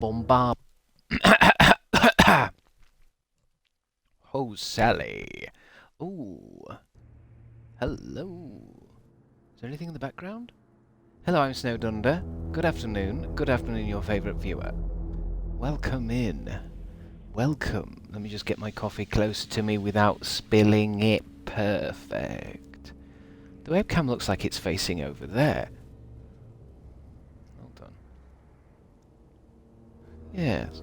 Bombard. Oh, Sally. Ooh. Hello. Is there anything in the background? Hello, I'm Snowdunder. Good afternoon. Good afternoon, your favourite viewer. Welcome in. Welcome. Let me just get my coffee closer to me without spilling it. Perfect. The webcam looks like it's facing over there. Hold on. Yes.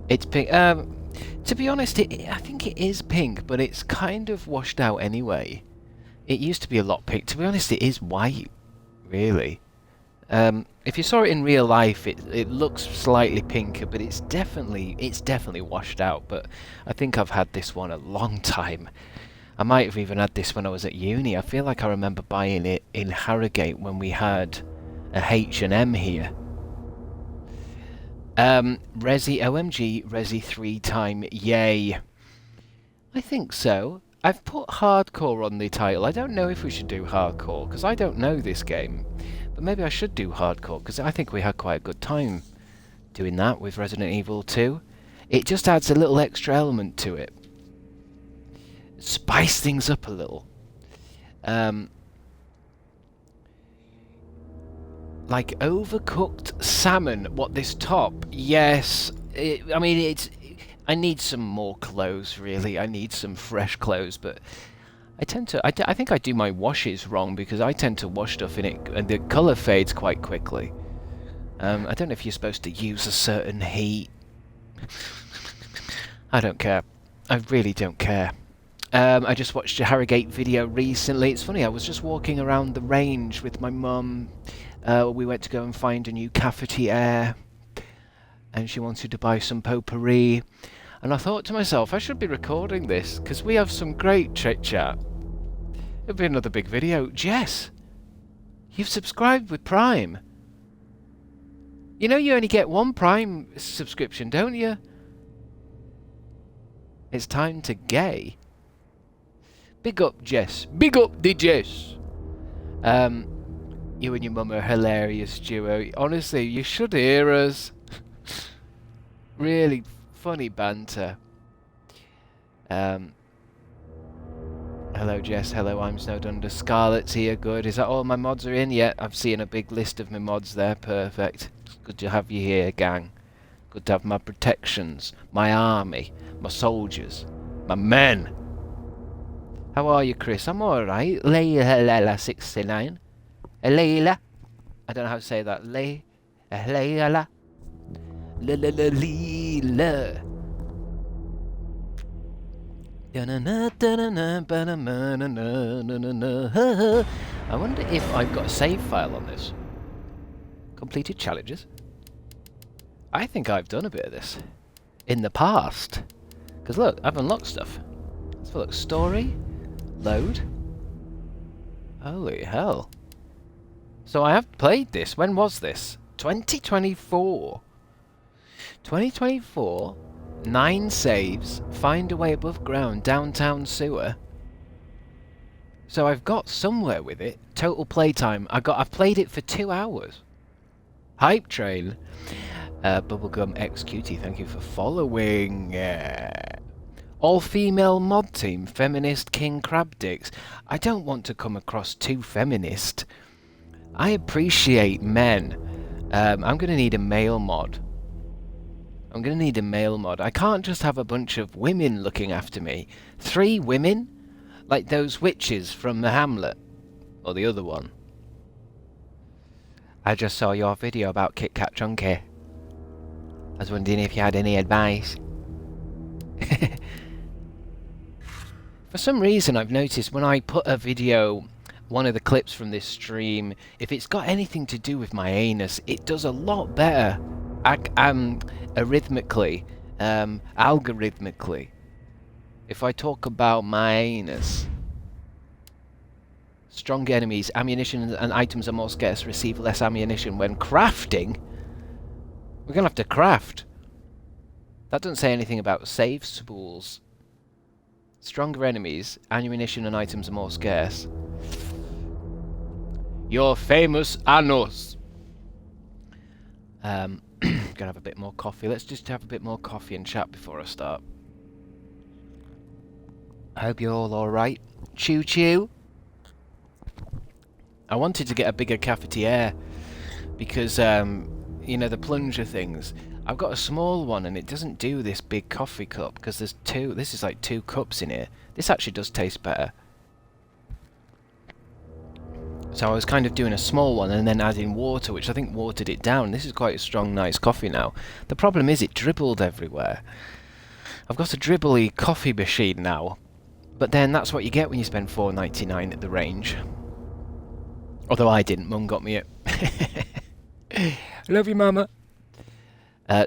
It's pink. To be honest, I think it is pink, but it's kind of washed out anyway. It used to be a lot pink. To be honest, it is white, really. If you saw it in real life, it looks slightly pinker, but it's definitely washed out. But I think I've had this one a long time. I might have even had this when I was at uni. I feel like I remember buying it in Harrogate when we had a H&M here. Resi OMG, Resi 3 time, yay. I think so. I've put hardcore on the title. I don't know if we should do hardcore, because I don't know this game. But maybe I should do hardcore, because I think we had quite a good time doing that with Resident Evil 2. It just adds a little extra element to it. Spice things up a little. Like overcooked salmon. What, this top? Yes. I mean, I need some more clothes, really. I need some fresh clothes, but I think I do my washes wrong, because I tend to wash stuff in it and the colour fades quite quickly. I don't know if you're supposed to use a certain heat. I don't care. I really don't care. I just watched a Harrogate video recently. It's funny, I was just walking around the range with my mum. We went to go and find a new cafetiere, and she wanted to buy some potpourri. And I thought to myself, I should be recording this, because we have some great chit-chat. It'll be another big video. Jess, you've subscribed with Prime. You know you only get one Prime subscription, don't you? It's time to gay. Big up, Jess. Big up the Jess. You and your mum are a hilarious duo. Honestly, you should hear us. Really funny banter. Hello, Jess. Hello, I'm Snowdunder. Scarlet's here. Good. Is that all my mods are in? Yeah, I've seen a big list of my mods there. Perfect. It's good to have you here, gang. Good to have my protections, my army, my soldiers, my men. How are you, Chris? I'm alright. Layla69. Layla. I don't know how to say that. Layla. Leela. I wonder if I've got a save file on this. Completed challenges. I think I've done a bit of this in the past. Because look, I've unlocked stuff. Let's have a look. Story. Load. Holy hell. So I have played this. When was this? 2024. 2024. 9 saves. Find a way above ground. Downtown sewer. So I've got somewhere with it. Total playtime. I've played it for 2 hours. Hype train. Bubblegum XQT, thank you for following. All-female mod team. Feminist King crabstickz. I don't want to come across too feminist. I appreciate men. I'm going to need a male mod. I can't just have a bunch of women looking after me. 3 women? Like those witches from the Hamlet. Or the other one. I just saw your video about Kit Kat Chunky. I was wondering if you had any advice. For some reason I've noticed when I put a video, one of the clips from this stream, if it's got anything to do with my anus, it does a lot better. Algorithmically. If I talk about my anus. Strong enemies, ammunition and items are more scarce, receive less ammunition when crafting. We're gonna have to craft. That doesn't say anything about save spools. Stronger enemies, ammunition and items are more scarce. Your famous anus. gonna have a bit more coffee. Let's just have a bit more coffee and chat before I start. I hope you're all alright. Choo choo! I wanted to get a bigger cafetiere because, you know, the plunger things. I've got a small one and it doesn't do this big coffee cup because there's two. This is like 2 cups in here. This actually does taste better. So I was kind of doing a small one and then adding water, which I think watered it down. This is quite a strong, nice coffee now. The problem is it dribbled everywhere. I've got a dribbly coffee machine now, but then that's what you get when you spend $4.99 at the range. Although I didn't, Mum got me it. Love you, Mama.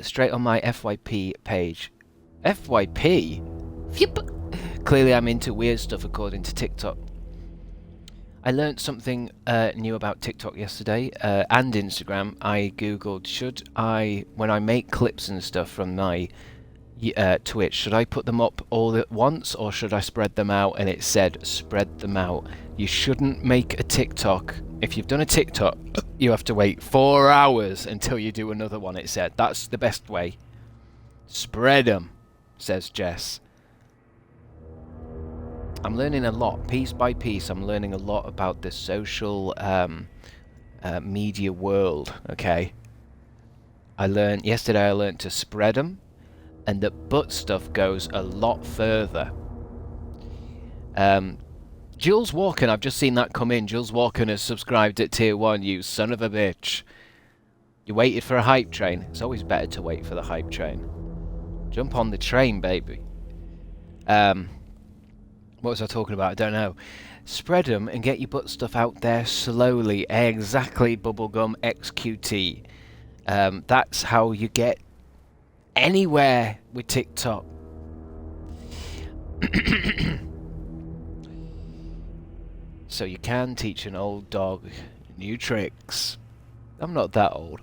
Straight on my FYP page. FYP? Phew. Clearly I'm into weird stuff according to TikTok. I learnt something new about TikTok yesterday, and Instagram. I googled, should I, when I make clips and stuff from my Twitch, should I put them up all at once or should I spread them out? And it said, spread them out. You shouldn't make a TikTok. If you've done a TikTok, you have to wait 4 hours until you do another one, it said. That's the best way. Spread them, says Jess. I'm learning a lot, piece by piece. I'm learning a lot about the social media world, okay? Yesterday I learned to spread them, and that butt stuff goes a lot further. Jules Walken, I've just seen that come in. Jules Walken has subscribed at tier 1, you son of a bitch. You waited for a hype train. It's always better to wait for the hype train. Jump on the train, baby. What was I talking about? I don't know. Spread them and get your butt stuff out there slowly. Exactly, Bubblegum XQT. That's how you get anywhere with TikTok. So you can teach an old dog new tricks. I'm not that old.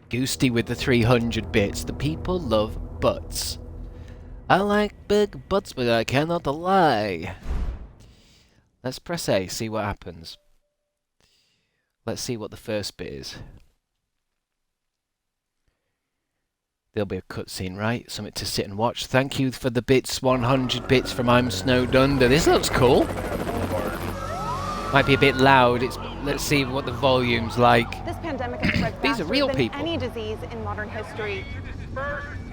Goosty with the 300 bits. The people love butts. I like big butts, but I cannot lie. Let's press A, see what happens. Let's see what the first bit is. There'll be a cutscene, right? Something to sit and watch. Thank you for the bits, 100 bits from I'm Snowed Under. This looks cool. Might be a bit loud. Let's see what the volume's like. This pandemic has spread These are real than people. any disease in modern history.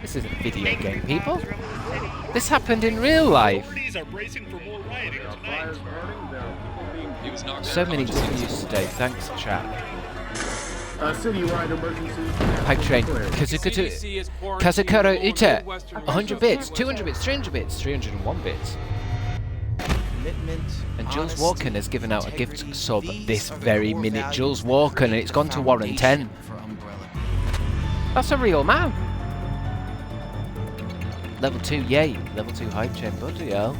This isn't video game people. This happened in real life. So many W's today. Thanks, chat. Citywide emergency. Hype train. Kazakura Ute. 100 bits, 200 bits, 300 bits, 301 bits. And Jules Walken has given out a gift sub this very minute. Jules Walken, and it's gone to Warren 10. That's a real man. Level 2, yay. Level 2 hype chain, buddy, yo.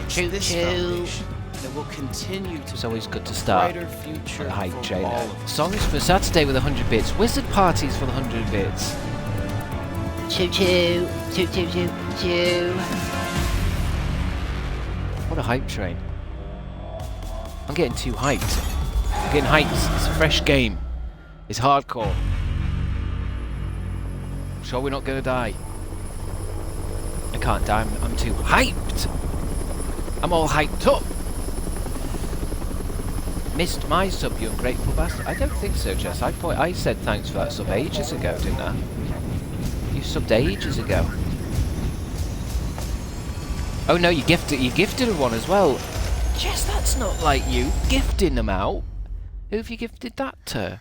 Choo choo. That will continue to it's always good to start future on the hype for chain. all of us. Songs for Saturday with 100 bits. Wizard parties for the 100 bits. Choo choo, choo choo choo choo. What a hype train. I'm getting too hyped. I'm getting hyped. It's a fresh game. It's hardcore. I'm sure we're not gonna die. I can't die. I'm too hyped. I'm all hyped up. Missed my sub, you ungrateful bastard. I don't think so, Jess. I said thanks for that sub ages ago, didn't I? You subbed ages ago. Oh no, you gifted her one as well. Jess, that's not like you. Gifting them out. Who have you gifted that to?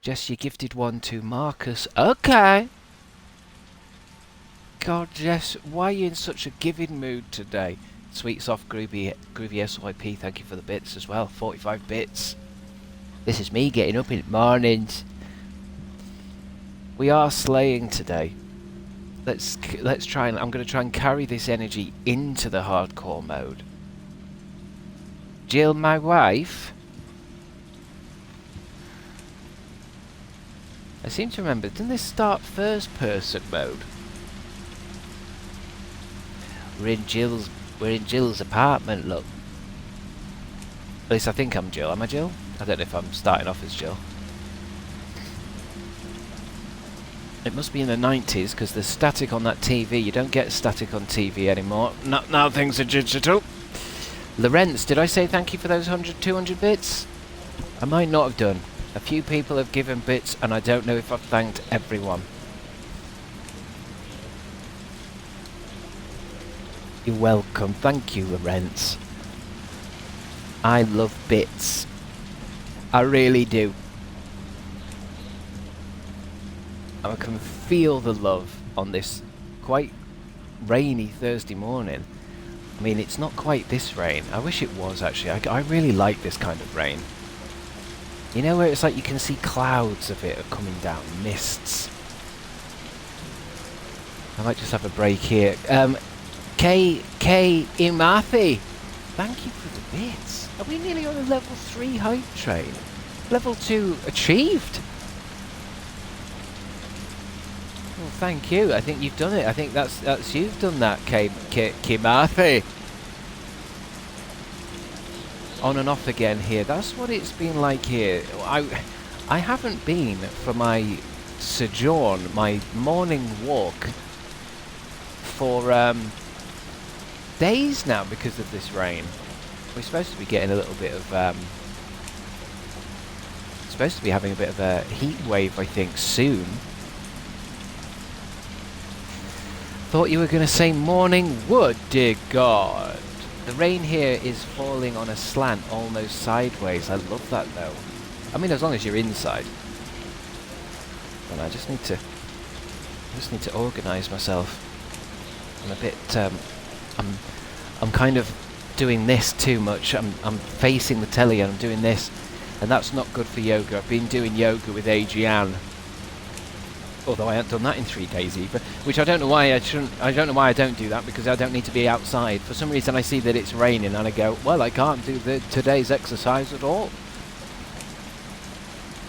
Jess, you gifted one to Marcus. Okay. God, Jess, why are you in such a giving mood today? Sweet, soft, groovy SYP, thank you for the bits as well. 45 bits. This is me getting up in the mornings. We are slaying today. Let's try and I'm going to try and carry this energy into the hardcore mode. Jill, my wife. I seem to remember, didn't this start first person mode? We're in Jill's apartment, look. At least I think I'm Jill. Am I Jill? I don't know if I'm starting off as Jill. It must be in the 90s because there's static on that TV. You don't get static on TV anymore. Now things are digital. Lorenz, did I say thank you for those 100, 200 bits? I might not have done. A few people have given bits and I don't know if I've thanked everyone. You're welcome. Thank you, Lorenz. I love bits. I really do. And I can feel the love on this quite rainy Thursday morning. I mean, it's not quite this rain. I wish it was, actually. I really like this kind of rain. You know, where it's like you can see clouds of it coming down, mists. I might just have a break here. K Imathi, thank you for the bits. Are we nearly on a level 3 hype train? Level 2 achieved. Well, thank you. I think you've done it. I think that's you've done that, Kimathi. On and off again here. That's what it's been like here. I haven't been for my sojourn, my morning walk, for days now because of this rain. We're supposed to be getting a little bit of supposed to be having a bit of a heat wave, I think, soon. Thought you were going to say morning wood, dear God. The rain here is falling on a slant, almost sideways. I love that though. I mean, as long as you're inside. And I just need to organise myself. I'm a bit I'm kind of doing this too much. I'm facing the telly and I'm doing this, and that's not good for yoga. I've been doing yoga with Adrienne, although I haven't done that in 3 days either, which I don't know why I don't know why I don't do that, because I don't need to be outside. For some reason I see that it's raining and I go, well, I can't do today's exercise at all.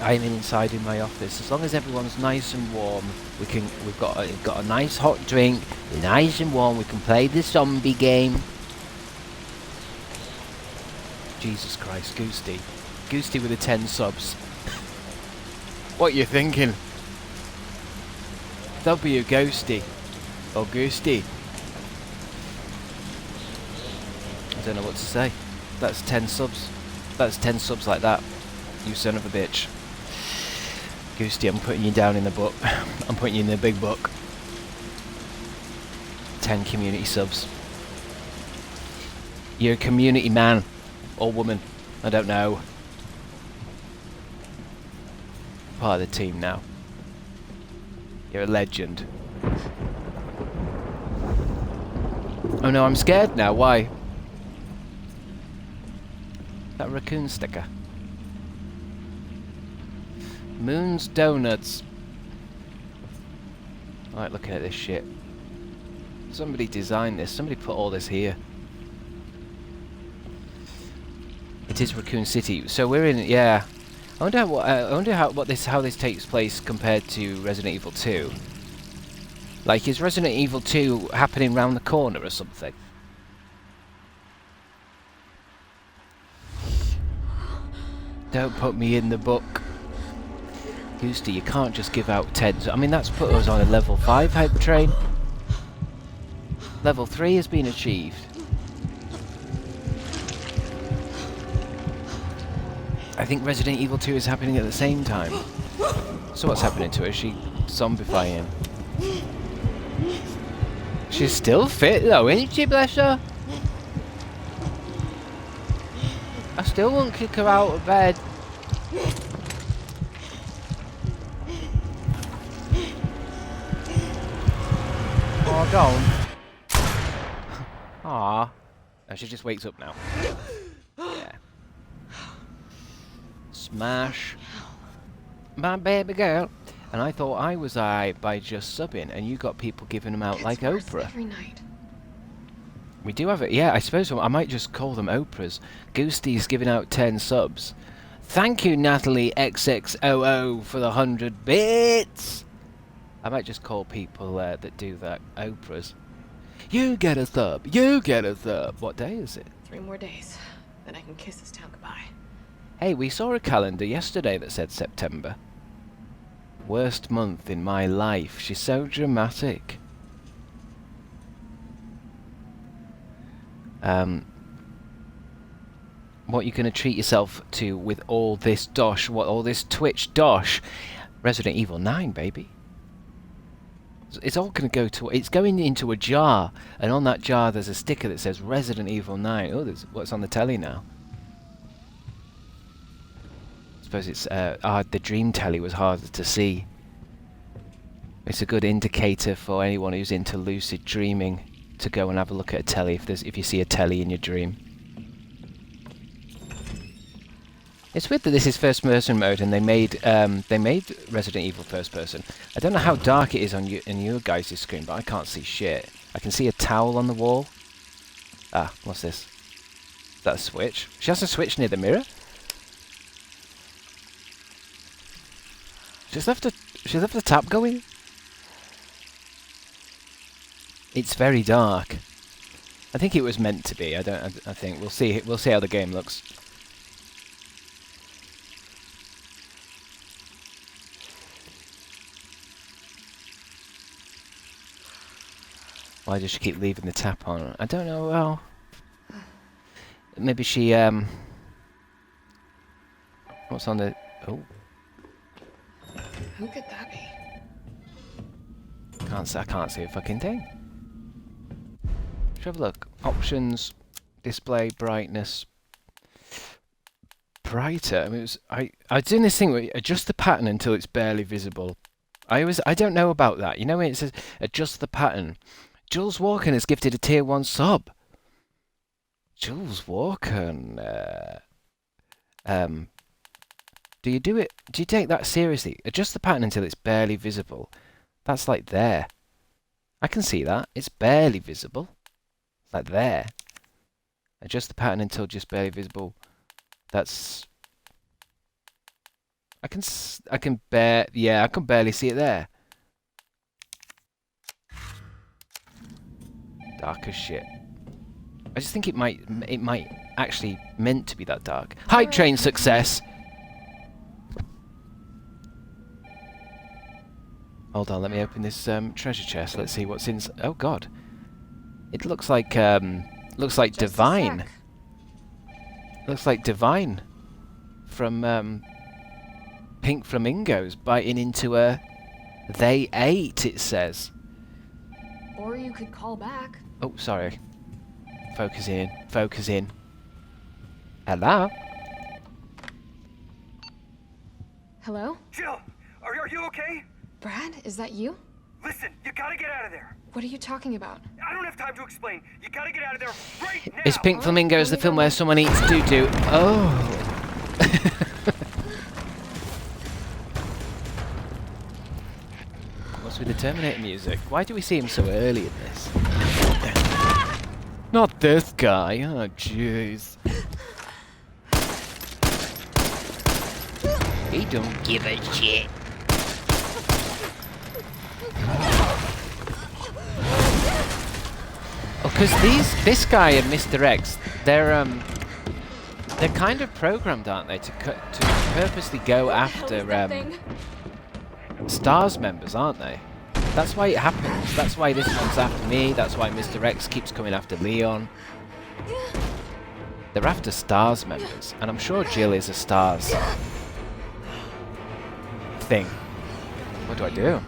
I'm inside in my office. As long as everyone's nice and warm, we've got a nice hot drink, nice and warm, we can play the zombie game. Jesus Christ, Goosty. Goosty with the 10 subs. What you thinking? W Ghosty. Or Goosty. I don't know what to say. That's 10 subs. That's 10 subs like that. You son of a bitch. Goosty, I'm putting you down in the book. I'm putting you in the big book. 10 community subs. You're a community man. Or woman. I don't know. Part of the team now. You're a legend. Oh no, I'm scared now. Why? That raccoon sticker. Moon's Donuts. I like looking at this shit. Somebody designed this. Somebody put all this here. It is Raccoon City. So we're in. Yeah. I wonder how this takes place compared to Resident Evil 2. Like, is Resident Evil 2 happening round the corner or something? Don't put me in the book. Goosty, you can't just give out 10s. I mean, that's put us on a level 5 hype train. Level 3 has been achieved. I think Resident Evil 2 is happening at the same time. So what's happening to her? Is she zombifying? She's still fit though, isn't she, bless her? I still won't kick her out of bed. Oh, go on. Aww. Oh, she just wakes up now. Yeah. Smash. My baby girl. And I thought I was by just subbing, and you got people giving them out like Oprah. Every night. We do have it. Yeah, I suppose I might just call them Oprahs. Goosty's giving out 10 subs. Thank you, Natalie XXOO, for the 100 bits. I might just call people that do that Oprahs. You get a sub. You get a sub. What day is it? 3 more days, then I can kiss this town goodbye. Hey, we saw a calendar yesterday that said September. Worst month in my life. She's so dramatic. What you gonna treat yourself to with all this dosh? What, all this Twitch dosh? Resident Evil 9, baby. It's all gonna go to. It's going into a jar, and on that jar there's a sticker that says Resident Evil 9. Oh, there's what's on the telly now. I suppose it's the Dream Telly was harder to see. It's a good indicator for anyone who's into lucid dreaming to go and have a look at a telly if you see a telly in your dream. It's weird that this is first person mode and they made Resident Evil first person. I don't know how dark it is on your guys' screen, but I can't see shit. I can see a towel on the wall. Ah, what's this? Is that a switch? She has a switch near the mirror? She's left a tap going? It's very dark. I think it was meant to be. I think we'll see how the game looks. Why does she keep leaving the tap on? I don't know. Well, maybe she what's on the? Oh, who could that be? I can't see a fucking thing. Let's have a look. Options, display brightness, brighter. I mean, I was doing this thing where you adjust the pattern until it's barely visible. I don't know about that. You know when it says adjust the pattern. Jules Walken has gifted a tier 1 sub. Jules Walken. Do you do it? Do you take that seriously? Adjust the pattern until it's barely visible. That's like there. I can see that. It's barely visible. It's like there. Adjust the pattern until just barely visible. That's. I can barely see it there. Dark as shit. I just think it might actually meant to be that dark. Hype train success. Hold on, let me open this treasure chest. Let's see what's in. Oh God, it looks like Divine. Looks like Divine from Pink Flamingos biting into a. They ate. It says. Or you could call back. Oh, sorry. Focus in. Focus in. Hello? Hello? Jill, are you okay? Brad, is that you? Listen, you gotta get out of there. What are you talking about? I don't have time to explain. You gotta get out of there right now. Is Pink Flamingos the film where someone eats doo-doo? Oh. What's with the Terminator music? Why do we see him so early in this? Not this guy. Oh, jeez. He don't give a shit. Oh, because this guy and Mr. X, they're kind of programmed, aren't they, to purposely go after STARS members, aren't they? That's why it happens. That's why this one's after me. That's why Mr. X keeps coming after Leon. They're after STARS members, and I'm sure Jill is a STARS thing. What do I do?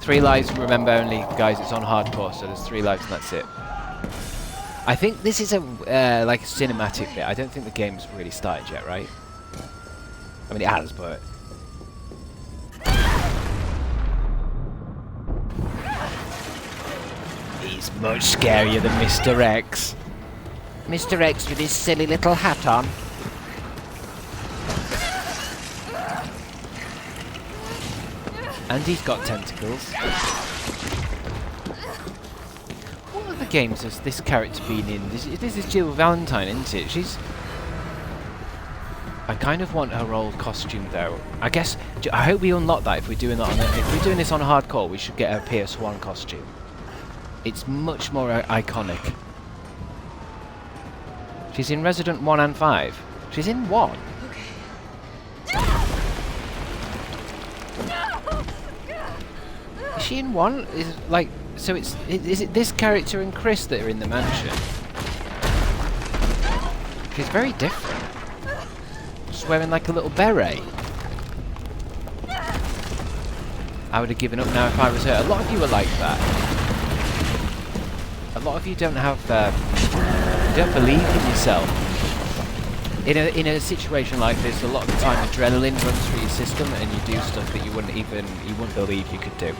3 lives, remember only, guys. It's on hardcore, so there's 3 lives and that's it. I think this is a like a cinematic bit. I don't think the game's really started yet, right? I mean, it has, but. He's much scarier than Mr. X. Mr. X with his silly little hat on. And he's got tentacles. What other games has this character been in? This is Jill Valentine, isn't it? She's... I kind of want her old costume though. I guess... I hope we unlock that if we're doing that on if we're doing this on hardcore, we should get her PS1 costume. It's much more iconic. She's in Resident 1 and 5. She's in 1. Is she in 1? Is like so? Is it this character and Chris that are in the mansion? She's very different. Just wearing like a little beret. I would have given up now if I was her. A lot of you are like that. A lot of you don't have, you don't believe in yourself. In a situation like this, a lot of the time adrenaline runs through your system, and you do stuff that you wouldn't believe you could do.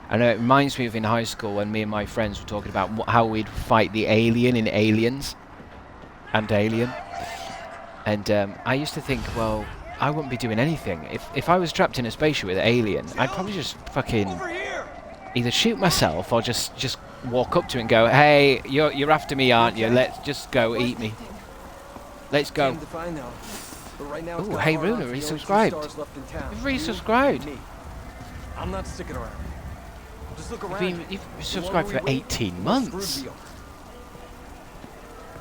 I know it reminds me of in high school when me and my friends were talking about how we'd fight the alien in Aliens and Alien. And I used to think, well, I wouldn't be doing anything. If I was trapped in a spaceship with an alien, I'd probably just fucking either shoot myself or just walk up to it and go, hey, you're after me, aren't you? Let's just go, eat me. Let's go. Ooh, hey Runa, resubscribed. You've resubscribed. I'm not sticking around. Just look around. You've subscribed for 18 months.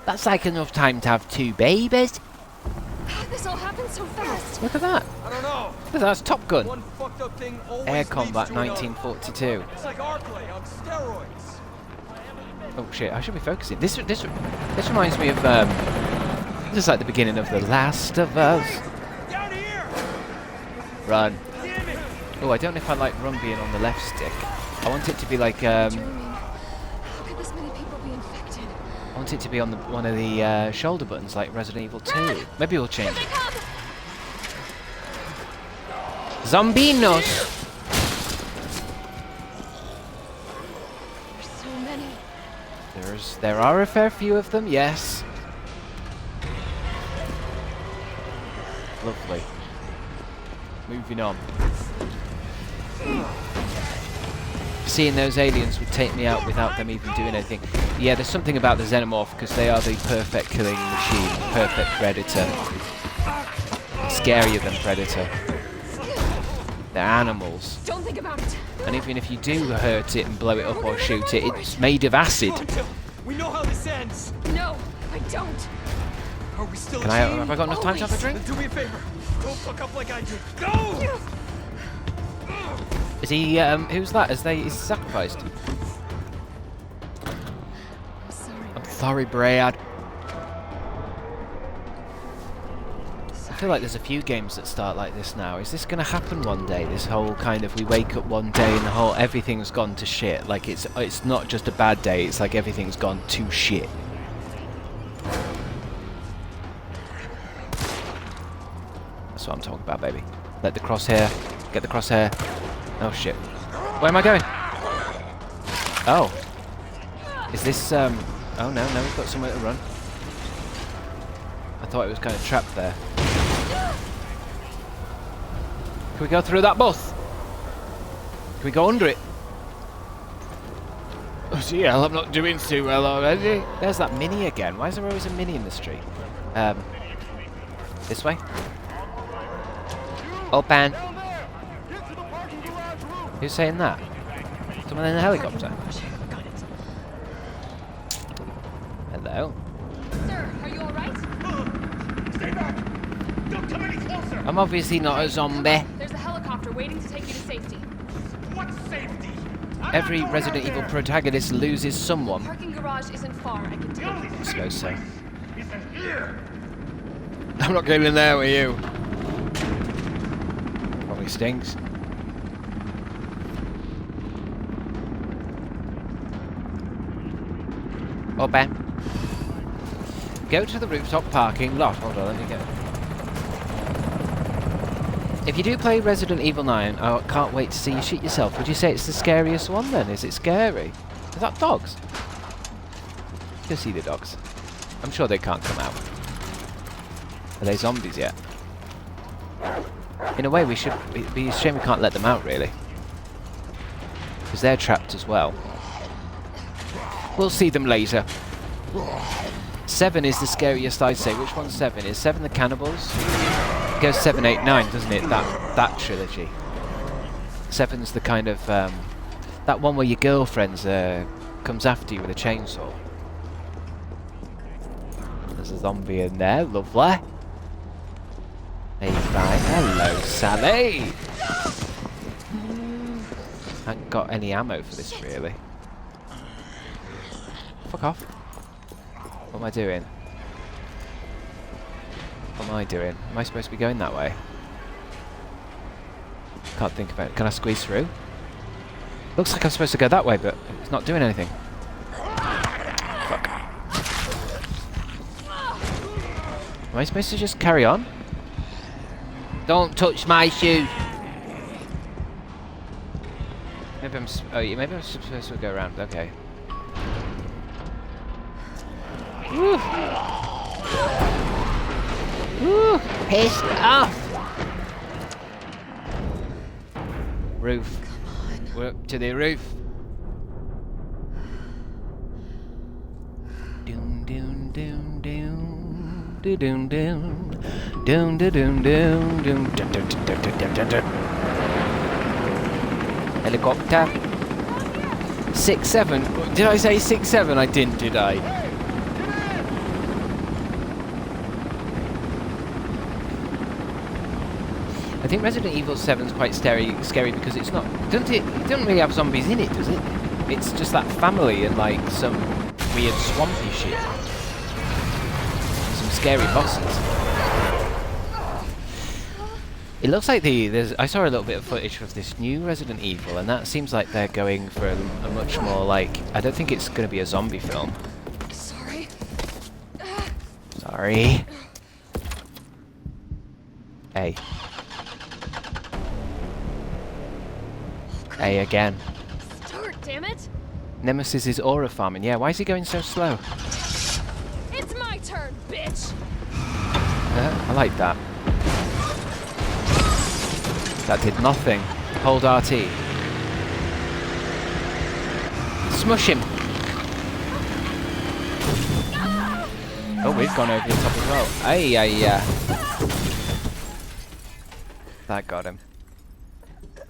That's like enough time to have 2 babies. This all happened so fast. Look at that. I don't know. That's Top Gun. One fucked up thing always Air leads Combat to another. 1942. It's like our play on steroids. Oh shit, I should be focusing. This reminds me of this is like the beginning of The Last of Us. Down here. Run. Damn it. Oh, I don't know if I like run being on the left stick. I want it to be like Dreaming. How could this many people be infected? I want it to be on one of the shoulder buttons like Resident Evil 2. Maybe we'll change it. Zombinos! There's so many. There are a fair few of them, yes. Lovely. Moving on. Seeing those aliens would take me out without them even doing anything. Yeah, there's something about the xenomorph because they are the perfect killing machine, perfect predator. Scarier than predator. They're animals. Don't think about it. And even if you do hurt it and blow it up or shoot it, it's made of acid. We know how this ends. No, I don't. Are we still Can a I? team? Have I got enough time to have a drink? Then do me a favor. Don't fuck up like I did. Go! Is he? Who's that? Is he sacrificed? I'm sorry. I'm sorry, Brad. I feel like there's a few games that start like this now. Is this going to happen one day? This whole kind of we wake up one day and the whole everything's gone to shit. Like it's not just a bad day. It's like everything's gone to shit. That's what I'm talking about, baby. Let the crosshair. Get the crosshair. Oh shit. Where am I going? Oh. Is this oh no, we've got somewhere to run. I thought it was kind of trapped there. Can we go through that bus? Can we go under it? Oh gee, I'm not doing too well already. There's that mini again. Why is there always a mini in the street? This way? Open. Who's saying that? Someone in a helicopter? Hello? Sir, are you alright? Stay back! Don't come any closer! I'm obviously not a zombie. There's a helicopter waiting to take you to safety. What safety? Every Resident Evil protagonist loses someone. Parking garage isn't far. I can take you. I suppose so. Isn't here! I'm not going in there with you. Probably stinks. Oh, Ben. Go to the rooftop parking lot. Hold on, let me get. If you do play Resident Evil 9, I can't wait to see you shit yourself. Would you say it's the scariest one then? Is it scary? Is that dogs? Go see the dogs. I'm sure they can't come out. Are they zombies yet? In a way, we should be a shame we can't let them out, really. Because they're trapped as well. We'll see them later. 7 is the scariest, I'd say. Which one's 7? Is 7 the cannibals? It goes 7, 8, 9, doesn't it? That trilogy. 7's the kind of that one where your girlfriend's comes after you with a chainsaw. There's a zombie in there, lovely. Hey, fine. Hello, Sally! I haven't got any ammo for this, really. Fuck off. What am I doing? What am I doing? Am I supposed to be going that way? Can't think about it. Can I squeeze through? Looks like I'm supposed to go that way, but it's not doing anything. Fuck. Am I supposed to just carry on? Don't touch my shoes! Maybe I'm... Oh, yeah, maybe I'm supposed to go around. Okay. Woo! Woo! Pissed off! Roof. We're up to the roof. Doom doom doom doom doom doom doom doom doom doom doom doom doom. Helicopter. 6-7. Did I say 6-7? I didn't, did I? I think Resident Evil 7 is quite scary because it's not. It doesn't really have zombies in it, does it? It's just that family and like some weird swampy shit. Some scary bosses. It looks like I saw a little bit of footage of this new Resident Evil, and that seems like they're going for a much more like. I don't think it's going to be a zombie film. Sorry. Sorry. Hey. A again. Start, damn it! Nemesis is aura farming. Yeah, why is he going so slow? It's my turn, bitch! I like that. That did nothing. Hold RT. Smush him! Oh, we've gone over the top as well. Ay, ay, that got him.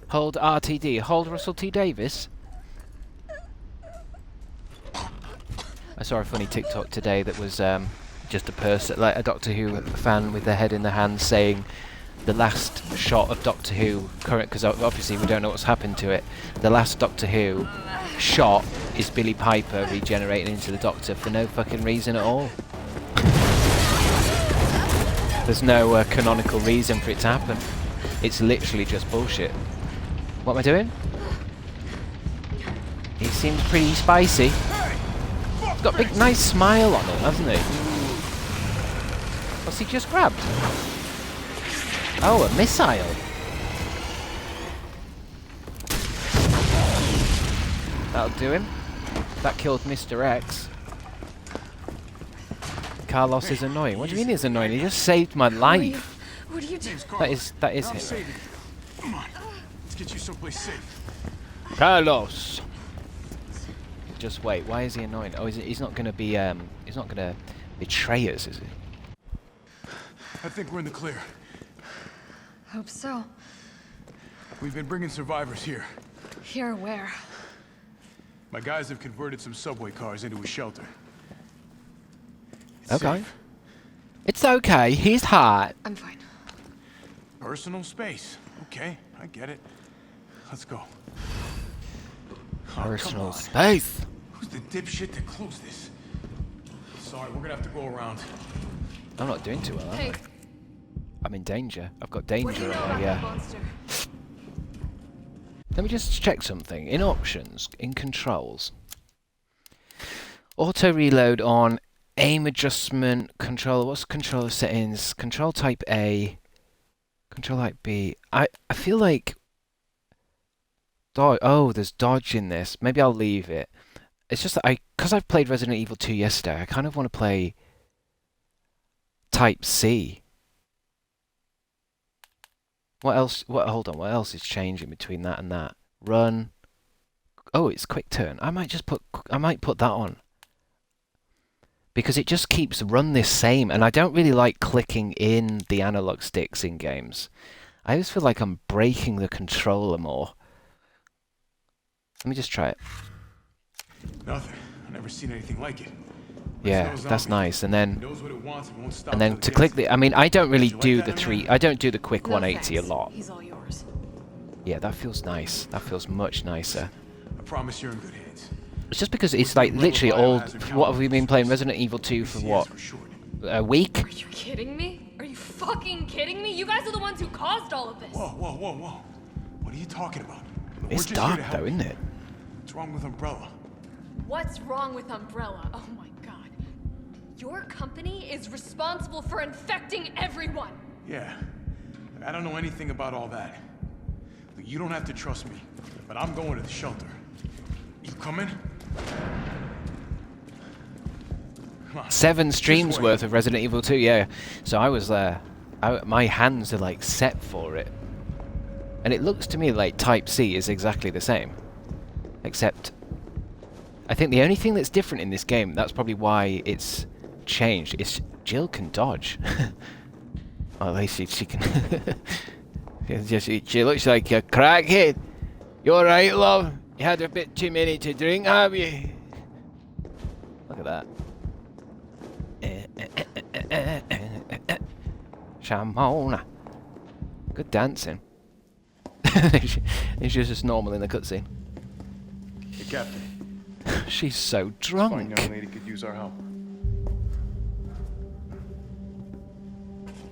Hold RTD. Hold Russell T Davis. I saw a funny TikTok today that was just a person, like a Doctor Who fan with their head in their hands saying the last shot of Doctor Who, current, because obviously we don't know what's happened to it, the last Doctor Who shot is Billy Piper regenerating into the Doctor for no fucking reason at all. There's no canonical reason for it to happen. It's literally just bullshit. What am I doing? He seems pretty spicy. He's got a big nice smile on him, hasn't he? What's he just grabbed? Oh, a missile. That'll do him. That killed Mr. X. Carlos is annoying. What do you mean he's annoying? He just saved my life. What are you doing? That is him. Saving you. Come on. Let's get you someplace safe. Carlos. Just wait. Why is he annoying? Oh, he's not going to be. He's not going to betray us, is he? I think we're in the clear. Hope so. We've been bringing survivors here. Here, where? My guys have converted some subway cars into a shelter. It's Okay. safe. It's okay. He's hot. I'm fine. Personal space. Okay, I get it. Let's go. Personal on. space. Who's the dipshit that closed this? Sorry, we're gonna have to go around. I'm not doing too well, am Hey, I? I'm in danger. I've got what do you danger know on about my. that monster? Let me just check something. In options, in controls, auto reload on, aim adjustment, controller. What's controller settings? Control type A, control type B. I feel like. Oh, there's dodge in this. Maybe I'll leave it. It's just that because I've played Resident Evil 2 yesterday, I kind of want to play type C. What else? Hold on. What else is changing between that and that? Run. Oh, it's quick turn. I might put that on because it just keeps run this same, and I don't really like clicking in the analog sticks in games. I always feel like I'm breaking the controller more. Let me just try it. Nothing. I've never seen anything like it. Yeah, that's nice. And then Knows what it wants and won't stop and then till it to gets click it. the, I mean, I don't really Did you like do that, the Amanda? three. I don't do the quick No 180 a thanks. lot. He's all yours. Yeah, that feels nice. That feels much nicer. I promise you're in good hands. It's just because it's like literally all. What have we been playing? Resident Evil 2 for what? for short. A week? Are you kidding me? Are you fucking kidding me? You guys are the ones who caused all of this. Whoa, whoa, whoa, whoa. What are you talking about? We're It's just here dark to help though, you. isn't it? What's wrong with Umbrella? What's wrong with Umbrella? Oh my god. Your company is responsible for infecting everyone. Yeah. I don't know anything about all that. Look, you don't have to trust me, but I'm going to the shelter. You coming? Come on. 7 streams wait. worth of Resident Evil 2, yeah. So I was there. My hands are like set for it. And it looks to me like Type C is exactly the same. Except, I think the only thing that's different in this game, that's probably why it's changed, is Jill can dodge. Well, at least she can. She looks like a crackhead. You alright, love? You had a bit too many to drink, have you? Look at that. Shamona. Good dancing. It's just normal in the cutscene. Hey, Captain. She's so Fine drunk. young lady could use our help.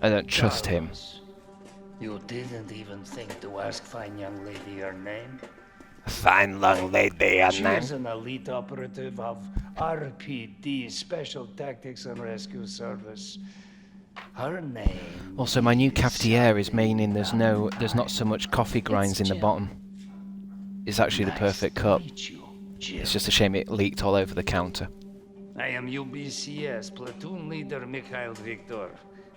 I don't trust him. Carlos, you didn't even think to ask fine young lady her name? Fine young lady, She is an elite operative of RPD, Special Tactics and Rescue Service. Her name. Also, my new cafetiere is meaning there's Valentine. not so much coffee grinds in the bottom. It's actually the perfect cup. It's just a shame it leaked all over the counter. I am UBCS platoon leader Mikhail Victor.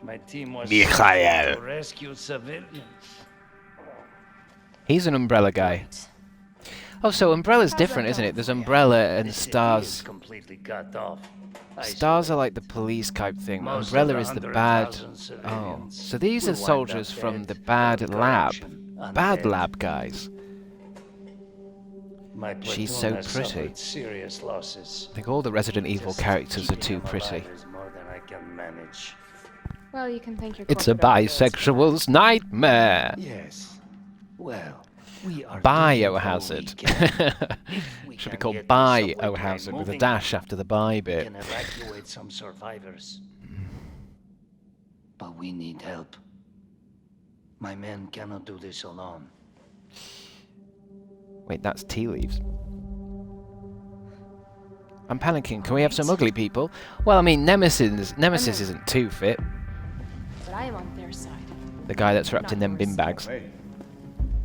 My team was Mikhail. to rescue civilians. He's an Umbrella guy. Oh, so Umbrella's different, isn't it? There's Umbrella and The city is Stars. completely cut off. Stars are like the police type thing. Most of Umbrella the is the bad. 100,000 Oh, civilians so these are will wind soldiers up from dead the bad from lab. corruption, Bad undead. lab guys. My She's platoon so has pretty. suffered serious losses. I think all the Resident Evil Just characters are keeping too them pretty. alive is more than I can manage. Well, you can thank your It's a corporate affiliates for that. bisexual's nightmare. Yes. Well, we are Biohazard. doing what we can. If we Should be can called get the subway train Biohazard with a moving, dash after the bi we bit. can evacuate some survivors. But we need help. My men cannot do this alone. Wait, that's tea leaves. I'm panicking. Can we have some ugly people? Well, I mean, Nemesis isn't too fit. But I am on their side. The guy that's wrapped in them bin bags. Hey,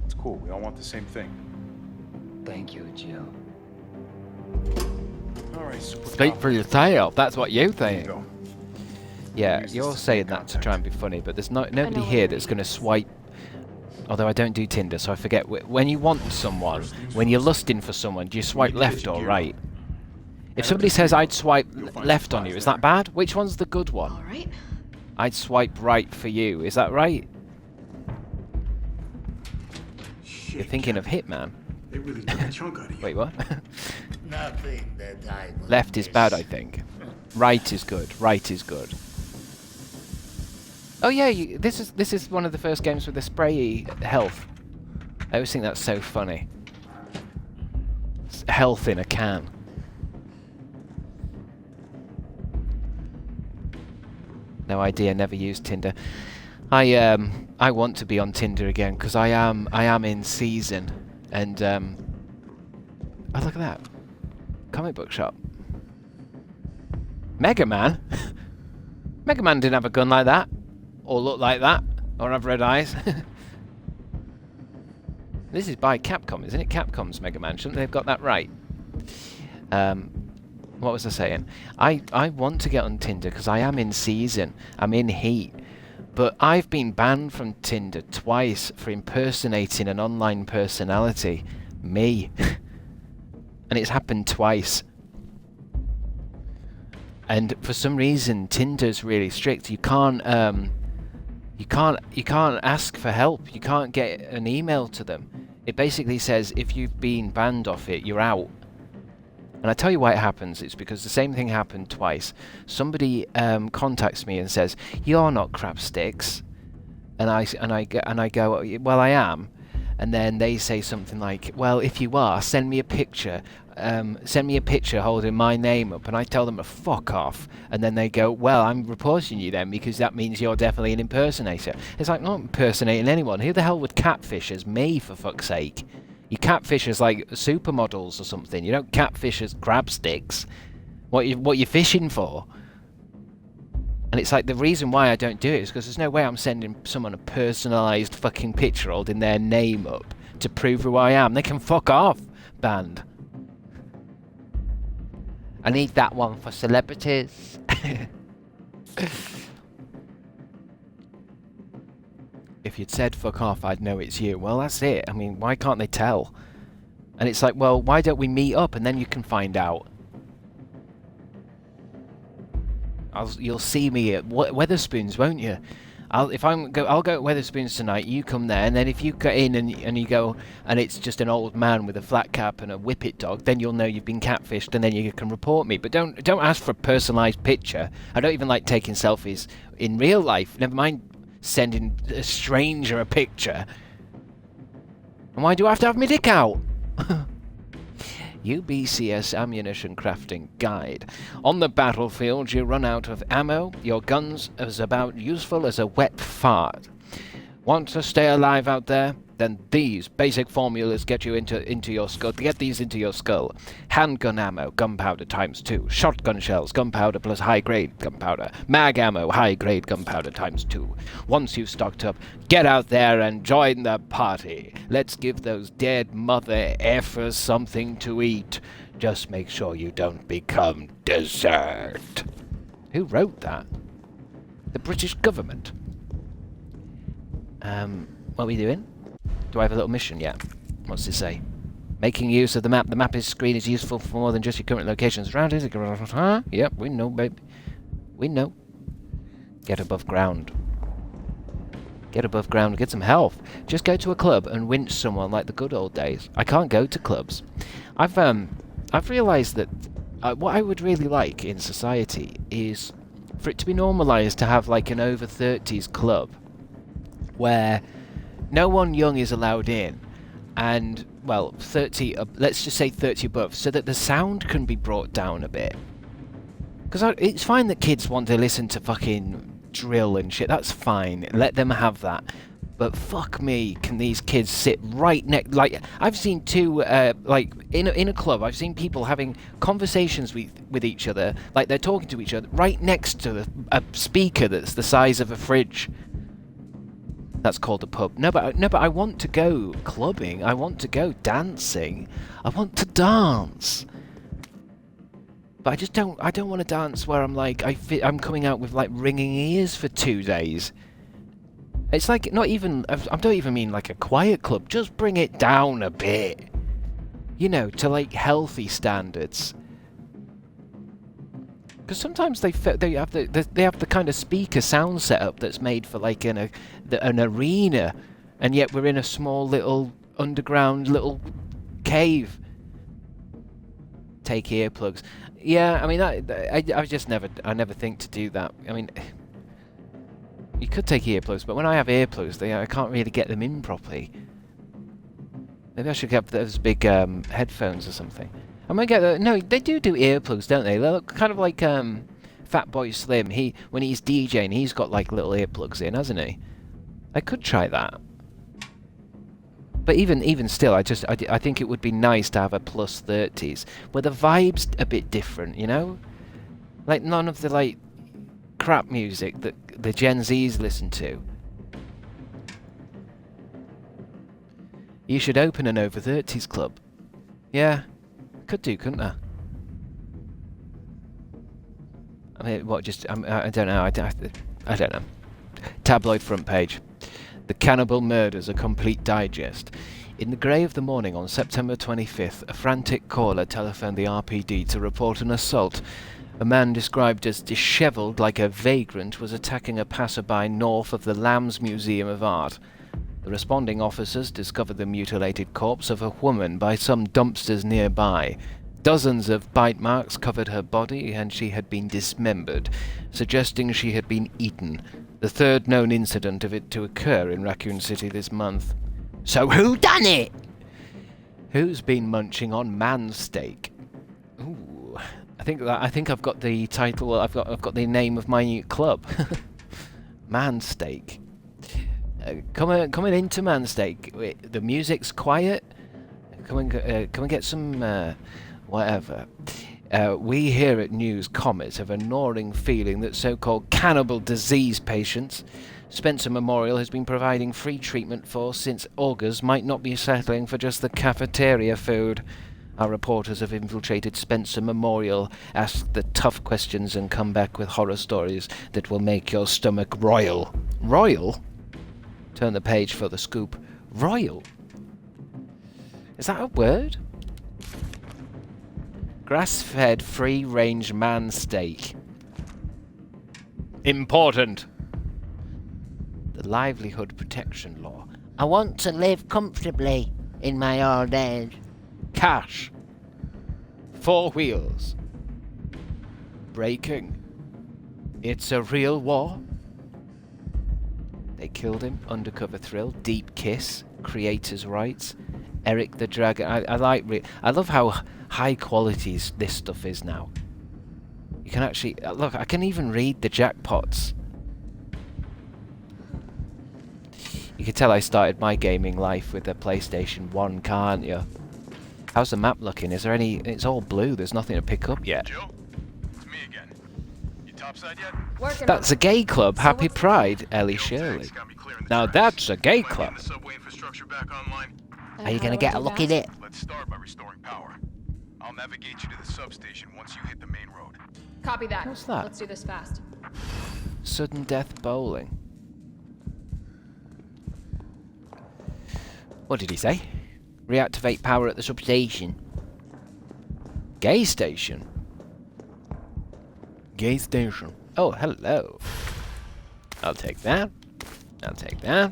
it's cool. We all want the same thing. Thank you, Jill. All right, super. Speak for yourself. That's what you There you think. go. Yeah, Use this you're to saying make that to try and be funny, but there's nobody what here you that's mean. going to swipe. Although I don't do Tinder, so I forget. When you want someone, when you're lusting for someone, do you swipe left or right? If somebody says I'd swipe left on you, is that bad? Which one's the good one? All right. I'd swipe right for you. Is that right? You're thinking of Hitman. They really took a chunk out of you. Wait, what? Nothing that I will Left is miss. bad, I think. Right is good. Right is good. Oh yeah, this is one of the first games with the spray health. I always think that's so funny. It's health in a can. No idea. Never used Tinder. I want to be on Tinder again because I am in season, and oh, look at that comic book shop. Mega Man. Mega Man didn't have a gun like that, or look like that, or have red eyes. This is by Capcom, isn't it? Capcom's Mega Man. Shouldn't they have got that right? What was I saying? I want to get on Tinder because I am in season. I'm in heat. But I've been banned from Tinder twice for impersonating an online personality. Me. And it's happened twice. And for some reason Tinder's really strict. You can't ask for help. You can't get an email to them. It basically says if you've been banned off it, you're out. And I tell you why it happens. It's because the same thing happened twice. Somebody contacts me and says, "You're not crabstickz," and I go, "Well, I am." And then they say something like, "Well, if you are, send me a picture. Send me a picture holding my name up." And I tell them to fuck off. And then they go, "Well, I'm reporting you then because that means you're definitely an impersonator." It's like, I'm not impersonating anyone. Who the hell would catfish as me, for fuck's sake? You catfish as like supermodels or something. You don't catfish as crabstickz. What you fishing for? And it's like, the reason why I don't do it is because there's no way I'm sending someone a personalised fucking picture holding their name up to prove who I am. They can fuck off, band. I need that one for celebrities. If you'd said fuck off, I'd know it's you. Well, that's it. I mean, why can't they tell? And it's like, well, why don't we meet up and then you can find out? You'll see me at Weatherspoons, won't you? I'll go at Weatherspoons tonight. You come there, and then if you get in and you go, and it's just an old man with a flat cap and a whippet dog, then you'll know you've been catfished, and then you can report me. But don't ask for a personalised picture. I don't even like taking selfies in real life. Never mind sending a stranger a picture. And why do I have to have my dick out? UBCS Ammunition Crafting Guide. On the battlefield, you run out of ammo. Your gun's as about useful as a wet fart. Want to stay alive out there? Then these basic formulas get you into your skull. Get these into your skull. Handgun ammo, gunpowder ×2. Shotgun shells, gunpowder plus high-grade gunpowder. Mag ammo, high-grade gunpowder ×2. Once you've stocked up, get out there and join the party. Let's give those dead mother effers something to eat. Just make sure you don't become dessert. Who wrote that? The British government. What are we doing? Do I have a little mission yet? What's it say? Making use of the map. The map screen is useful for more than just your current locations around it. Huh? Yep, we know, babe. We know. Get above ground. Get above ground. Get some health. Just go to a club and winch someone like the good old days. I can't go to clubs. I've realised that what I would really like in society is for it to be normalised to have like an over 30s club where no one young is allowed in, and, well, 30, let's just say 30 above, so that the sound can be brought down a bit. Because it's fine that kids want to listen to fucking drill and shit, that's fine, let them have that. But fuck me, can these kids sit right next, like, I've seen two, like, in a club, I've seen people having conversations with each other, like they're talking to each other, right next to a speaker that's the size of a fridge. That's called a pub. No, but I want to go clubbing. I want to go dancing. I want to dance. But I just don't. I don't want to dance where I'm like I'm coming out with like ringing ears for 2 days. It's like not even. I don't even mean like a quiet club. Just bring it down a bit. You know, to like healthy standards. Because sometimes they have the kind of speaker sound setup that's made for like an arena, and yet we're in a small little underground little cave. Take earplugs. Yeah, I mean I never think to do that. I mean, you could take earplugs, but when I have earplugs, I can't really get them in properly. Maybe I should get those big headphones or something. I might get no, they do earplugs, don't they? They look kind of like Fatboy Slim. When he's DJing, he's got like little earplugs in, hasn't he? I could try that. But even still, I think it would be nice to have a plus 30s where the vibe's a bit different, you know? Like none of the like crap music that the Gen Zs listen to. You should open an over 30s club. Yeah. Could do, couldn't I? I mean, what? Just I don't know. I don't know. Tabloid front page. The Cannibal Murders: A Complete Digest. In the grey of the morning on September 25th, a frantic caller telephoned the RPD to report an assault. A man described as dishevelled like a vagrant was attacking a passerby north of the Lambs Museum of Art. The responding officers discovered the mutilated corpse of a woman by some dumpsters nearby. Dozens of bite marks covered her body, and she had been dismembered, suggesting she had been eaten. The third known incident of it to occur in Raccoon City this month. So who done it? Who's been munching on man steak? Ooh, I think I've got the title. I've got the name of my new club. Man steak. Coming into Man steak. The music's quiet. Come and get some whatever. We here at News Comet have a gnawing feeling that so-called cannibal disease patients Spencer Memorial has been providing free treatment for since augurs might not be settling for just the cafeteria food. Our reporters have infiltrated Spencer Memorial, asked the tough questions and come back with horror stories that will make your stomach royal. Royal? Turn the page for the scoop. Royal? Is that a word? Grass-fed, free-range man steak. Important. The livelihood protection law. I want to live comfortably in my old age. Cash. 4 wheels. Breaking. It's a real war. They killed him. Undercover thrill. Deep kiss. Creators' rights. Eric the Dragon. I love how high quality this stuff is now. You can actually look. I can even read the jackpots. You can tell I started my gaming life with a PlayStation 1, can't you? How's the map looking? Is there any... It's all blue. There's nothing to pick up yet. Joe? It's me again. You topside yet? That's a gay club. Happy Pride, Ellie Shirley. Now that's a gay club. The subway infrastructure back online. Are you gonna get a look at it? Let's start by restoring power. I'll navigate you to the substation once you hit the main road. Copy that. What's that? Let's do this fast. Sudden death bowling. What did he say? Reactivate power at the substation. Gay station. Gay station. Oh, hello. I'll take that. I'll take that.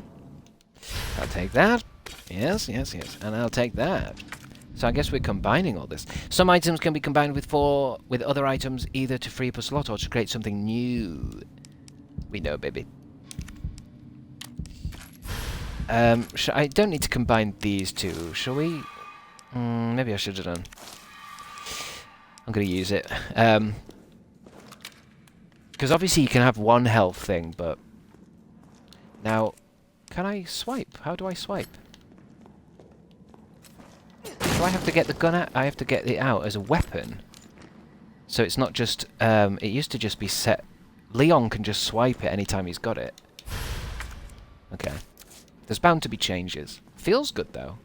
I'll take that. Yes, yes, yes. And I'll take that. So I guess we're combining all this. Some items can be combined with other items, either to free up a slot or to create something new. We know, baby. I don't need to combine these two, shall we? Maybe I should have done. I'm going to use it. Because obviously you can have one health thing, but... Now, can I swipe? How do I swipe? Do I have to get the gun out? I have to get it out as a weapon. So it's not just... it used to just be set... Leon can just swipe it anytime he's got it. Okay. There's bound to be changes. Feels good, though.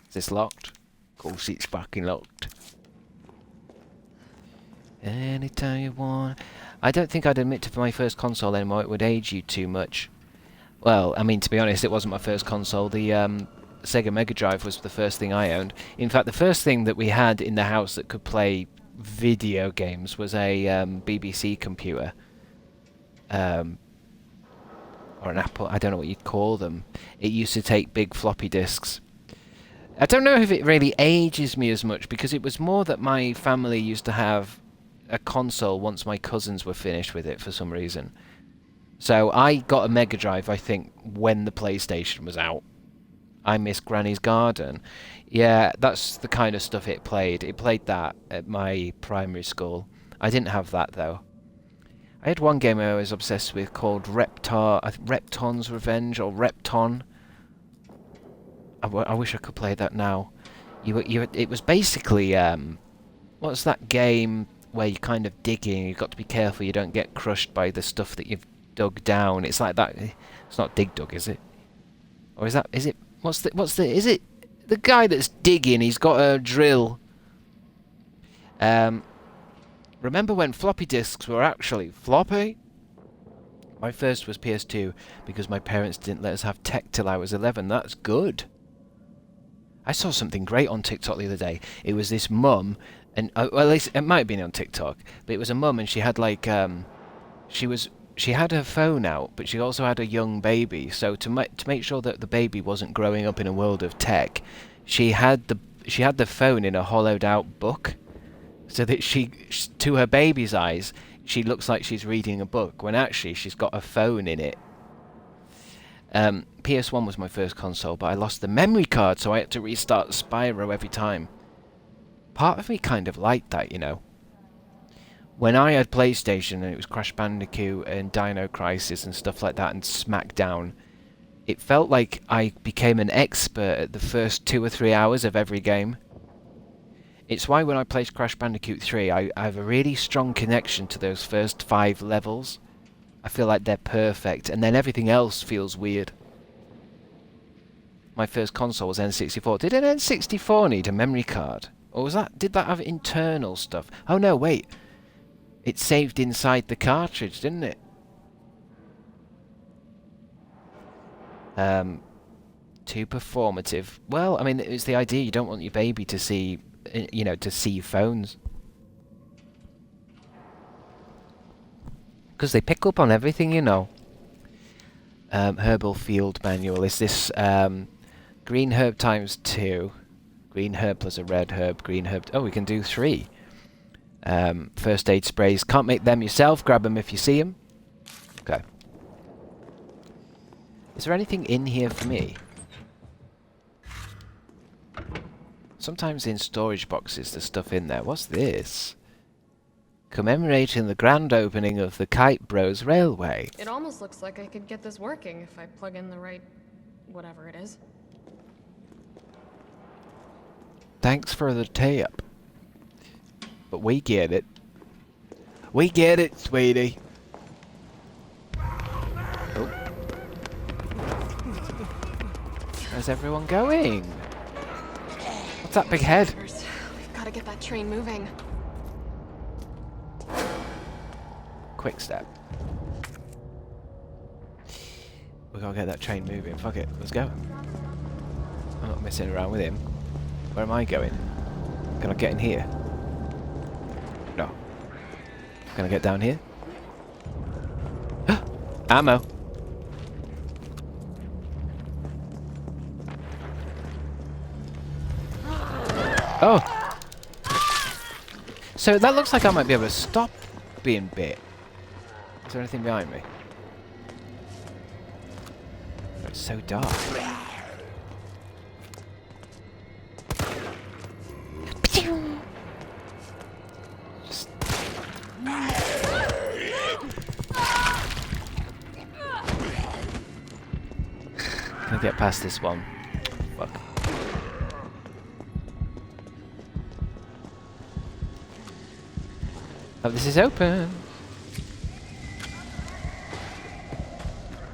Is this locked? Of course it's fucking locked. Anytime you want... I don't think I'd admit to my first console anymore. It would age you too much. Well, I mean, to be honest, it wasn't my first console. The Sega Mega Drive was the first thing I owned. In fact, the first thing that we had in the house that could play video games was a BBC computer. Or an Apple, I don't know what you'd call them. It used to take big floppy disks. I don't know if it really ages me as much, because it was more that my family used to have a console once my cousins were finished with it for some reason. So I got a Mega Drive, I think, when the PlayStation was out. I miss Granny's Garden. Yeah, that's the kind of stuff it played. It played that at my primary school. I didn't have that, though. I had one game I was obsessed with called Repton's Revenge, or Repton. I wish I could play that now. It was basically, what's that game where you're kind of digging, you've got to be careful you don't get crushed by the stuff that you've dug down. It's like that. It's not Dig Dug, is it? Or is it, is it the guy that's digging, he's got a drill. Remember when floppy disks were actually floppy? My first was PS2 because my parents didn't let us have tech till I was 11. That's good. I saw something great on TikTok the other day. It was this mum, and well, at least it might have been on TikTok, but it was a mum, and she had like she had her phone out, but she also had a young baby. So to make sure that the baby wasn't growing up in a world of tech, she had she had the phone in a hollowed out book, so that to her baby's eyes, she looks like she's reading a book, when actually she's got a phone in it. PS1 was my first console, but I lost the memory card, so I had to restart Spyro every time. Part of me kind of liked that, you know. When I had PlayStation and it was Crash Bandicoot and Dino Crisis and stuff like that and Smackdown, it felt like I became an expert at the first 2 or 3 hours of every game. It's why when I play Crash Bandicoot 3, I have a really strong connection to those first 5 levels. I feel like they're perfect, and then everything else feels weird. My first console was N64. Did an N64 need a memory card? Or did that have internal stuff? Oh no, wait. It saved inside the cartridge, didn't it? Too performative. Well, I mean, it's the idea. You don't want your baby to see, you know, to see phones. Because they pick up on everything, you know. Herbal field manual. Is this green herb times 2? Green herb plus a red herb. Green herb. Oh, we can do 3. First aid sprays. Can't make them yourself. Grab them if you see them. Okay. Is there anything in here for me? Sometimes in storage boxes there's stuff in there. What's this? Commemorating the grand opening of the Kite Bros Railway. It almost looks like I could get this working if I plug in the right... whatever it is. Thanks for the tip. But we get it. We get it, sweetie. Oh. Where's everyone going? What's that big head? We've got to get that train moving. Quick step. We gotta get that train moving. Fuck it. Let's go. I'm not messing around with him. Where am I going? Can I get in here? No. Can I get down here? Ammo! Oh! So that looks like I might be able to stop being bit. Is there anything behind me? It's so dark. Just... Can I get past this one? Fuck. Oh, this is open.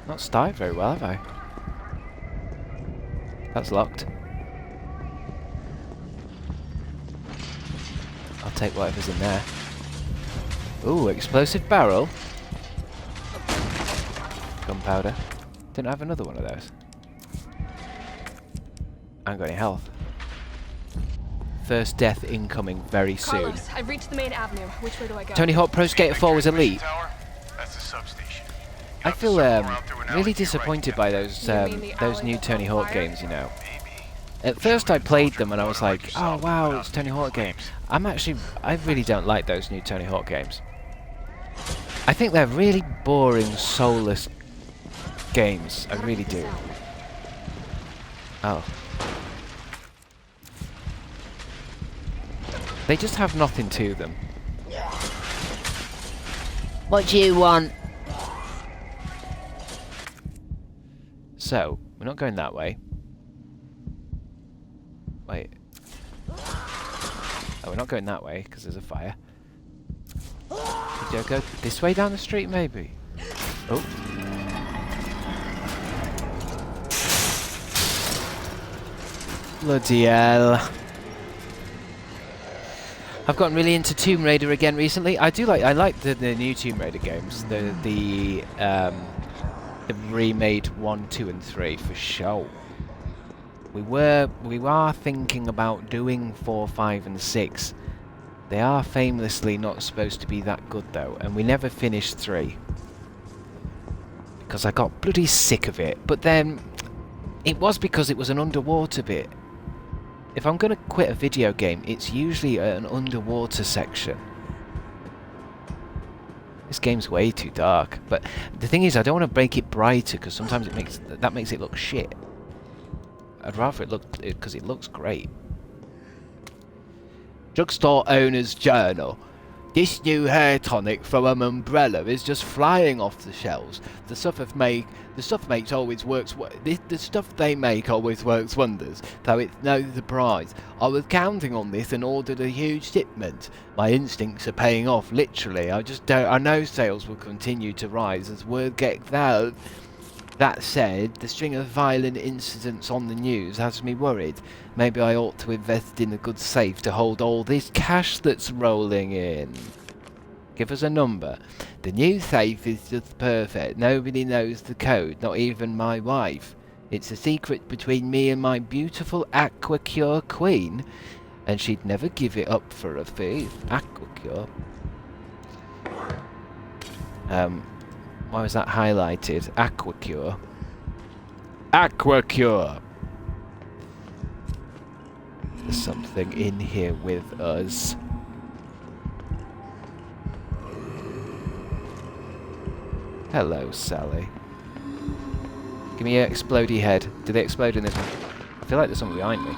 Not started very well, have I? That's locked. I'll take whatever's in there. Ooh, explosive barrel. Gunpowder. Didn't have another one of those. I ain't got any health. First death incoming very soon. Carlos, I've reached the main avenue. Which way do I go? Tony Hawk Pro Skater 4 was elite. That's the substation. I feel really disappointed by those new Tony Hawk games, you know. At first I played them and I was like, oh wow, it's Tony Hawk games. I really don't like those new Tony Hawk games. I think they're really boring, soulless games. I really do. Oh. They just have nothing to them. What do you want? So, we're not going that way. Wait. Oh, we're not going that way, because there's a fire. Could you go this way down the street, maybe? Oh. Bloody hell. I've gotten really into Tomb Raider again recently. I like the new Tomb Raider games. The remade 1, 2 and 3 for sure. We are thinking about doing 4, 5 and 6. They are famously not supposed to be that good though, and we never finished 3. Because I got bloody sick of it. But then it was because it was an underwater bit. if I'm going to quit a video game, it's usually an underwater section. This game's way too dark. But the thing is, I don't want to make it brighter because sometimes that makes it look shit. I'd rather it look, because it looks great. Drugstore owner's journal. This new hair tonic from an umbrella is just flying off the shelves. The stuff they make always works wonders, though it's no surprise. I was counting on this and ordered a huge shipment. My instincts are paying off, literally. I know sales will continue to rise as word gets out. That said, the string of violent incidents on the news has me worried. Maybe I ought to invest in a good safe to hold all this cash that's rolling in. Give us a number. The new safe is just perfect. Nobody knows the code, not even my wife. It's a secret between me and my beautiful Aquacure queen, and she'd never give it up for a fee. Aquacure. Why was that highlighted? Aquacure. Aquacure! There's something in here with us. Hello, Sally. Give me your explodey head. Do they explode in this one? I feel like there's someone behind me.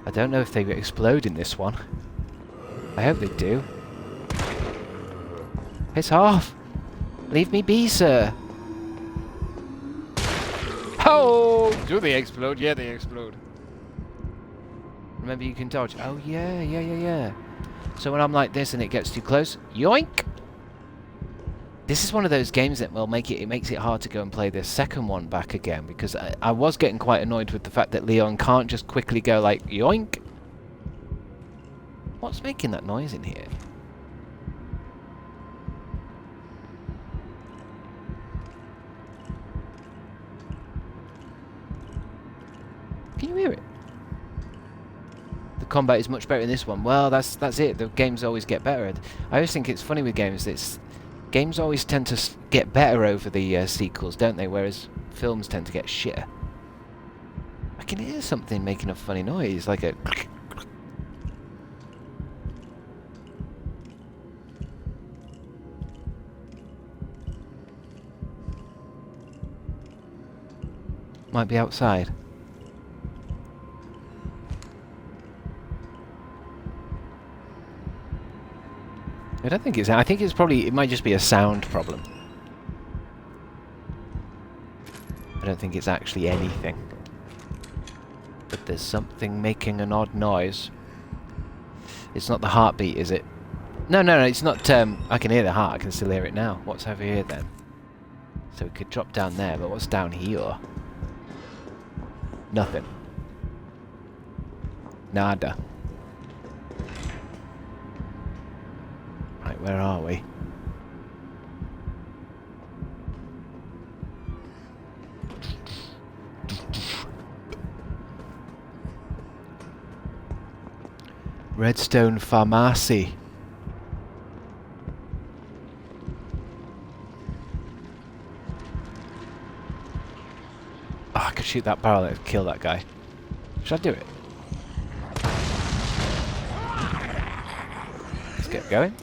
I don't know if they explode in this one. I hope they do. Piss off! Leave me be, sir! Oh! Do they explode? Yeah, they explode. Remember, you can dodge. Oh, yeah. So when I'm like this and it gets too close, yoink! This is one of those games that will makes it hard to go and play the second one back again, because I was getting quite annoyed with the fact that Leon can't just quickly go like, yoink! What's making that noise in here? Can you hear it? The combat is much better in this one. Well, that's it. The games always get better. I always think it's funny with games. Games always tend to get better over the sequels, don't they? Whereas films tend to get shitter. I can hear something making a funny noise, like a... Might be outside. I don't think it's... I think it's probably... It might just be a sound problem. I don't think it's actually anything. But there's something making an odd noise. It's not the heartbeat, is it? No, it's not... I can hear the heart. I can still hear it now. What's over here, then? So we could drop down there, but what's down here? Nothing. Nada. Right, where are we? Redstone Pharmacy. Oh, I could shoot that barrel and kill that guy. Should I do it? Let's get going.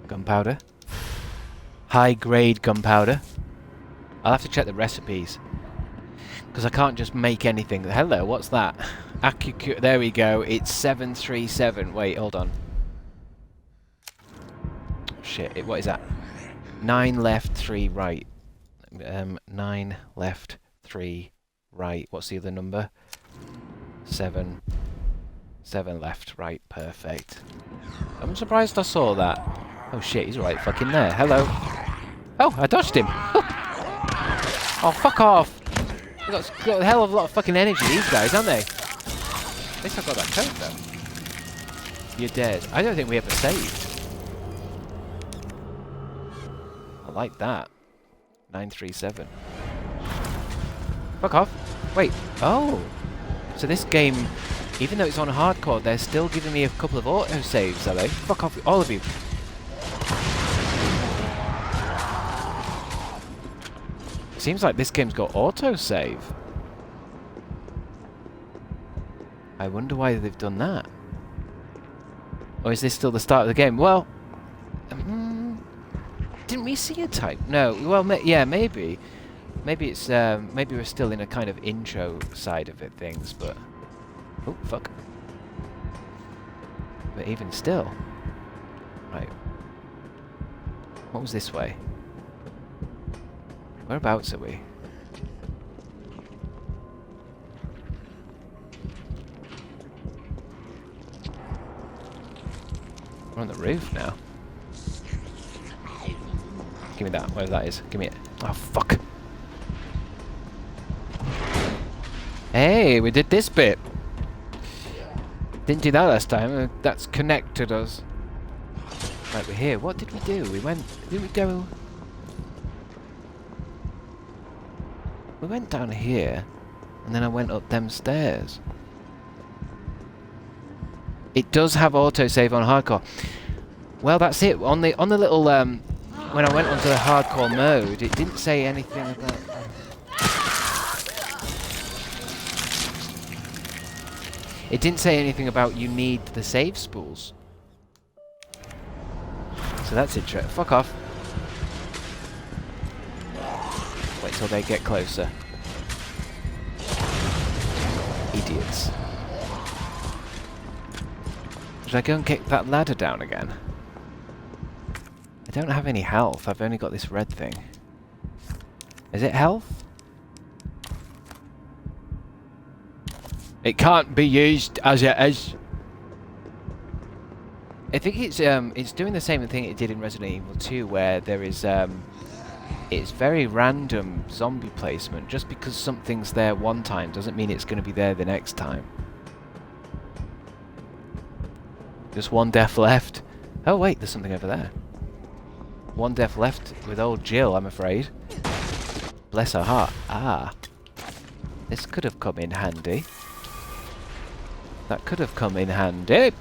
Gunpowder. High-grade gunpowder. I'll have to check the recipes. Because I can't just make anything. Hello, what's that? There we go. It's 737. Wait, hold on. Shit, what is that? 9 left, 3 right. 9 left, 3 right. What's the other number? 7. 7 left, right. Perfect. I'm surprised I saw that. Oh shit, he's right fucking there. Hello. Oh, I dodged him. Oh, fuck off. They've got a hell of a lot of fucking energy, these guys, haven't they? At least I got that code, though. You're dead. I don't think we ever saved. I like that. 937. Fuck off. Wait. Oh. So this game Even though it's on hardcore, they're still giving me a couple of autosaves, are they? Fuck off, all of you. Seems like this game's got autosave. I wonder why they've done that. Or is this still the start of the game? Well, didn't we see a type? No. Well, yeah, maybe. Maybe it's maybe we're still in a kind of intro side of it, things, but oh fuck. But even still, right. What was this way? Whereabouts are we? We're on the roof now. Give me that, whatever that is. Give me it. Oh, fuck. Hey, we did this bit. Didn't do that last time. That's connected us. Right, we're here. What did we do? We went... Did we go... We went down here, and then I went up them stairs. It does have autosave on hardcore. Well, that's it. On the little when I went onto the hardcore mode, it didn't say anything about. It didn't say anything about you need the save spools. So that's interesting. Fuck off. Wait till they get closer. Idiots. Should I go and kick that ladder down again? I don't have any health. I've only got this red thing. Is it health? It can't be used as it is. I think it's doing the same thing it did in Resident Evil 2, where there is it's very random zombie placement. Just because something's there one time doesn't mean it's going to be there the next time. Just one death left. Oh wait, there's something over there. One death left with old Jill, I'm afraid. Bless her heart. Ah. This could have come in handy. That could have come in handy.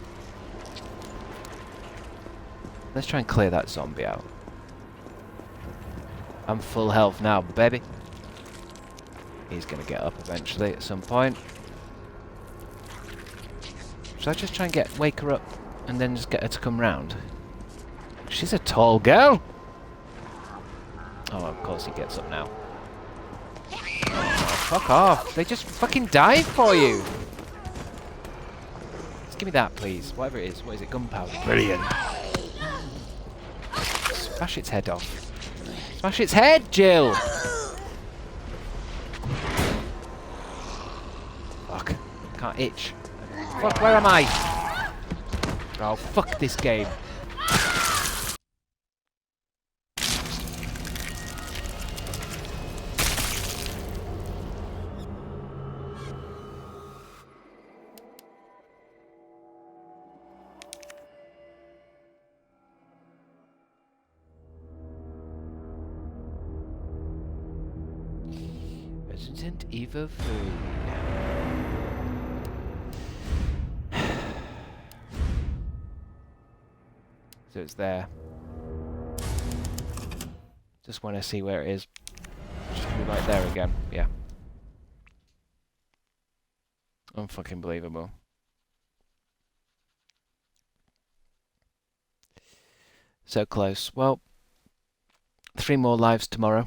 Let's try and clear that zombie out. I'm full health now, baby. He's gonna get up eventually at some point. Should I just try and wake her up and then just get her to come round? She's a tall girl. Oh, of course he gets up now. Oh, fuck off. They just fucking died for you. Just give me that, please. Whatever it is. What is it? Gunpowder. Brilliant. Smash its head off. Smash its head, Jill! Fuck. Can't itch. Fuck, where am I? Oh, fuck this game. Resident Evil 3. So it's there. Just want to see where it is. Just be right there again. Yeah. Unfucking believable. So close. Well, 3 more lives tomorrow.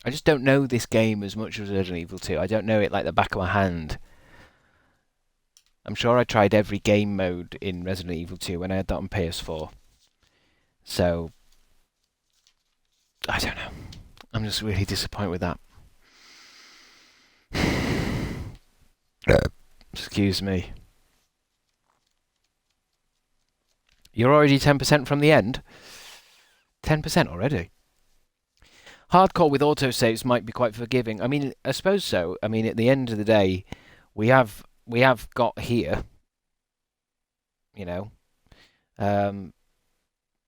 I just don't know this game as much as Resident Evil 2. I don't know it like the back of my hand. I'm sure I tried every game mode in Resident Evil 2 when I had that on PS4. So, I don't know. I'm just really disappointed with that. Excuse me. You're already 10% from the end? 10% already? Hardcore with autosaves might be quite forgiving. I mean, I suppose so. I mean, at the end of the day, we have got here, you know.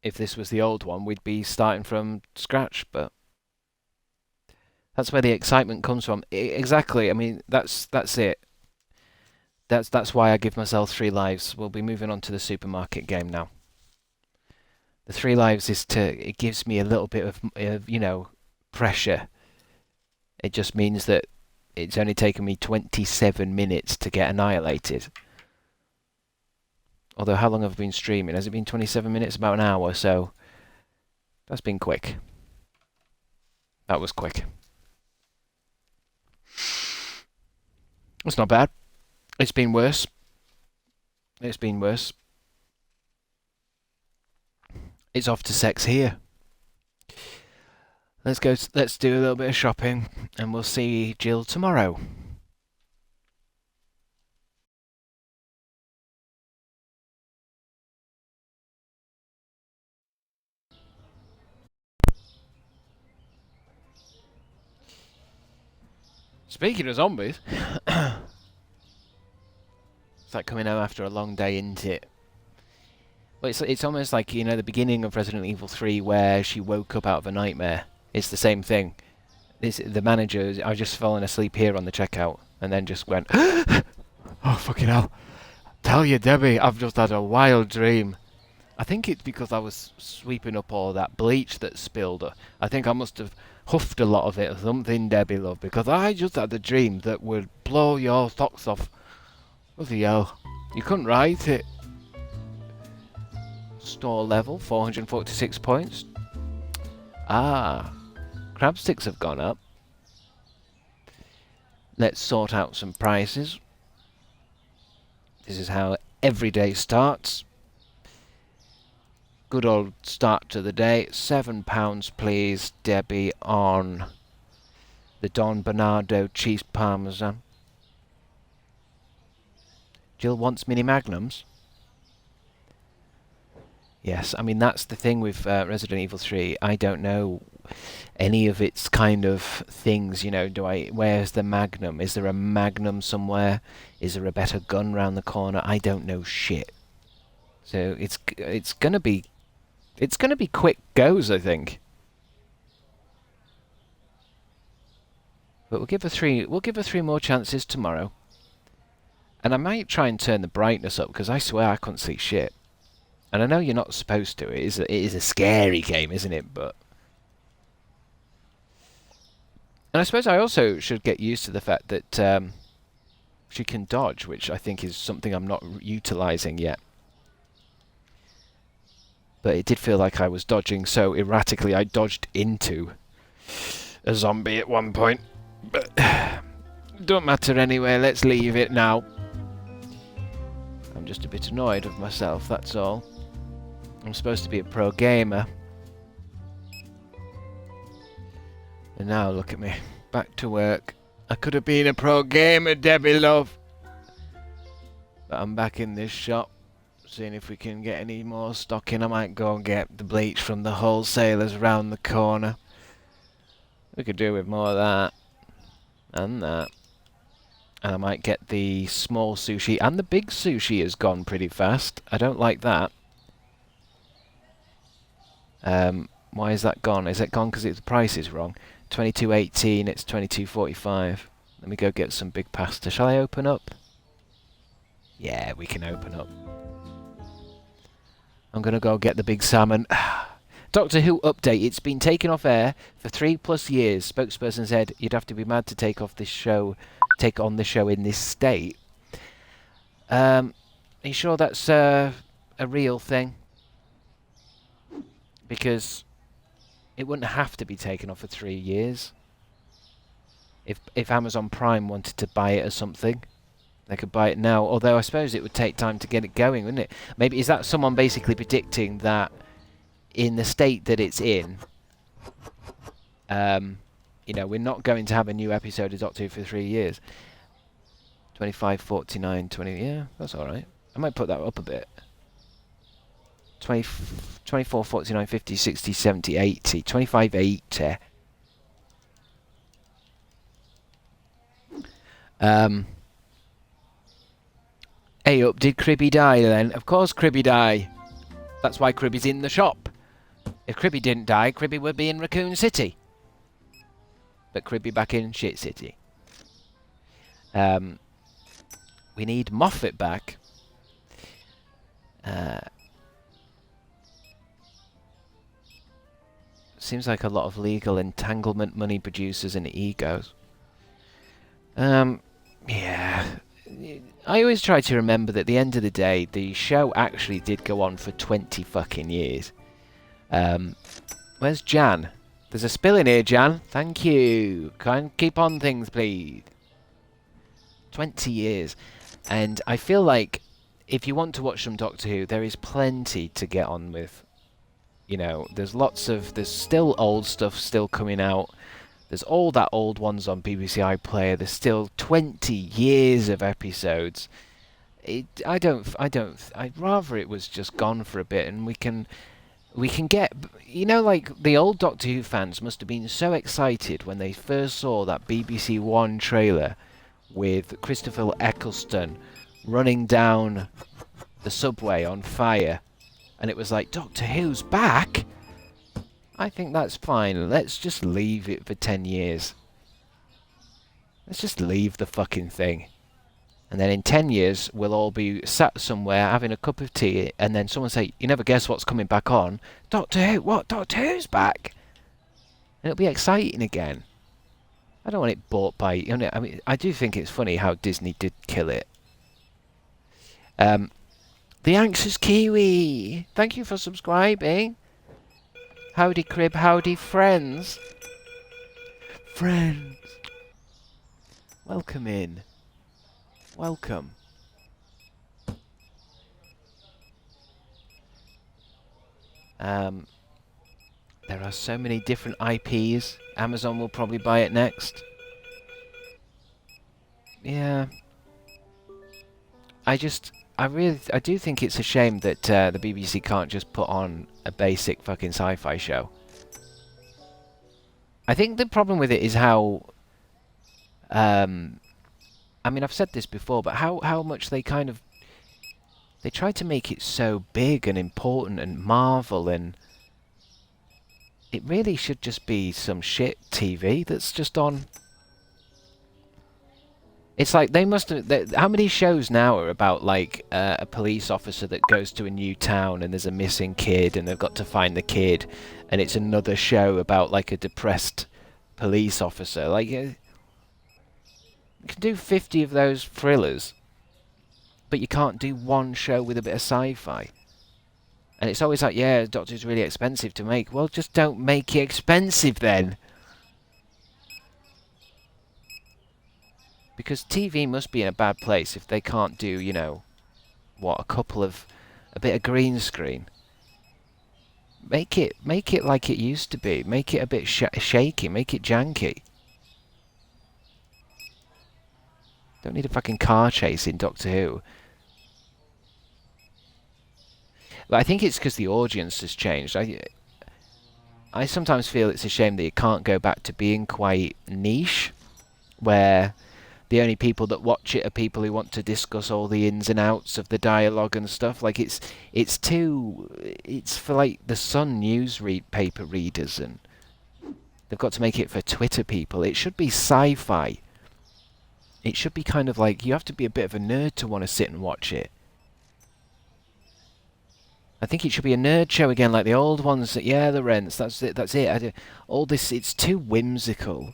If this was the old one, we'd be starting from scratch, but That's where the excitement comes from. Exactly. I mean, that's it. That's why I give myself 3 lives. We'll be moving on to the supermarket game now. The 3 lives it gives me a little bit of you know, pressure. It just means that it's only taken me 27 minutes to get annihilated. Although, how long have I been streaming? Has it been 27 minutes? About an hour, so that's been quick. That was quick. It's not bad. It's been worse. It's been worse. It's off to sex here. Let's go. Let's do a little bit of shopping, and we'll see Jill tomorrow. Speaking of zombies, it's like coming home after a long day, isn't it? Well, it's almost like, you know, the beginning of Resident Evil 3 where she woke up out of a nightmare. It's the same thing. The manager, I just fallen asleep here on the checkout and then just went, oh fucking hell! Tell you, Debbie, I've just had a wild dream. I think it's because I was sweeping up all that bleach that spilled. I think I must have huffed a lot of it or something, Debbie love, because I just had a dream that would blow your socks off. Bloody hell. You couldn't write it. Store level, 446 points. Ah, crabstickz have gone up. Let's sort out some prices. This is how every day starts. Good old start to the day. £7, please, Debbie, on the Don Bernardo cheese parmesan. Jill wants mini magnums. Yes, I mean, that's the thing with Resident Evil 3. I don't know any of its kind of things, you know. Where's the magnum? Is there a magnum somewhere? Is there a better gun round the corner? I don't know shit. So it's gonna be quick goes, I think. But we'll give her 3 more chances tomorrow. And I might try and turn the brightness up, because I swear I couldn't see shit. And I know you're not supposed to. It is a scary game, isn't it? But and I suppose I also should get used to the fact that she can dodge, which I think is something I'm not utilising yet. But it did feel like I was dodging so erratically. I dodged into a zombie at one point. But don't matter anyway. Let's leave it now. I'm just a bit annoyed with myself, that's all. I'm supposed to be a pro gamer. And now look at me. Back to work. I could have been a pro gamer, Debbie love. But I'm back in this shop. Seeing if we can get any more stock in. I might go and get the bleach from the wholesalers round the corner. We could do with more of that. And that. And I might get the small sushi. And the big sushi has gone pretty fast. I don't like that. Why is that gone? Is it gone because the price is wrong? 22.18, it's 22.45. Let me go get some big pasta. Shall I open up? Yeah, we can open up. I'm going to go get the big salmon. Doctor Who update. It's been taken off air for 3+ years. Spokesperson said you'd have to be mad to take on the show in this state. Are you sure that's a real thing? Because it wouldn't have to be taken off for 3 years. If Amazon Prime wanted to buy it or something, they could buy it now. Although I suppose it would take time to get it going, wouldn't it? Maybe is that someone basically predicting that in the state that it's in, you know, we're not going to have a new episode of Doctor Who for 3 years. 25, 49, 20. Yeah, that's all right. I might put that up a bit. 24, 49, 50, 60, 70, 80. 25, 80. Hey up, did Cribby die then? Of course Cribby die. That's why Cribby's in the shop. If Cribby didn't die, Cribby would be in Racoon City. but Crib be back in Shit City. We need Moffat back. Seems like a lot of legal entanglement, money producers, and egos. Yeah. I always try to remember that at the end of the day, the show actually did go on for 20 fucking years. Where's Jan? There's a spill in here, Jan. Thank you. Keep on things, please. 20 years. And I feel like if you want to watch some Doctor Who, there is plenty to get on with. You know, there's still old stuff still coming out. There's all that old ones on BBC iPlayer. There's still 20 years of episodes. I'd rather it was just gone for a bit and we can get, you know, like the old Doctor Who fans must have been so excited when they first saw that BBC One trailer with Christopher Eccleston running down the subway on fire. And it was like, Doctor Who's back? I think that's fine. Let's just leave it for 10 years. Let's just leave the fucking thing. And then in 10 years, we'll all be sat somewhere having a cup of tea, and then someone say, you never guess what's coming back on? Doctor Who? What? Doctor Who's back? And it'll be exciting again. I don't want it bought by... You know, I mean, I do think it's funny how Disney did kill it. The Anxious Kiwi! Thank you for subscribing. Howdy, Crib. Howdy, friends. Friends. Welcome in. Welcome. There are so many different IPs. Amazon will probably buy it next. Yeah. I do think it's a shame that the BBC can't just put on a basic fucking sci-fi show. I think the problem with it is how... I mean, I've said this before, but how much they kind of... They try to make it so big and important and Marvel, and... It really should just be some shit TV that's just on... It's like they must have... How many shows now are about, like, a police officer that goes to a new town and there's a missing kid and they've got to find the kid, and it's another show about, like, a depressed police officer. Like, you can do 50 of those thrillers, but you can't do one show with a bit of sci-fi. And it's always like, yeah, Doctor's really expensive to make. Well, just don't make it expensive then. Because TV must be in a bad place if they can't do, you know, what, a bit of green screen. Make it like it used to be. Make it a bit shaky. Make it janky. Don't need a fucking car chase in Doctor Who. But I think it's because the audience has changed. I sometimes feel it's a shame that it can't go back to being quite niche, where the only people that watch it are people who want to discuss all the ins and outs of the dialogue and stuff. Like it's for like the Sun paper readers, and they've got to make it for Twitter people. It should be sci-fi. It should be kind of like, you have to be a bit of a nerd to want to sit and watch it. I think it should be a nerd show again, like the old ones. That, yeah, the Rents. That's it. All this, it's too whimsical.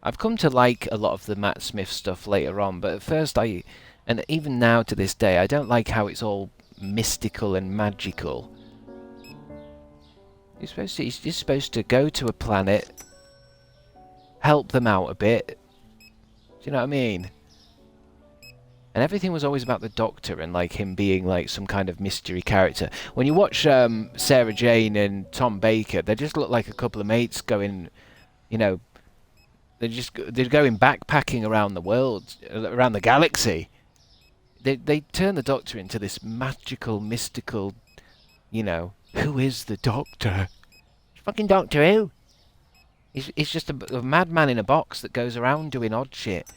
I've come to like a lot of the Matt Smith stuff later on, but at first and even now to this day, I don't like how it's all mystical and magical. You're supposed to go to a planet, help them out a bit. Do you know what I mean? And everything was always about the Doctor and like him being like some kind of mystery character. When you watch Sarah Jane and Tom Baker, they just look like a couple of mates going, you know, they're going backpacking around the world, around the galaxy. They turn the Doctor into this magical, mystical, you know, who is the Doctor? Fucking Doctor Who. He's just a madman in a box that goes around doing odd shit.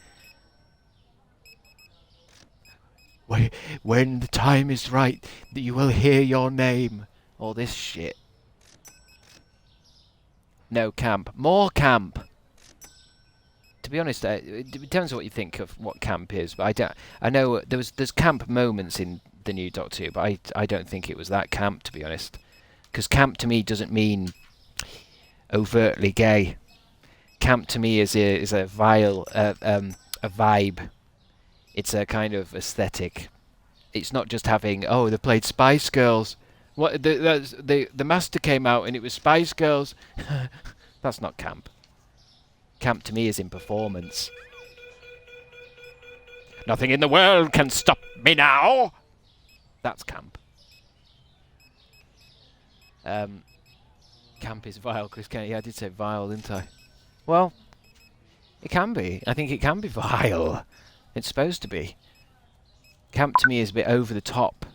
When the time is right, you will hear your name. All this shit. No camp. More camp. To be honest, it depends on what you think of what camp is. But I don't. I know there's camp moments in the new Doctor Who, but I don't think it was that camp, to be honest. Because camp to me doesn't mean overtly gay. Camp to me is a vile a vibe. It's a kind of aesthetic. It's not just having, oh, they played Spice Girls. What the Master came out and it was Spice Girls. That's not camp. Camp to me is in performance. Nothing in the world can stop me now. That's camp. Camp is vile, Chris Kennedy. Yeah, I did say vile, didn't I? Well, it can be. I think it can be vile. It's supposed to be. Camp to me is a bit over the top.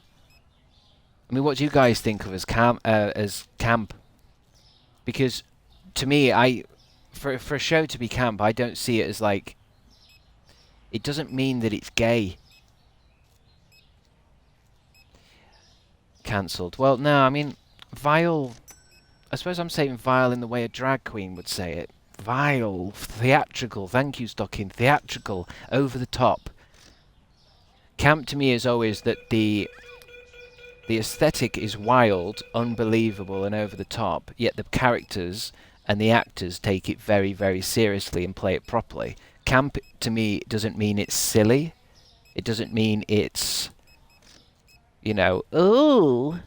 I mean, what do you guys think of as camp? Because to me, for a show to be camp, I don't see it as like. It doesn't mean that it's gay. Cancelled. Well, no, I mean, vile. I suppose I'm saying vile in the way a drag queen would say it. Vile, theatrical. Thank you, Stocking. Theatrical, over the top. Camp to me is always that the aesthetic is wild, unbelievable, and over the top. Yet the characters and the actors take it very, very seriously and play it properly. Camp to me doesn't mean it's silly. It doesn't mean it's, you know, ooh.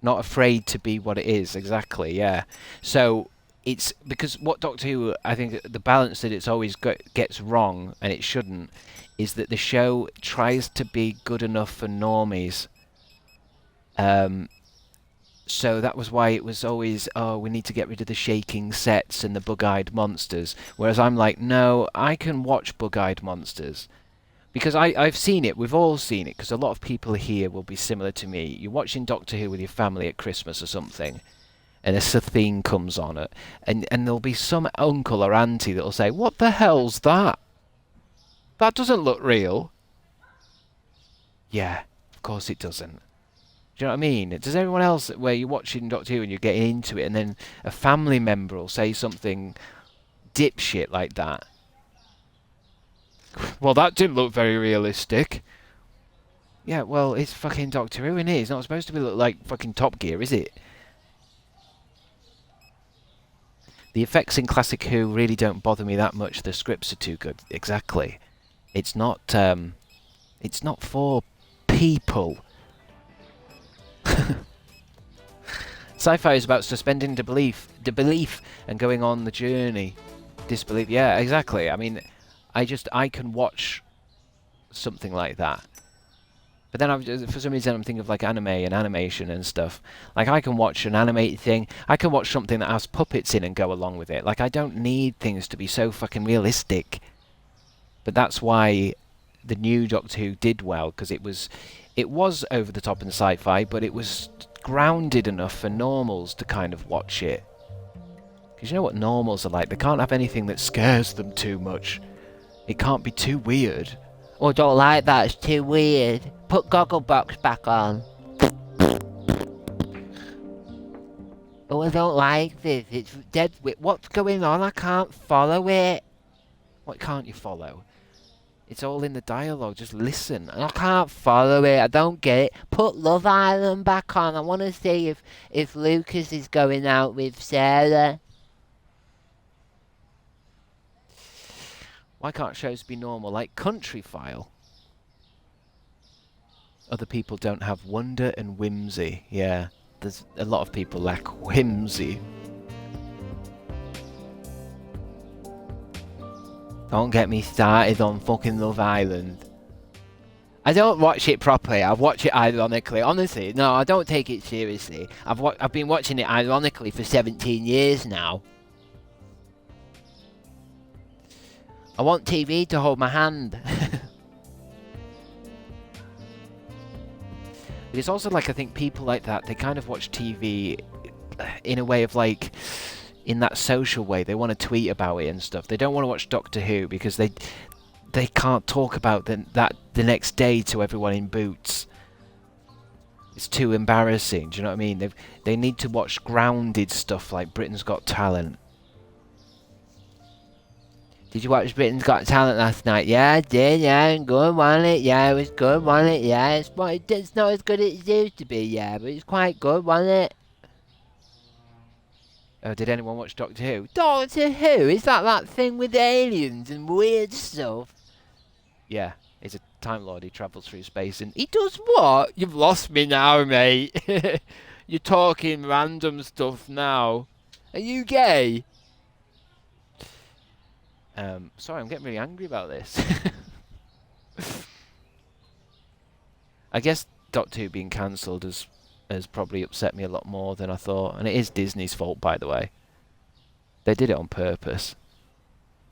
Not afraid to be what it is, exactly, yeah. So it's because what Doctor Who, I think the balance that it's always gets wrong, and it shouldn't, is that the show tries to be good enough for normies. So that was why it was always, oh, we need to get rid of the shaking sets and the bug-eyed monsters. Whereas I'm like, no, I can watch bug-eyed monsters. Because I've seen it, we've all seen it, because a lot of people here will be similar to me. You're watching Doctor Who with your family at Christmas or something, and a theme comes on it, and there'll be some uncle or auntie that'll say, what the hell's that? That doesn't look real. Yeah, of course it doesn't. Do you know what I mean? Does everyone else, where you're watching Doctor Who and you're getting into it, and then a family member will say something dipshit like that? Well, that didn't look very realistic. Yeah, well, it's fucking Doctor Who, isn't it? It's not supposed to look like fucking Top Gear, is it? The effects in Classic Who really don't bother me that much. The scripts are too good. Exactly. It's not for people. Sci-fi is about suspending disbelief and going on the journey. Disbelief, yeah, exactly. I mean, I can watch something like that. But then for some reason I'm thinking of like anime and animation and stuff. Like I can watch an animated thing. I can watch something that has puppets in and go along with it. Like I don't need things to be so fucking realistic. But that's why the new Doctor Who did well, because it was over the top in sci-fi, but it was grounded enough for normals to kind of watch it. Because you know what normals are like? They can't have anything that scares them too much. It can't be too weird. Oh, I don't like that. It's too weird. Put Gogglebox back on. Oh, I don't like this. It's dead weird. What's going on? I can't follow it. What can't you follow? It's all in the dialogue. Just listen. I can't follow it. I don't get it. Put Love Island back on. I want to see if Lucas is going out with Sarah. Why can't shows be normal, like Country File? Other people don't have wonder and whimsy. Yeah, there's a lot of people lack whimsy. Don't get me started on fucking Love Island. I don't watch it properly. I watch it ironically. Honestly, no, I don't take it seriously. I've been watching it ironically for 17 years now. I want TV to hold my hand. It's also like, I think people like that, they kind of watch TV in a way of like, in that social way. They want to tweet about it and stuff. They don't want to watch Doctor Who because they can't talk about that the next day to everyone in Boots. It's too embarrassing. Do you know what I mean? They need to watch grounded stuff like Britain's Got Talent. Did you watch Britain's Got Talent last night? Yeah, I did. Yeah, good, wasn't it? Yeah, it was good, wasn't it? Yeah, it's not as good as it used to be. Yeah, but it's quite good, wasn't it? Oh, did anyone watch Doctor Who? Doctor Who? Is that thing with aliens and weird stuff? Yeah, he's a Time Lord. He travels through space and he does what? You've lost me now, mate. You're talking random stuff now. Are you gay? Sorry, I'm getting really angry about this. I guess Doctor Who being cancelled has probably upset me a lot more than I thought. And it is Disney's fault, by the way. They did it on purpose.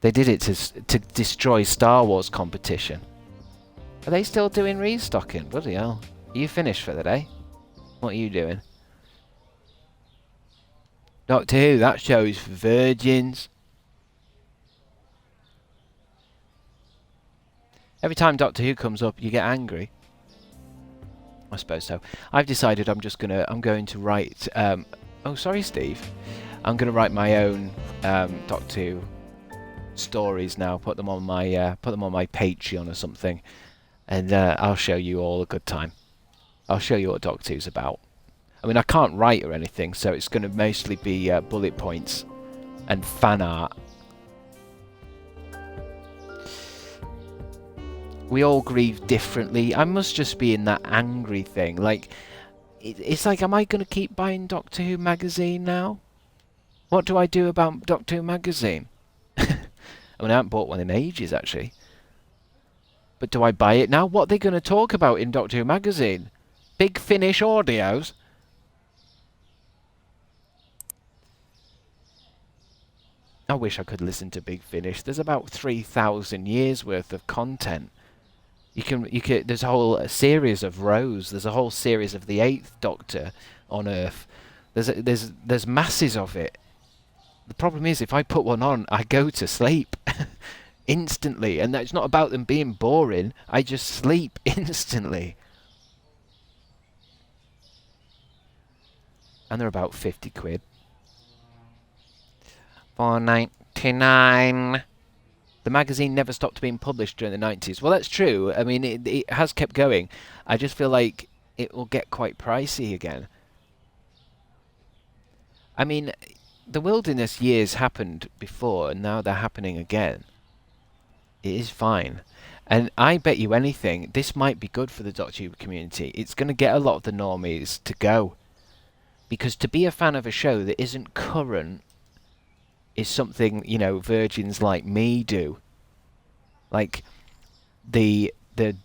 They did it to destroy Star Wars competition. Are they still doing restocking? Bloody hell. Are you finished for the day? What are you doing? Doctor Who, that show is for virgins. Every time Doctor Who comes up, you get angry. I suppose so. I've decided I'm going to write. Oh, sorry, Steve. I'm going to write my own Doctor Who stories now. Put them on my Patreon or something, and I'll show you all a good time. I'll show you what Doctor Who's about. I mean, I can't write or anything, so it's going to mostly be bullet points and fan art. We all grieve differently. I must just be in that angry thing. Like, it's like, am I going to keep buying Doctor Who magazine now? What do I do about Doctor Who magazine? I mean, I haven't bought one in ages, actually. But do I buy it now? What are they going to talk about in Doctor Who magazine? Big Finish audios? I wish I could listen to Big Finish. There's about 3,000 years worth of content. You can. There's a whole series of Rose. There's a whole series of the 8th Doctor on Earth. There's masses of it. The problem is, if I put one on, I go to sleep instantly, and that's not about them being boring. I just sleep instantly. And they're about 50 quid. $4.99. The magazine never stopped being published during the 90s. Well, that's true. I mean, it has kept going. I just feel like it will get quite pricey again. I mean, the wilderness years happened before, and now they're happening again. It is fine. And I bet you anything, this might be good for the Doctor Who community. It's going to get a lot of the normies to go. Because to be a fan of a show that isn't current is something, you know, virgins like me do. Like, the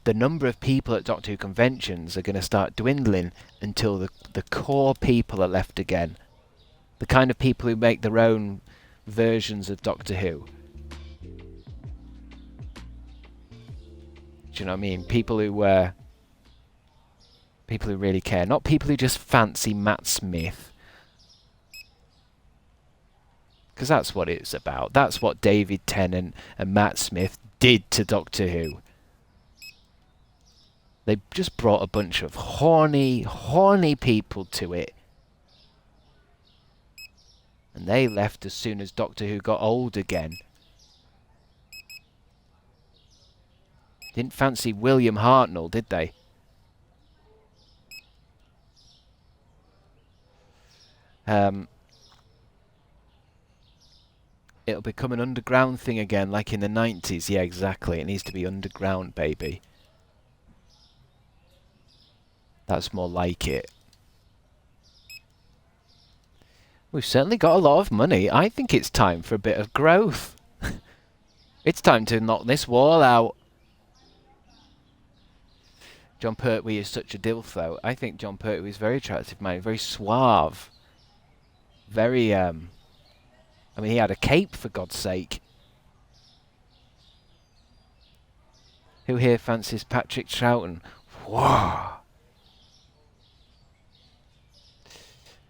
number of people at Doctor Who conventions are going to start dwindling until the core people are left again. The kind of people who make their own versions of Doctor Who. Do you know what I mean? People who really care. Not people who just fancy Matt Smith. Because that's what it's about. That's what David Tennant and Matt Smith did to Doctor Who. They just brought a bunch of horny people to it. And they left as soon as Doctor Who got old again. Didn't fancy William Hartnell, did they? It'll become an underground thing again, like in the 90s. Yeah, exactly. It needs to be underground, baby. That's more like it. We've certainly got a lot of money. I think it's time for a bit of growth. It's time to knock this wall out. John Pertwee is such a dilf, though. I think John Pertwee is very attractive, man. Very suave. Very, I mean, he had a cape, for God's sake. Who here fancies Patrick Troughton? Whoa!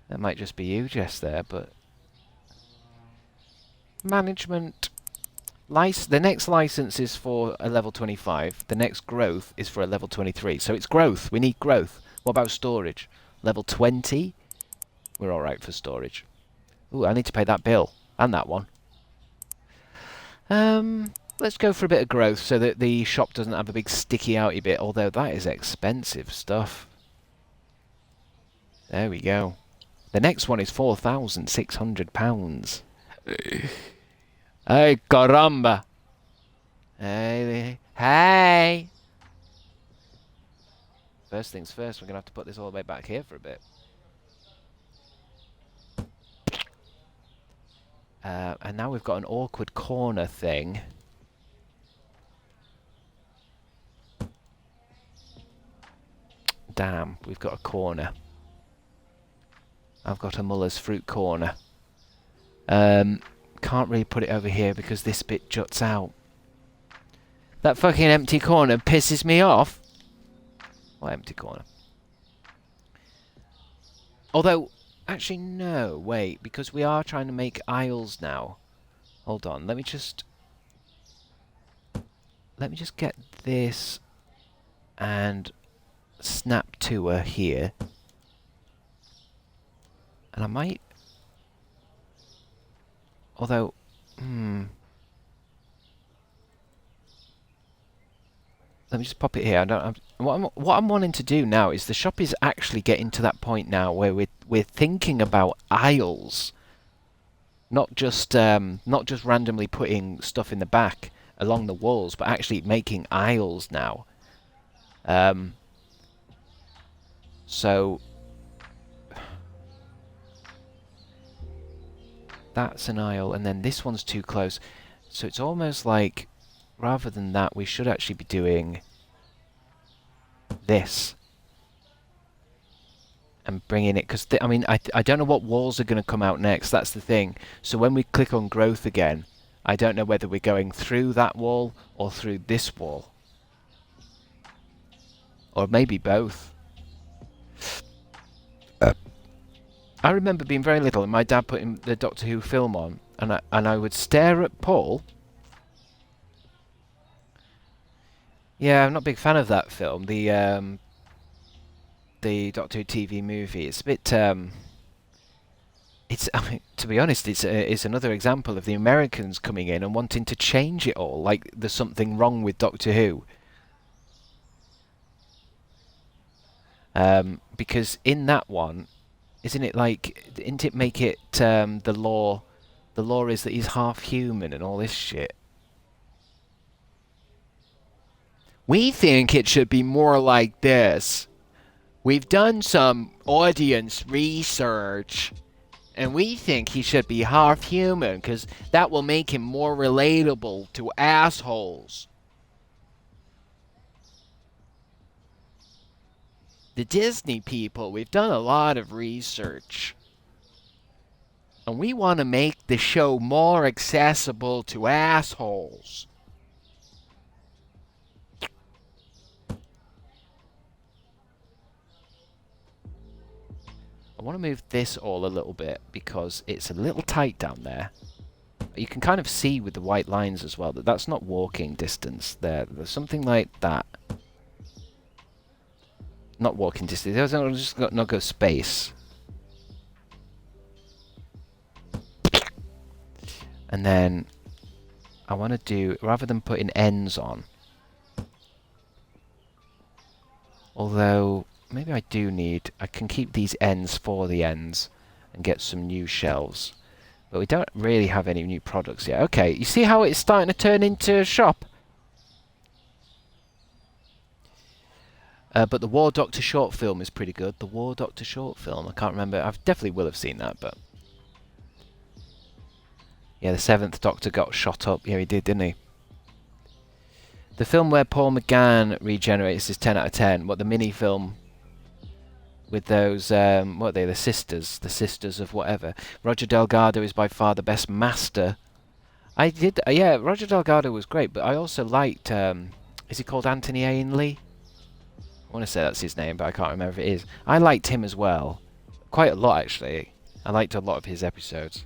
That might just be you, Jess, there, but... Management. The next license is for a level 25. The next growth is for a level 23. So it's growth. We need growth. What about storage? Level 20? We're alright for storage. Ooh, I need to pay that bill. And that one. Let's go for a bit of growth so that the shop doesn't have a big sticky outy bit. Although that is expensive stuff. There we go. The next one is £4,600. Hey, caramba! Hey, hey! First things first, we're going to have to put this all the way back here for a bit. And now we've got an awkward corner thing. Damn, we've got a corner. I've got a Muller's fruit corner. Can't really put it over here because this bit juts out. That fucking empty corner pisses me off. What empty corner? Although, actually no, wait, because we are trying to make aisles now. Hold on, let me just get this and snap to her here. And I might... Although, let me just pop it here. What I'm wanting to do now is the shop is actually getting to that point now where we're thinking about aisles, not just randomly putting stuff in the back along the walls, but actually making aisles now. So that's an aisle, and then this one's too close. So it's almost like, rather than that, we should actually be doing this. And bringing it, because, I mean, I don't know what walls are going to come out next, that's the thing. So when we click on growth again, I don't know whether we're going through that wall or through this wall. Or maybe both. I remember being very little and my dad putting the Doctor Who film on, and I would stare at Paul. Yeah, I'm not a big fan of that film, the Doctor Who TV movie. It's a bit it's, I mean, to be honest, it's another example of the Americans coming in and wanting to change it all, like there's something wrong with Doctor Who. Because in that one, isn't it like, didn't it make it the law is that he's half human and all this shit? We think it should be more like this. We've done some audience research, and we think he should be half human because that will make him more relatable to assholes. The Disney people, we've done a lot of research. And we want to make the show more accessible to assholes. I want to move this all a little bit because it's a little tight down there. You can kind of see with the white lines as well that that's not walking distance there. There's something like that. Not walking distance, there's just got no go space. And then I want to do, rather than putting ends on, although maybe I do need, I can keep these ends for the ends and get some new shelves. But we don't really have any new products yet. Okay, you see how it's starting to turn into a shop? But the War Doctor short film is pretty good. The War Doctor short film, I can't remember. I definitely will have seen that, but... Yeah, the 7th Doctor got shot up. Yeah, he did, didn't he? The film where Paul McGann regenerates is 10 out of 10. What, the mini-film with those, what are they, the sisters of whatever. Roger Delgado is by far the best master. I did, yeah, Roger Delgado was great, but I also liked, is he called Anthony Ainley? I want to say that's his name, but I can't remember if it is. I liked him as well. Quite a lot, actually. I liked a lot of his episodes.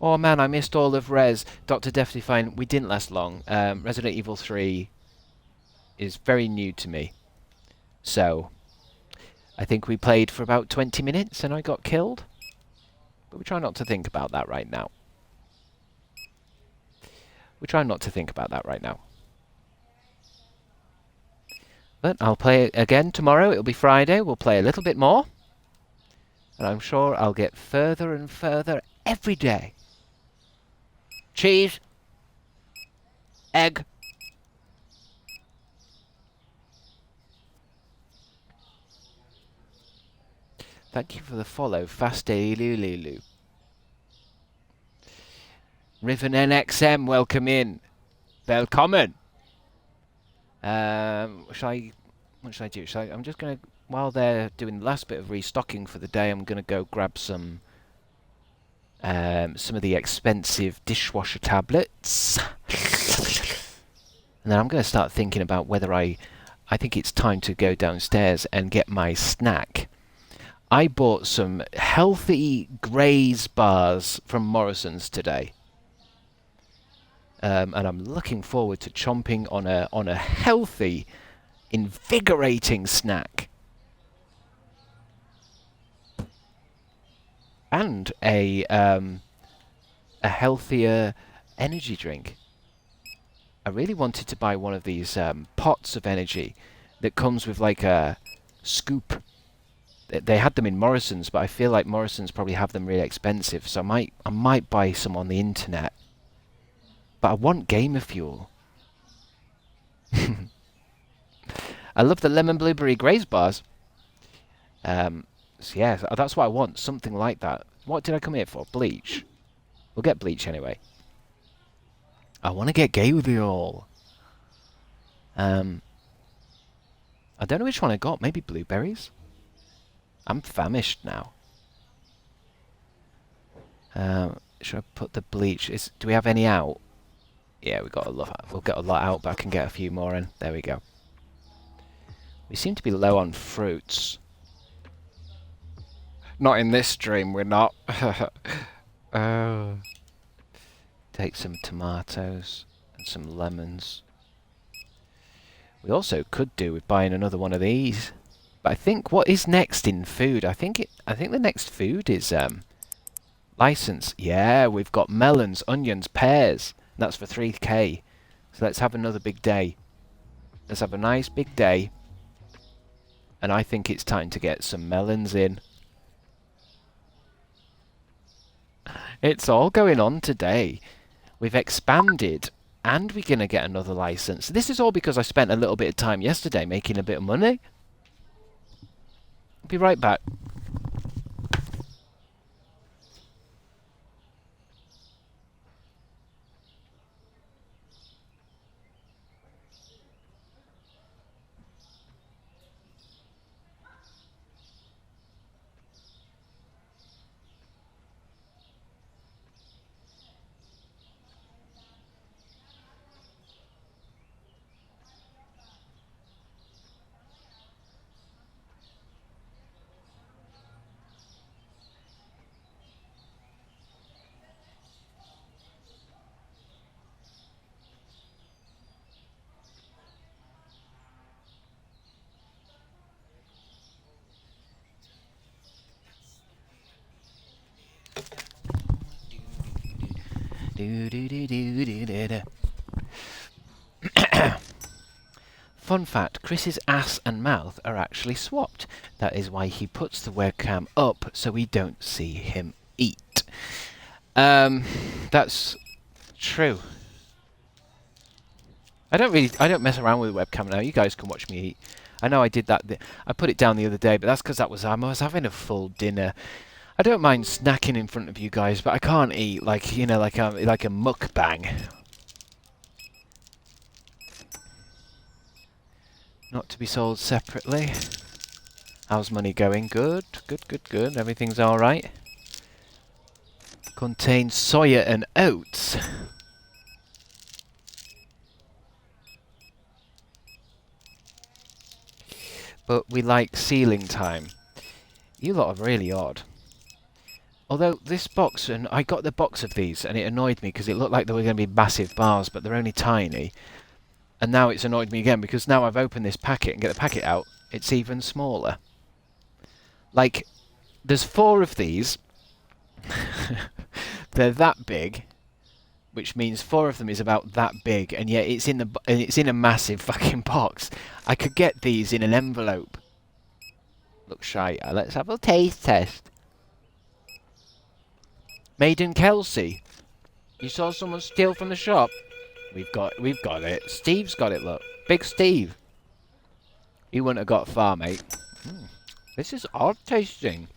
Oh man, I missed all of Res. Dr. Death Define. We didn't last long. Resident Evil 3 is very new to me. So, I think we played for about 20 minutes and I got killed. But we try not to think about that right now. We try not to think about that right now. But I'll play it again tomorrow. It'll be Friday. We'll play a little bit more. And I'm sure I'll get further and further every day. Cheese. Egg. Thank you for the follow, Faste Lulu. Riven NXM, welcome in. Welcome. What should I do? I'm just going to, while they're doing the last bit of restocking for the day, I'm going to go grab some of the expensive dishwasher tablets. And then I'm going to start thinking about whether I think it's time to go downstairs and get my snack. I bought some healthy Graze bars from Morrison's today. And I'm looking forward to chomping on a healthy, invigorating snack. And a healthier energy drink. I really wanted to buy one of these pots of energy that comes with like a scoop. They had them in Morrison's, but I feel like Morrison's probably have them really expensive, so I might buy some on the internet. But I want gamer fuel. I love the lemon blueberry Graze bars. So yeah, that's what I want, something like that. What did I come here for? Bleach. We'll get bleach anyway. I want to get gay with you all. I don't know which one I got. Maybe blueberries? I'm famished now. Should I put the bleach? Do we have any out? Yeah, we'll get a lot out, but I can get a few more in. There we go. We seem to be low on fruits. Not in this stream, we're not. Oh. Take some tomatoes and some lemons. We also could do with buying another one of these. But I think what is next in food? I think the next food is license. Yeah, we've got melons, onions, pears. And that's for 3k. So let's have another big day. Let's have a nice big day. And I think it's time to get some melons in. It's all going on today. We've expanded and we're going to get another license. This is all because I spent a little bit of time yesterday making a bit of money. Be right back. Fun fact, Chris's ass and mouth are actually swapped. That is why he puts the webcam up so we don't see him eat. That's true. I don't mess around with the webcam now. You guys can watch me eat. I know I did that. I put it down the other day, but that's because I was having a full dinner. I don't mind snacking in front of you guys, but I can't eat like, you know, like a mukbang. Not to be sold separately. How's money going? Good, good, good, good. Everything's all right. Contains soya and oats. But we like ceiling time. You lot are really odd. Although this box, and I got the box of these, and it annoyed me because it looked like they were going to be massive bars, but they're only tiny. And now it's annoyed me again because now I've opened this packet and get the packet out, it's even smaller. Like, there's 4 of these. They're that big, which means 4 of them is about that big, and yet it's in a massive fucking box. I could get these in an envelope. Look shy. Let's have a taste test. Made in Kelsey. You saw someone steal from the shop? We've got it. Steve's got it, look. Big Steve. You wouldn't have got far, mate. This is odd tasting.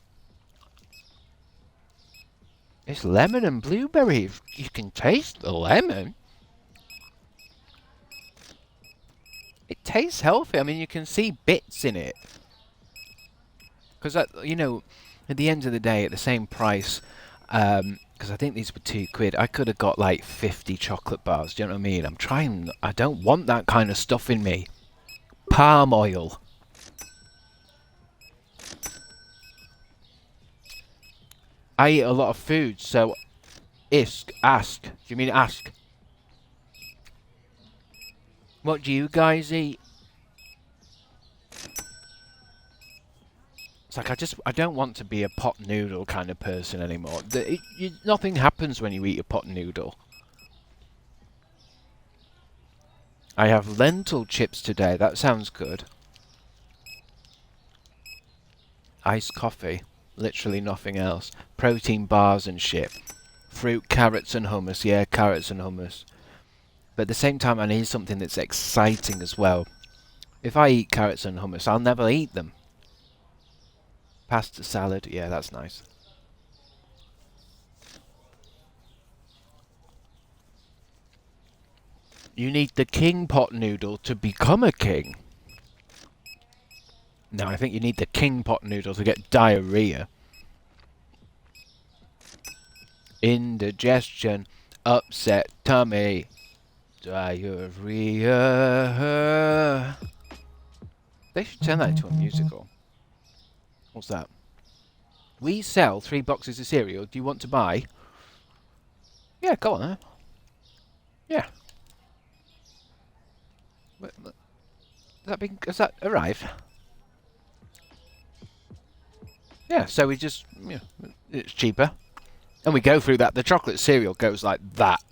It's lemon and blueberry. You can taste the lemon. It tastes healthy. I mean, you can see bits in it. Because, you know, at the end of the day, at the same price, because I think these were £2, I could have got like 50 chocolate bars. Do you know what I mean? I don't want that kind of stuff in me. Palm oil. I eat a lot of food, so ask. Do you mean ask? What do you guys eat? It's like I don't want to be a pot noodle kind of person anymore. Nothing happens when you eat a pot noodle. I have lentil chips today. That sounds good. Iced coffee. Literally nothing else. Protein bars and shit. Fruit, carrots and hummus. Yeah, carrots and hummus. But at the same time, I need something that's exciting as well. If I eat carrots and hummus, I'll never eat them. Pasta salad. Yeah, that's nice. You need the king pot noodle to become a king. No, I think you need the king pot noodle to get diarrhea. Indigestion, upset tummy, diarrhea. They should turn that into a musical. What's that? We sell 3 boxes of cereal. Do you want to buy? Yeah, go on then. Yeah. Has that arrived? Yeah, so we just, you know, it's cheaper. And we go through that. The chocolate cereal goes like that.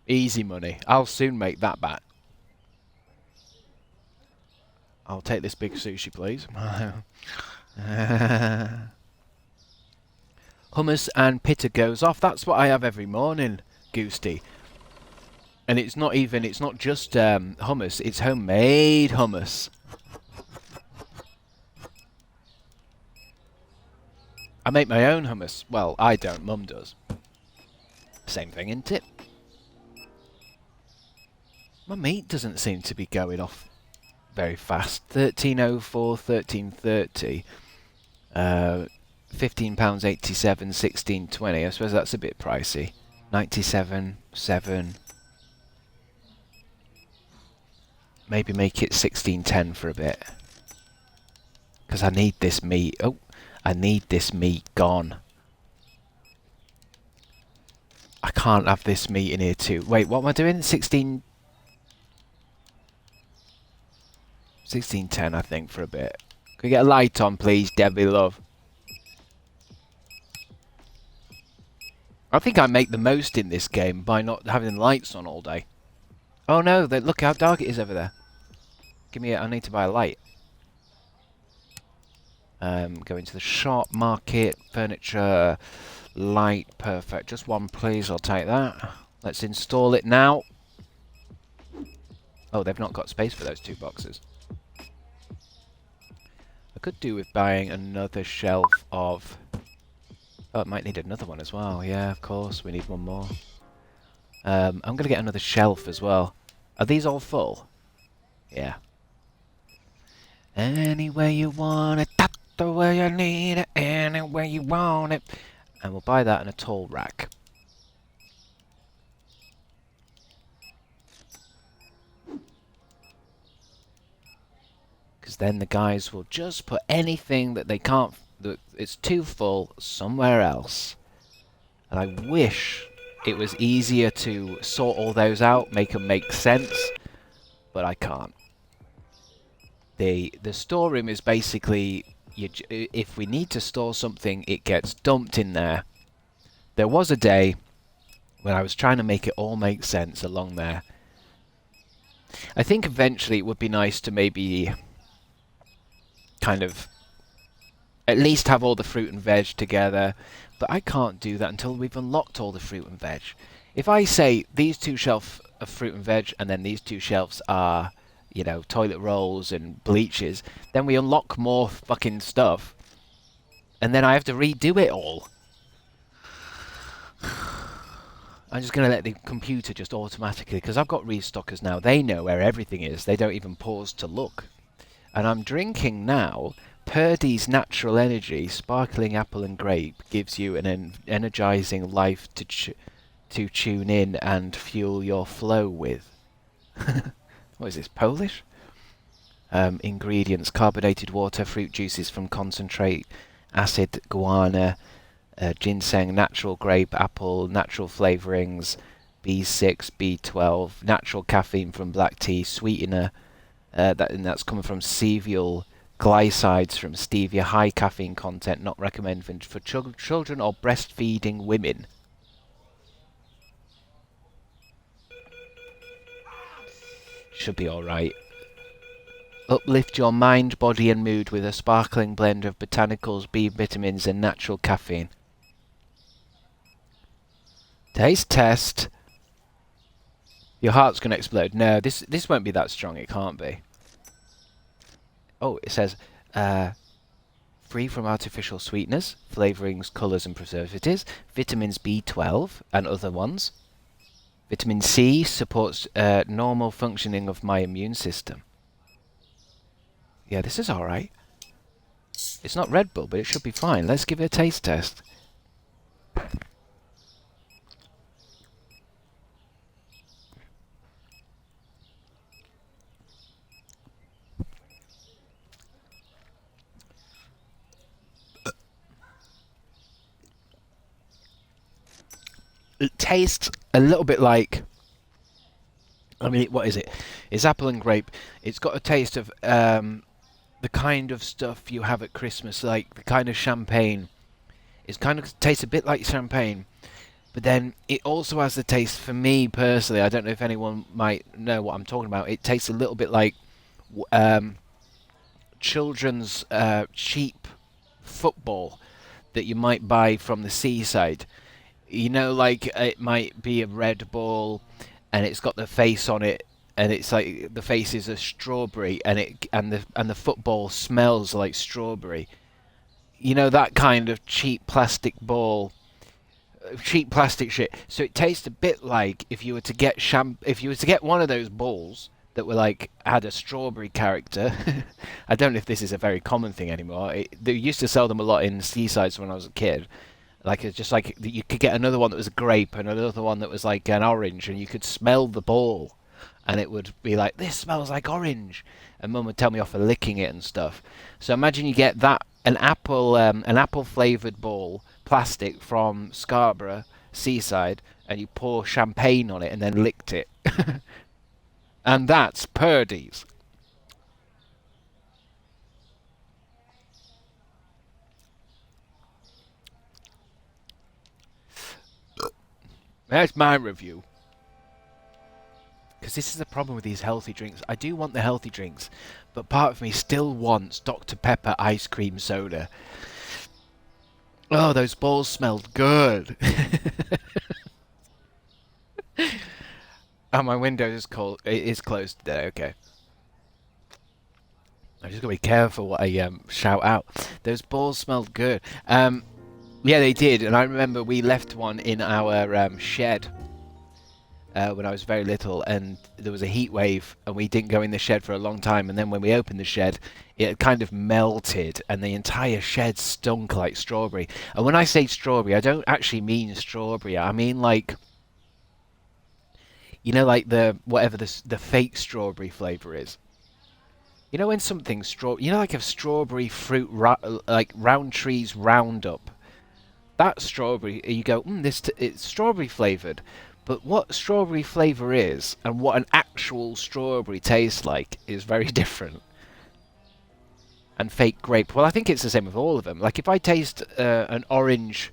Easy money. I'll soon make that back. I'll take this big sushi, please. Hummus and pitta goes off. That's what I have every morning, Goosty. And it's not just hummus. It's homemade hummus. I make my own hummus. Well, I don't. Mum does. Same thing, isn't it? My meat doesn't seem to be going off very fast. 1304, 1330. £15.87, 16.20. I suppose that's a bit pricey. 97.7. Maybe make it 16.10 for a bit. Because I need this meat. Oh, I need this meat gone. I can't have this meat in here too. Wait, what am I doing? 16.10, I think, for a bit. Can we get a light on, please, Debbie love? I think I make the most in this game by not having lights on all day. Oh no, look how dark it is over there. I need to buy a light. Go into the shop, market, furniture, light, perfect. Just one, please, I'll take that. Let's install it now. Oh, they've not got space for those 2 boxes. I could do with buying another shelf of... Oh, it might need another one as well. Yeah, of course, we need one more. I'm going to get another shelf as well. Are these all full? Yeah. Any way you want it, that's the way you need it, any way you want it. And we'll buy that in a tall rack. Because then the guys will just put anything that they can't It's too full somewhere else. And I wish it was easier to sort all those out, make them make sense, but I can't. The storeroom is basically, if we need to store something, it gets dumped in there. There was a day when I was trying to make it all make sense along there. I think eventually it would be nice to maybe kind of at least have all the fruit and veg together, but I can't do that until we've unlocked all the fruit and veg. If I say these 2 shelves of fruit and veg and then these 2 shelves are, you know, toilet rolls and bleaches, then we unlock more fucking stuff, and then I have to redo it all. I'm just going to let the computer just automatically, because I've got restockers now, they know where everything is, they don't even pause to look. And I'm drinking now Purdy's Natural Energy Sparkling Apple and Grape. Gives you an energizing life to tune in and fuel your flow with. What is this, Polish? Ingredients: carbonated water, fruit juices from concentrate, acid guarana, ginseng, natural grape, apple, natural flavorings, B6, B12, natural caffeine from black tea, sweetener, and that's coming from cereal glycides from stevia, high caffeine content, not recommended for children or breastfeeding women. Should be alright. Uplift your mind, body and mood with a sparkling blend of botanicals, B vitamins and natural caffeine. Taste test. Your heart's going to explode. No, this won't be that strong. It can't be. Oh, it says free from artificial sweeteners, flavorings, colours and preservatives, vitamins B12 and other ones. Vitamin C supports normal functioning of my immune system. Yeah, this is alright. It's not Red Bull, but it should be fine. Let's give it a taste test. It tastes a little bit like, I mean, what is it? It's apple and grape. It's got a taste of the kind of stuff you have at Christmas, like the kind of champagne. It kind of tastes a bit like champagne, but then it also has the taste, for me personally, I don't know if anyone might know what I'm talking about, it tastes a little bit like children's cheap football that you might buy from the seaside. You know, like it might be a red ball and it's got the face on it, and it's like the face is a strawberry, and the football smells like strawberry. You know, that kind of cheap plastic ball, cheap plastic shit. So it tastes a bit like if you were to get one of those balls that were like had a strawberry character. I don't know if this is a very common thing anymore. They used to sell them a lot in seasides when I was a kid. Like, it's just like you could get another one that was a grape and another one that was like an orange, and you could smell the ball, and it would be like, this smells like orange, and Mum would tell me off for licking it and stuff. So imagine you get that an apple flavored ball, plastic, from Scarborough seaside, and you pour champagne on it and then licked it, and that's Purdy's. That's my review. Because this is the problem with these healthy drinks. I do want the healthy drinks, but part of me still wants Dr. Pepper ice cream soda. Oh, those balls smelled good. Oh, my window is cold. It is closed today. Okay. I'm just gonna be careful what I shout out. Those balls smelled good. Yeah, they did, and I remember we left one in our shed when I was very little, and there was a heat wave, and we didn't go in the shed for a long time, and then when we opened the shed, it had kind of melted, and the entire shed stunk like strawberry. And when I say strawberry, I don't actually mean strawberry. I mean, like, you know, like the whatever the fake strawberry flavour is. You know when something's you know, like a strawberry fruit, like Roundtree's Roundup. That strawberry, you go, it's strawberry flavoured. But what strawberry flavour is, and what an actual strawberry tastes like, is very different. And fake grape. Well, I think it's the same with all of them. Like, if I taste an orange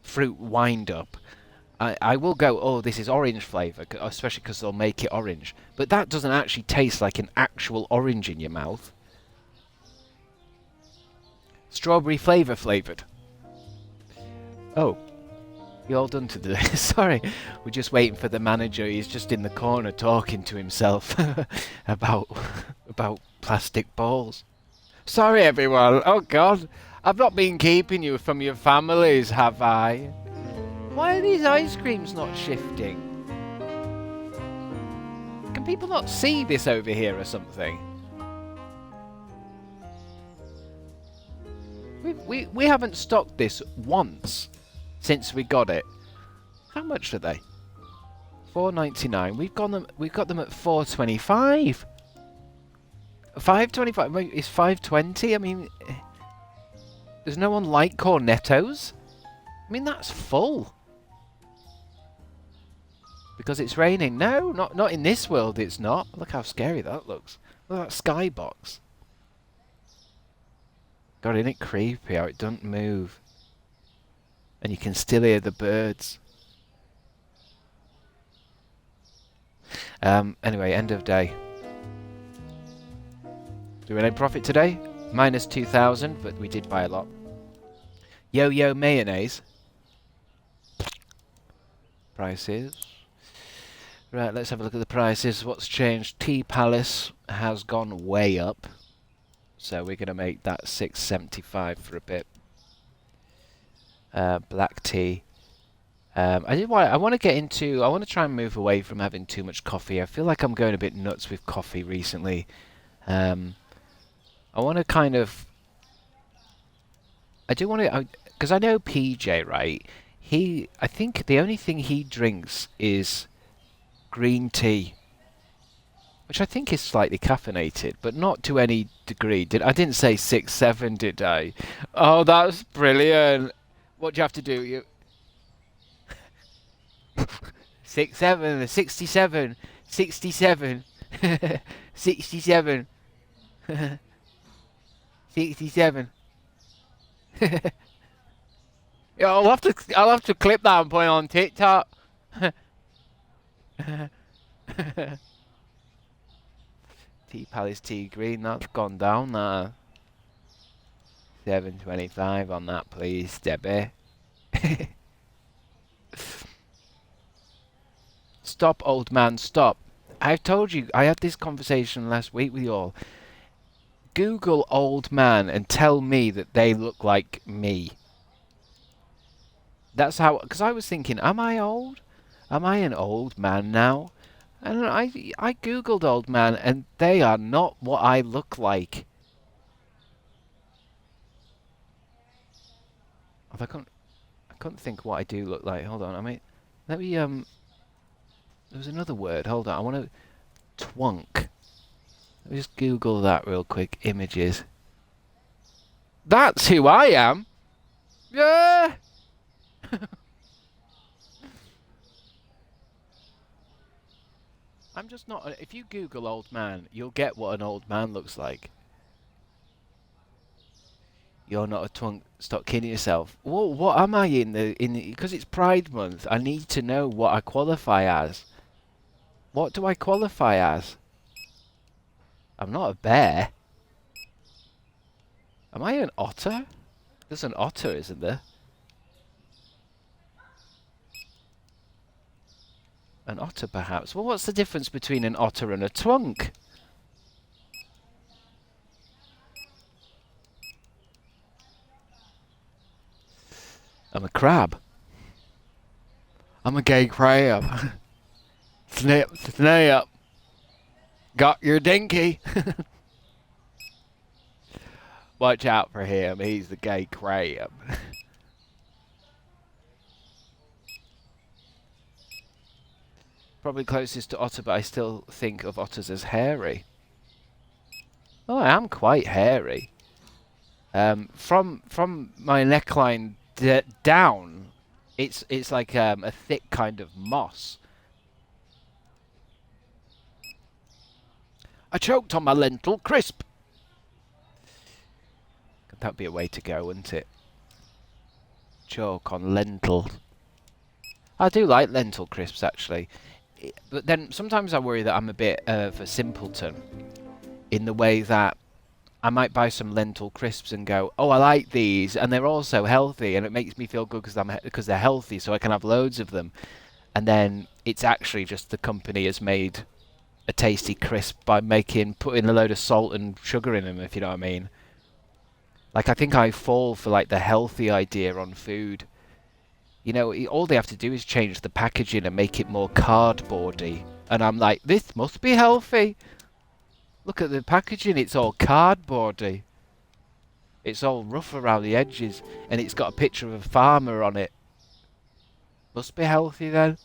fruit wind-up, I will go, oh, this is orange flavour, especially because they'll make it orange. But that doesn't actually taste like an actual orange in your mouth. Strawberry flavour flavoured. Oh, you all done today? Sorry, we're just waiting for the manager. He's just in the corner talking to himself about plastic balls. Sorry, everyone. Oh God, I've not been keeping you from your families, have I? Why are these ice creams not shifting? Can people not see this over here or something? We haven't stocked this once since we got it. How much are they? $4.99. We've got them at $4.25. $5.25. Wait, is $5.20? I mean, does no one like cornettos? I mean, that's full. Because it's raining. No, not in this world. It's not. Look how scary that looks. Look at that skybox. God, isn't it creepy how it doesn't move? And you can still hear the birds. Anyway, end of day. Do we any profit today? Minus 2,000, but we did buy a lot. Yo-yo mayonnaise. Prices. Right, let's have a look at the prices. What's changed? Tea Palace has gone way up. So we're going to make that $6.75 for a bit. Black tea. I want to try and move away from having too much coffee. I feel like I'm going a bit nuts with coffee recently. I want to kind of... I do want to... Because I know PJ, right? I think the only thing he drinks is green tea. Which I think is slightly caffeinated, but not to any degree. I didn't say 6-7, did I? Oh, that's brilliant. What do you have to do? You 6-7, 67, 67, 67, 67. Yeah, I'll have to clip that and put it on TikTok. Tea Palace Tea Green, that's gone down there. $7.25 on that, please, Debbie. Stop, old man, stop. I've told you, I had this conversation last week with you all. Google old man and tell me that they look like me. That's how, because I was thinking, am I old? Am I an old man now? And I googled old man, and they are not what I look like. I couldn't think what I do look like. Hold on, let me there was another word. Hold on, I want to twunk. Let me just Google that real quick. Images. That's who I am. Yeah. I'm just not... If you Google old man, you'll get what an old man looks like. You're not a twunk. Stop kidding yourself. Well, what am I in the... Because it's Pride Month, I need to know what I qualify as. What do I qualify as? I'm not a bear. Am I an otter? There's an otter, isn't there? An otter, perhaps. Well, what's the difference between an otter and a twunk? I'm a crab. I'm a gay crab. Snip, snap. Got your dinky. Watch out for him. He's the gay crab. Probably closest to otter, but I still think of otters as hairy. Oh, I am quite hairy. From my neckline down, it's like a thick kind of moss. I choked on my lentil crisp. That'd be a way to go, wouldn't it? Choke on lentil. I do like lentil crisps, actually. But then sometimes I worry that I'm a bit of a simpleton in the way that I might buy some lentil crisps and go, oh, I like these, and they're also healthy, and it makes me feel good because they're healthy, so I can have loads of them. And then it's actually just the company has made a tasty crisp by putting a load of salt and sugar in them, if you know what I mean. Like, I think I fall for like the healthy idea on food. You know, all they have to do is change the packaging and make it more cardboardy. And I'm like, this must be healthy. Look at the packaging, it's all cardboardy. It's all rough around the edges, and it's got a picture of a farmer on it. Must be healthy then.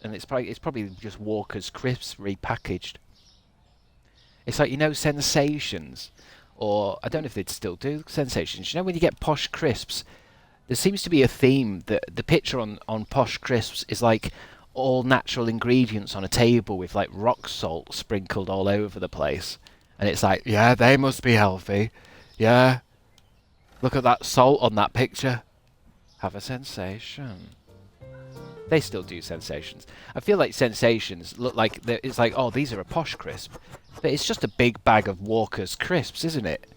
And it's probably just Walker's crisps repackaged. It's like, you know, Sensations, or I don't know if they'd still do Sensations. You know, when you get Posh crisps, there seems to be a theme that the picture on Posh crisps is like all natural ingredients on a table with like rock salt sprinkled all over the place. And it's like, yeah, they must be healthy. Yeah. Look at that salt on that picture. Have a sensation. They still do Sensations. I feel like Sensations look like it's like, oh, these are a Posh crisp. But it's just a big bag of Walker's crisps, isn't it?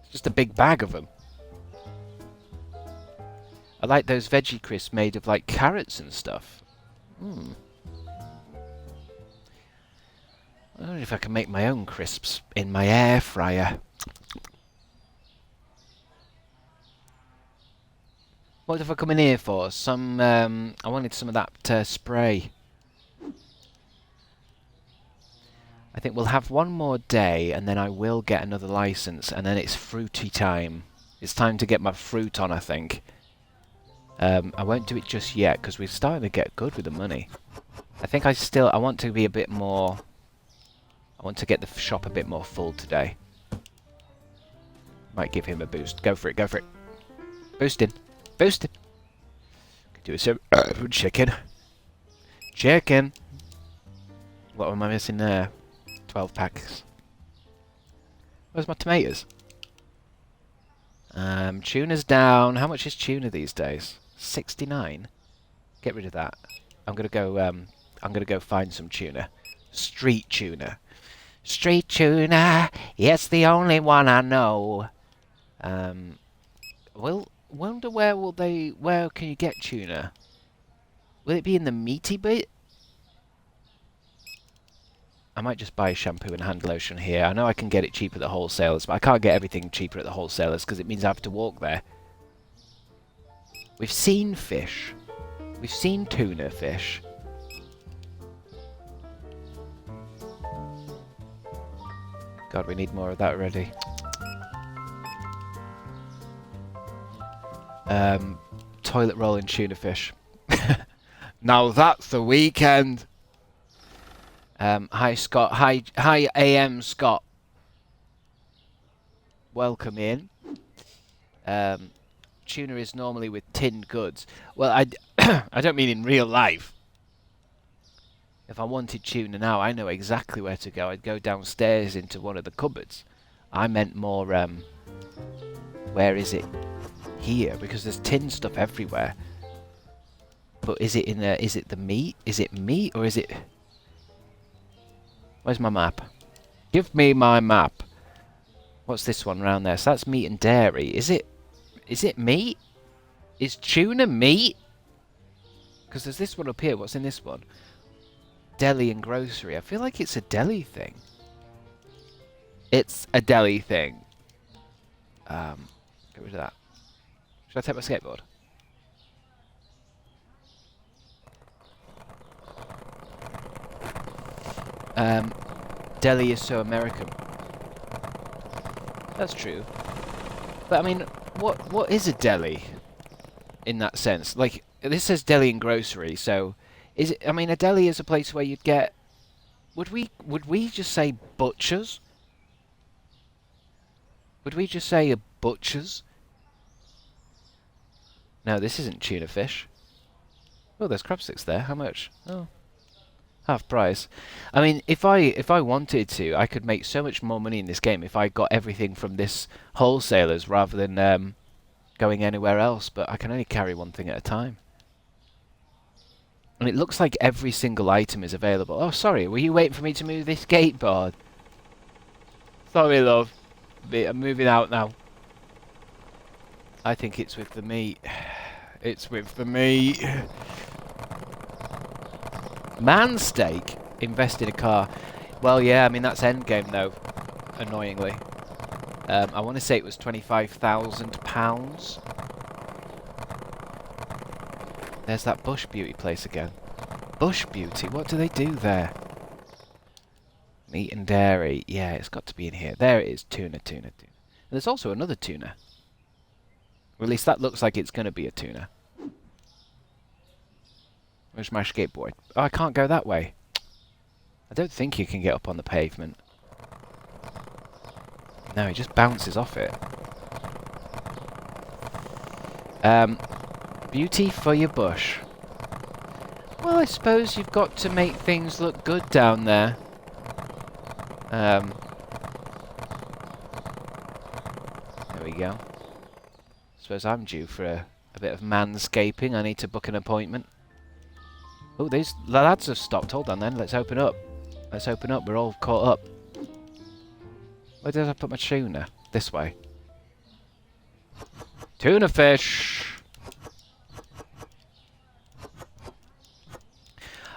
It's just a big bag of them. I like those veggie crisps made of like carrots and stuff. I don't know if I can make my own crisps in my air fryer. What have I come in here for? Some, I wanted some of that spray. I think we'll have one more day and then I will get another license and then it's fruity time. It's time to get my fruit on, I think. I won't do it just yet because we're starting to get good with the money. I think I want to be a bit more... I want to get the shop a bit more full today. Might give him a boost. Go for it, go for it. Boosting. Boosting. Could do some chicken. Chicken. What am I missing there? 12 packs. Where's my tomatoes? Tuna's down. How much is tuna these days? 69. Get rid of that. I'm gonna go find some tuna. Street tuna. Street tuna. Yes, the only one I know. Well, wonder where can you get tuna? Will it be in the meaty bit? I might just buy shampoo and hand lotion here. I know I can get it cheap at the wholesalers, but I can't get everything cheaper at the wholesalers because it means I have to walk there. We've seen fish. We've seen tuna fish. God, we need more of that already. Toilet roll and tuna fish. Now that's the weekend. Hi Scott. Hi AM Scott. Welcome in. Tuna is normally with tinned goods. Well, I don't mean in real life. If I wanted tuna now, I know exactly where to go. I'd go downstairs into one of the cupboards. I meant more, where is it? Here, because there's tin stuff everywhere. But is it in there? Is it the meat? Is it meat or is it... Where's my map? Give me my map. What's this one round there? So that's meat and dairy. Is it meat? Is tuna meat? Because there's this one up here. What's in this one? Deli and grocery. I feel like it's a deli thing. It's a deli thing. Get rid of that. Should I take my skateboard? Deli is so American. That's true. But I mean, what is a deli in that sense? Like, this says deli and grocery, so is it? I mean, a deli is a place where you'd get. Would we just say butchers? Would we just say a butcher's? No, this isn't tuna fish. Oh, there's crabstickz there. How much? Oh, half price. I mean, if I wanted to, I could make so much more money in this game if I got everything from this wholesalers rather than going anywhere else. But I can only carry one thing at a time. And it looks like every single item is available. Oh, sorry. Were you waiting for me to move this skateboard? Sorry, love. I'm moving out now. I think it's with the meat. It's with the meat. Man steak? Invest in a car. Well, yeah, I mean, that's endgame, though. Annoyingly. I want to say it was £25,000. There's that Bush Beauty place again. Bush Beauty? What do they do there? Meat and dairy. Yeah, it's got to be in here. There it is. Tuna, tuna, tuna. And there's also another tuna. Or at least that looks like it's going to be a tuna. Where's my skateboard? Oh, I can't go that way. I don't think you can get up on the pavement. No, it just bounces off it. Beauty for your bush. Well, I suppose you've got to make things look good down there. There we go. Suppose I'm due for a bit of manscaping. I need to book an appointment. Oh, these lads have stopped. Hold on then. Let's open up. Let's open up. We're all caught up. Where did I put my tuna? This way. Tuna fish!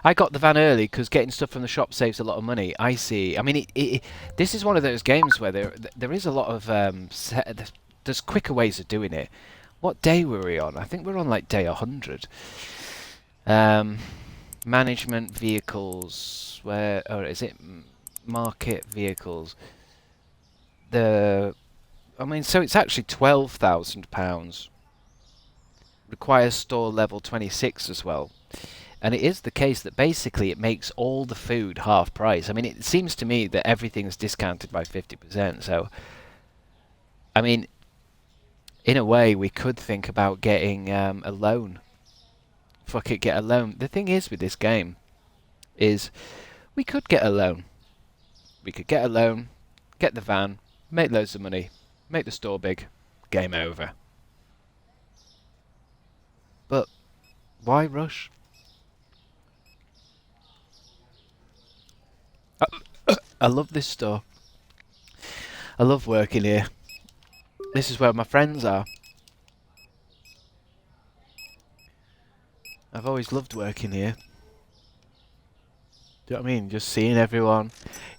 I got the van early because getting stuff from the shop saves a lot of money. I see. I mean, this is one of those games where there is a lot of there's quicker ways of doing it. What day were we on? I think we're on like day 100. Management vehicles. Where? Oh, is it market vehicles? I mean, so it's actually £12,000. Requires store level 26 as well. And it is the case that basically it makes all the food half price. I mean, it seems to me that everything's discounted by 50%. So, I mean, in a way, we could think about getting a loan. Fuck it, get a loan. The thing is with this game is we could get a loan. We could get a loan, get the van, make loads of money, make the store big, game over. But why rush? I love this store. I love working here. This is where my friends are. I've always loved working here. Do you know what I mean? Just seeing everyone.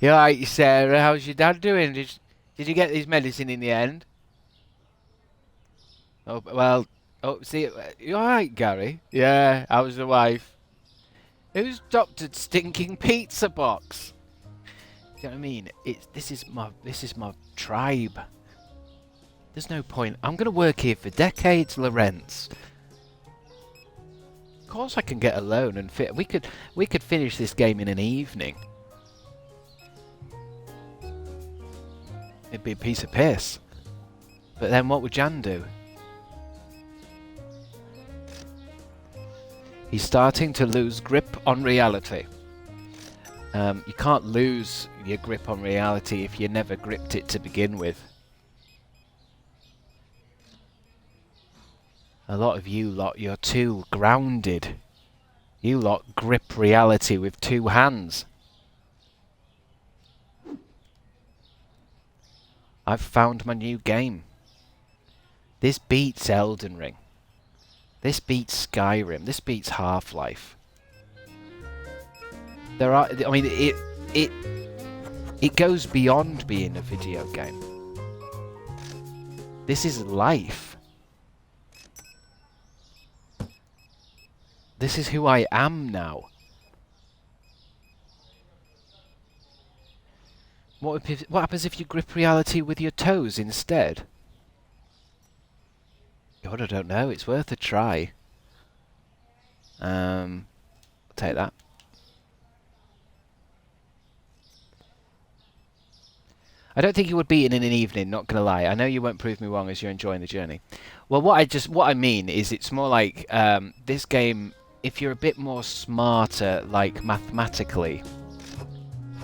You alright, Sarah? How's your dad doing? Did you get his medicine in the end? Oh, well... Oh, see... You alright, Gary? Yeah, how's the wife? Who's doctored stinking pizza box? Do you know what I mean? This is my tribe. There's no point. I'm gonna work here for decades, Lorenz. Of course I can get a loan and fit. We could finish this game in an evening. It'd be a piece of piss. But then what would Jan do? He's starting to lose grip on reality. You can't lose your grip on reality if you never gripped it to begin with. A lot of you lot, you're too grounded. You lot grip reality with two hands. I've found my new game. This beats Elden Ring. This beats Skyrim. This beats Half-Life. I mean, it goes beyond being a video game. This is life. This is who I am now. What happens if you grip reality with your toes instead? God, I don't know. It's worth a try. I'll take that. I don't think you would beat it in an evening, not gonna lie. I know you won't prove me wrong as you're enjoying the journey. Well, what I mean is it's more like this game, if you're a bit more smarter, like mathematically,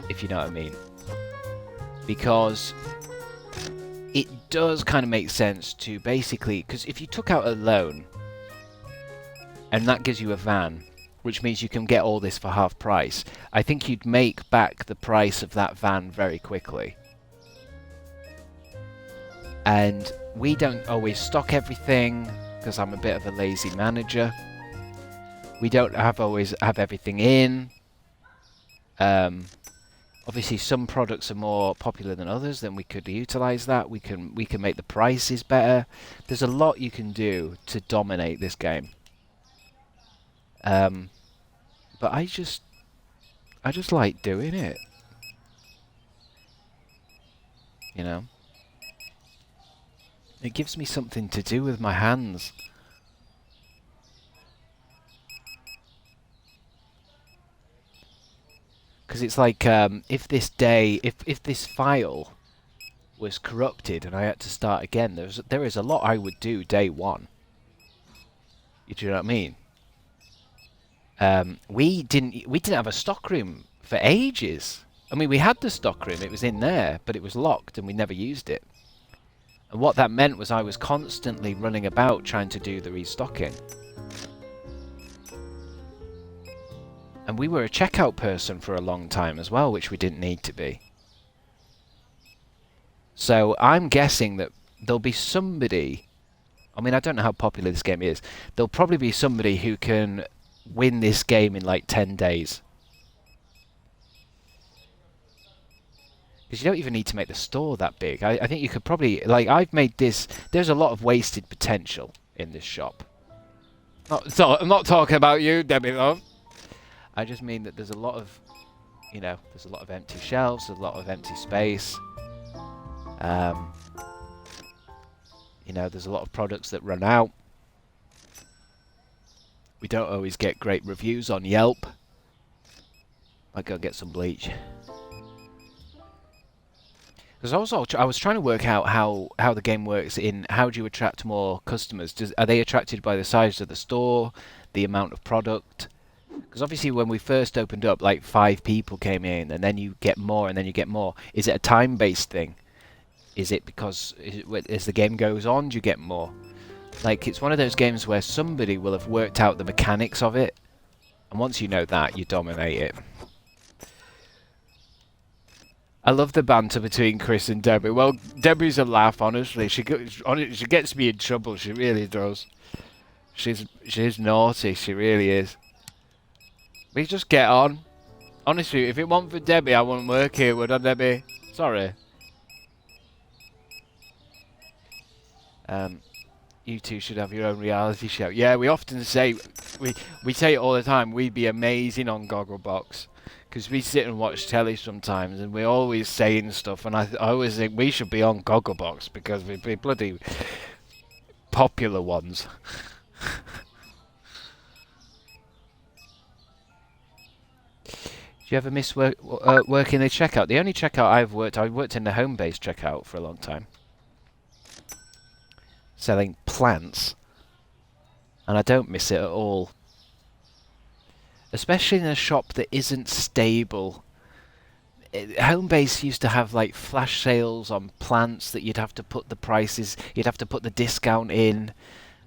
if you know what I mean. Because it does kind of make sense to basically, because if you took out a loan and that gives you a van, which means you can get all this for half price, I think you'd make back the price of that van very quickly. And we don't always stock everything because I'm a bit of a lazy manager. We don't always have everything in. Obviously, some products are more popular than others. Then we could utilize that. We can make the prices better. There's a lot you can do to dominate this game. But I just like doing it. You know. It gives me something to do with my hands. Because it's like, if this file was corrupted and I had to start again, there is a lot I would do day one. Do you know what I mean? We didn't have a stockroom for ages. I mean, we had the stockroom; it was in there, but it was locked and we never used it. And what that meant was I was constantly running about trying to do the restocking. And we were a checkout person for a long time as well, which we didn't need to be. So I'm guessing that there'll be somebody, I mean, I don't know how popular this game is, there'll probably be somebody who can win this game in like 10 days. Because you don't even need to make the store that big. I think you could probably, like, I've made this, there's a lot of wasted potential in this shop. I'm not talking about you, Debbie love. I just mean that there's a lot of, you know, there's a lot of empty shelves, there's a lot of empty space. You know, there's a lot of products that run out. We don't always get great reviews on Yelp. Might go get some bleach. Because also, I was trying to work out how the game works in how do you attract more customers? Are they attracted by the size of the store, the amount of product? Because obviously when we first opened up, like 5 people came in, and then you get more, and then you get more. Is it a time-based thing? Is it because as the game goes on, do you get more? Like, it's one of those games where somebody will have worked out the mechanics of it, and once you know that, you dominate it. I love the banter between Chris and Debbie. Well, Debbie's a laugh, honestly. She gets me in trouble. She really does. She's naughty. She really is. We just get on. Honestly, if it weren't for Debbie, I wouldn't work here, would I, Debbie? Sorry. You two should have your own reality show. Yeah, we often say, we say it all the time, we'd be amazing on Gogglebox. Because we sit and watch telly sometimes, and we're always saying stuff, and I always think we should be on Gogglebox, because we'd be bloody popular ones. Do you ever miss working the checkout? The only checkout I worked in the home-based checkout for a long time. Selling plants. And I don't miss it at all. Especially in a shop that isn't stable. Home-based used to have like flash sales on plants that you'd have to put the prices, you'd have to put the discount in.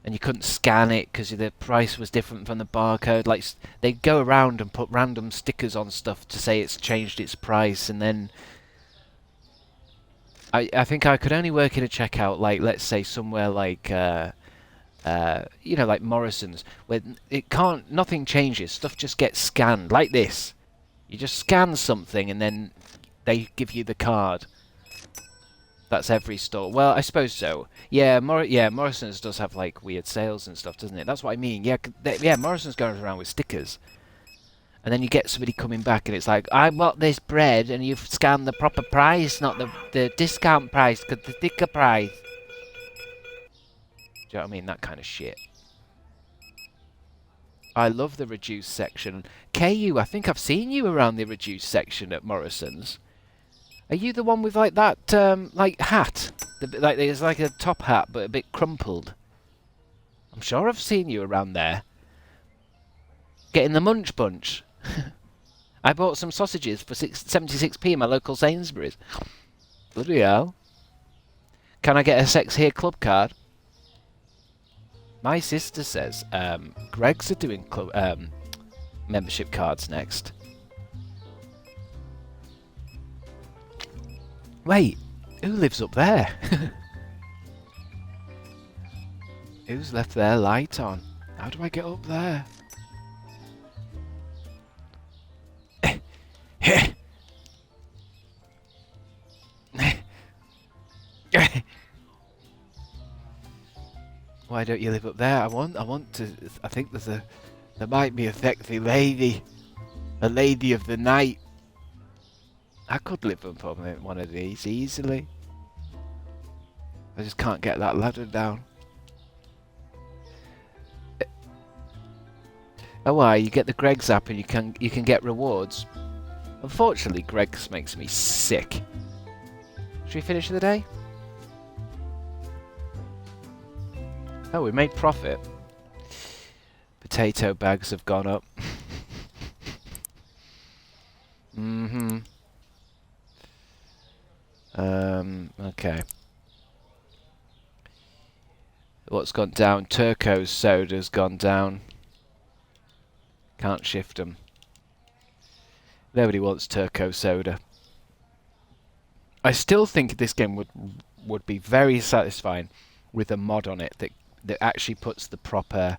And you couldn't scan it because the price was different from the barcode. Like, they'd go around and put random stickers on stuff to say it's changed its price, and then I think I could only work in a checkout, like, let's say somewhere like you know, like Morrison's, where nothing changes, stuff just gets scanned like this. You just scan something and then they give you the card. That's every store. Well, I suppose so. Yeah, Morrison's does have like weird sales and stuff, doesn't it? That's what I mean. Yeah, Morrison's going around with stickers, and then you get somebody coming back, and it's like, I want this bread, and you've scanned the proper price, not the discount price, because the sticker price. Do you know what I mean? That kind of shit. I love the reduced section. KU, I think I've seen you around the reduced section at Morrison's. Are you the one with like that like hat? Like there's like a top hat but a bit crumpled. I'm sure I've seen you around there. Getting the munch bunch. I bought some sausages for 76p in my local Sainsbury's. Bloody hell. Can I get a Sex Here Club card? My sister says Greg's are doing membership cards next. Wait, who lives up there? Who's left their light on? How do I get up there? Why don't you live up there? I want to. I think there might be a sexy lady, a lady of the night. I could live up on one of these easily. I just can't get that ladder down. Oh, why? You get the Greg's app and you can get rewards. Unfortunately, Greg's makes me sick. Should we finish the day? Oh, we made profit. Potato bags have gone up. Mm-hmm. Okay. What's gone down? Turco's soda's gone down. Can't shift them. Nobody wants Turco soda. I still think this game would be very satisfying with a mod on it that actually puts the proper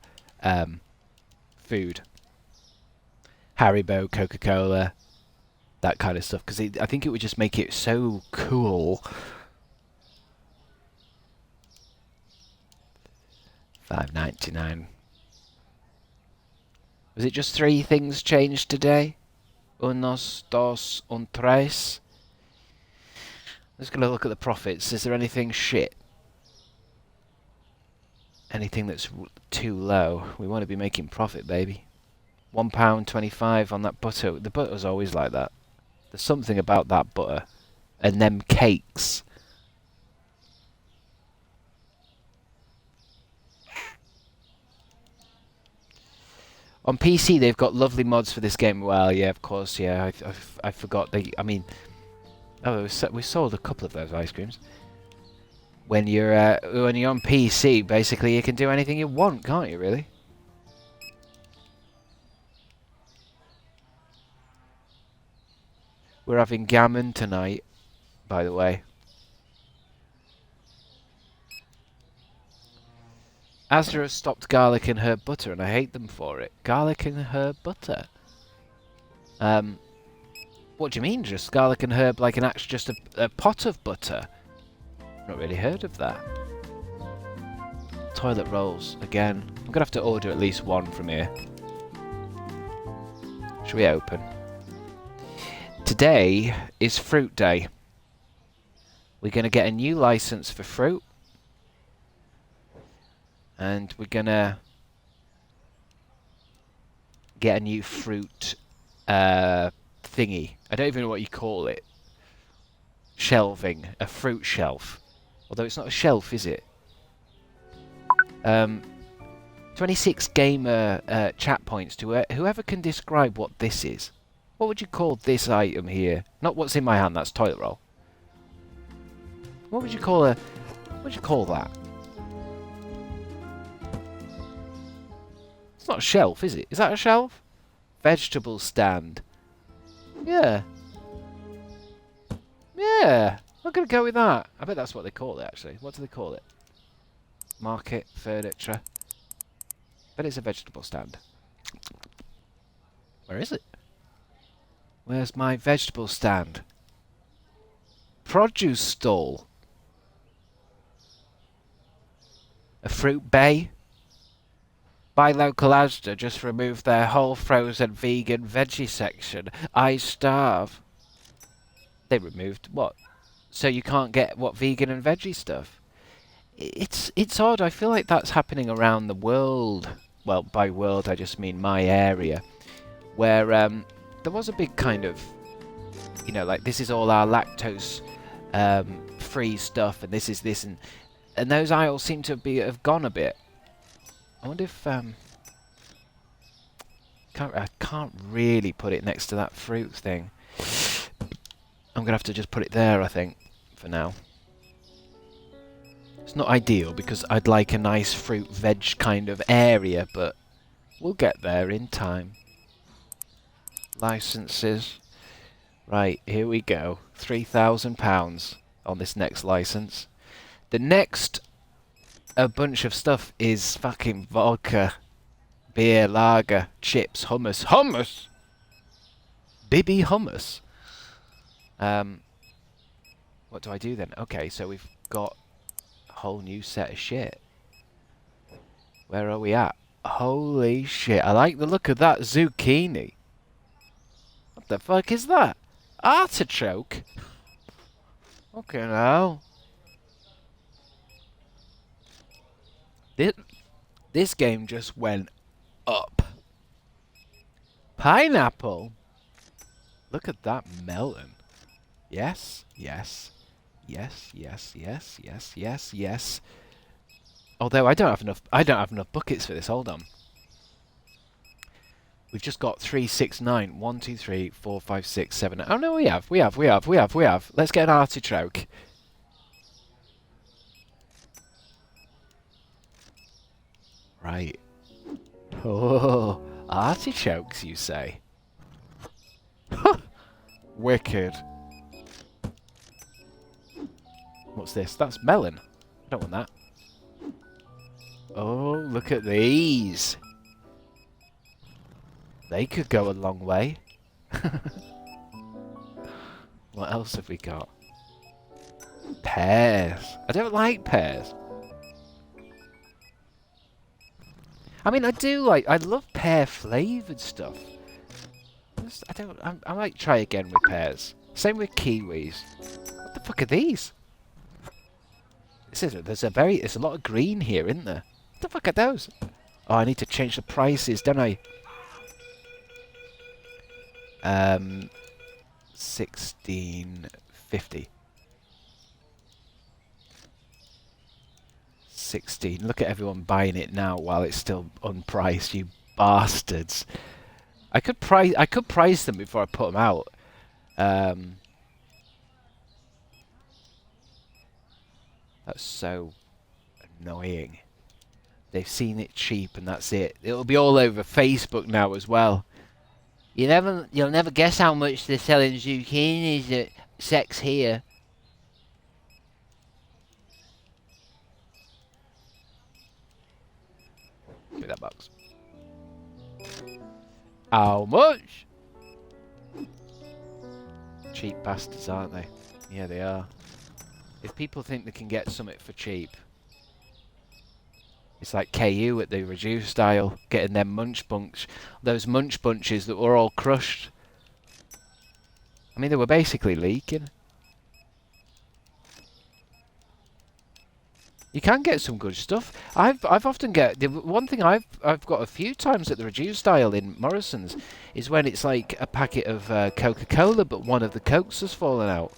food. Haribo, Coca-Cola, that kind of stuff. Because I think it would just make it so cool. $5.99. Was it just 3 things changed today? Unos, dos, un tres. Let's go look at the profits. Is there anything shit? Anything that's too low? We want to be making profit, baby. £1.25 on that butter. The butter's always like that. There's something about that butter. And them cakes. On PC, they've got lovely mods for this game. Well, yeah, of course, yeah. I forgot. I mean, oh, we sold a couple of those ice creams. When you're on PC, basically, you can do anything you want, can't you? Really? We're having gammon tonight, by the way. Asda has stopped garlic and herb butter, and I hate them for it. Garlic and herb butter. What do you mean, just garlic and herb, like just a pot of butter? Not really heard of that. Toilet rolls again. I'm gonna have to order at least one from here. Should we open? Today is fruit day. We're gonna get a new license for fruit. And we're gonna get a new fruit thingy. I don't even know what you call it. Shelving. A fruit shelf. Although it's not a shelf, is it? 26 gamer chat points to whoever can describe what this is. What would you call this item here? Not what's in my hand, that's toilet roll. What would you call that? It's not a shelf, is it? Is that a shelf? Vegetable stand. Yeah. Yeah. I'm going to go with that. I bet that's what they call it, actually. What do they call it? Market, furniture. Bet it's a vegetable stand. Where is it? Where's my vegetable stand? Produce stall. A fruit bay. Buy local Asda just removed their whole frozen vegan veggie section. I starve. They removed what? So you can't get what vegan and veggie stuff? It's odd. I feel like that's happening around the world. Well, by world I just mean my area, where there was a big kind of you know, like this is all our lactose free stuff, and this is this, and those aisles seem to have gone a bit. I wonder if I can't really put it next to that fruit thing. I'm gonna have to just put it there, I think, for now. It's not ideal because I'd like a nice fruit veg kind of area, but we'll get there in time. Licenses. Right, here we go. £3,000 on this next license. The next bunch of stuff is fucking vodka, beer, lager, chips, hummus. Hummus! Bibby hummus. What do I do then? Okay, so we've got a whole new set of shit. Where are we at? Holy shit, I like the look of that zucchini. What the fuck is that? Artichoke? Okay, now. This game just went up. Pineapple? Look at that melon. Yes, yes, yes, yes, yes, yes, yes, yes. Although I don't have enough buckets for this. Hold on. We've just got 3, 6, 9. 1, 2, 3, 4, 5, 6, 7. Oh no, we have. Let's get an artichoke. Right. Oh, artichokes, you say? Wicked. What's this? That's melon. I don't want that. Oh, look at these. They could go a long way. What else have we got? Pears. I don't like pears. I mean, I love pear flavoured stuff. I might try again with pears. Same with kiwis. What the fuck are these? There's a lot of green here, isn't there? What the fuck are those? Oh, I need to change the prices, don't I? 16.50. 16. Look at everyone buying it now while it's still unpriced, you bastards. I could price them before I put them out. That's so annoying. They've seen it cheap and that's it. It'll be all over Facebook now as well. You'll never guess how much they're selling zucchinis at Sex here. Give me that box. How much? Cheap bastards, aren't they? Yeah, they are. If people think they can get something for cheap, it's like KU at the reduced aisle, getting them those munch bunches that were all crushed. I mean, they were basically leaking. You can get some good stuff. I've often the one thing I've got a few times at the reduced aisle in Morrison's is when it's like a packet of Coca-Cola, but one of the Cokes has fallen out.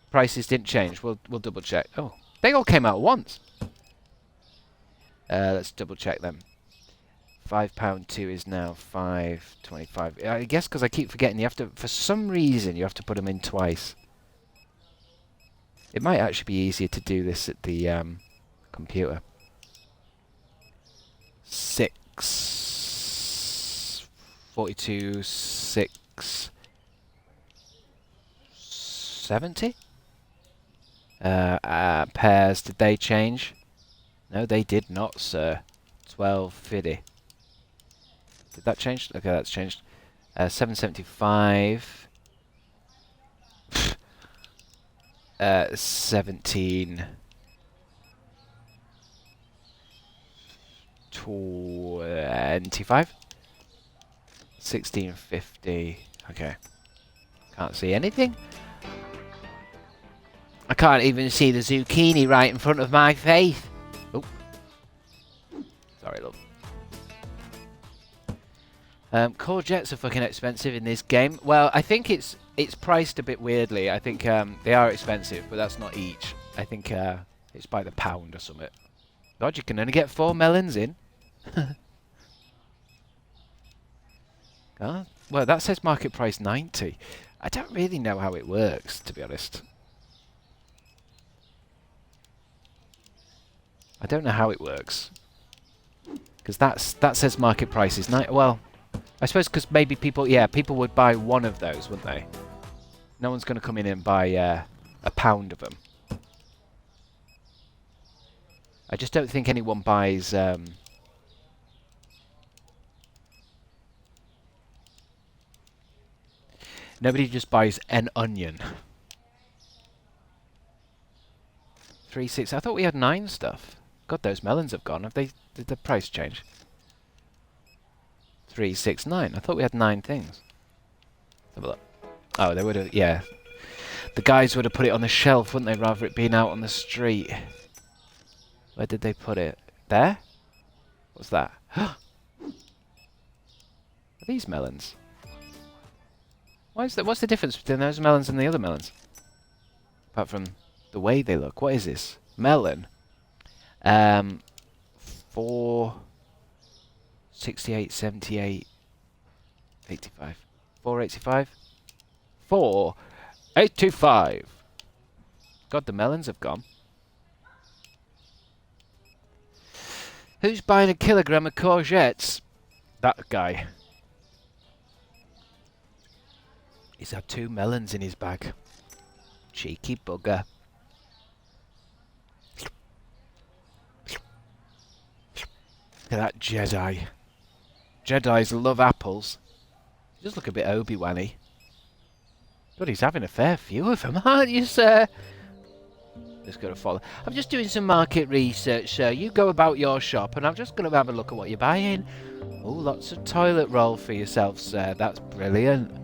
Prices didn't change. We'll double check. Oh, they all came out at once. Let's double check them. £5.2 is now £5.25. I guess because I keep forgetting you have to, for some reason, you have to put them in twice. It might actually be easier to do this at the computer. 6 42 6 70. Pairs, did they change? No, they did not, sir. 12.50. Did that change? Okay, that's changed. 7.75. 17. 25. 16.50. Okay. Can't see anything. I can't even see the zucchini right in front of my face. Oh. Sorry, love. Courgettes are fucking expensive in this game. Well, I think it's it's priced a bit weirdly. I think they are expensive, but that's not each. I think it's by the pound or something. God, you can only get 4 melons in. Oh, well, that says market price 90. I don't really know how it works, to be honest. I don't know how it works. Because that says market price is 90. Well, I suppose because maybe people would buy one of those, wouldn't they? No one's going to come in and buy a pound of them. I just don't think anyone buys... Nobody just buys an onion. 3.6. I thought we had 9 stuff. God, those melons have gone. Have they? Did the price change? 3.69. I thought we had 9 things. Let's have a look. Oh, they would have. Yeah, the guys would have put it on the shelf, wouldn't they? Rather it being out on the street. Where did they put it? There. What's that? Are these melons? Why is that? What's the difference between those melons and the other melons? Apart from the way they look. What is this? Melon. 468, 78, 85. 485? 485. God, the melons have gone. Who's buying a kilogram of courgettes? That guy. He's had 2 melons in his bag. Cheeky bugger. Look at that Jedi. Jedis love apples. He does look a bit Obi-Wan-y. God, he's having a fair few of them, aren't you, sir? Just got to follow. I'm just doing some market research, sir. You go about your shop, and I'm just going to have a look at what you're buying. Oh, lots of toilet roll for yourself, sir. That's brilliant.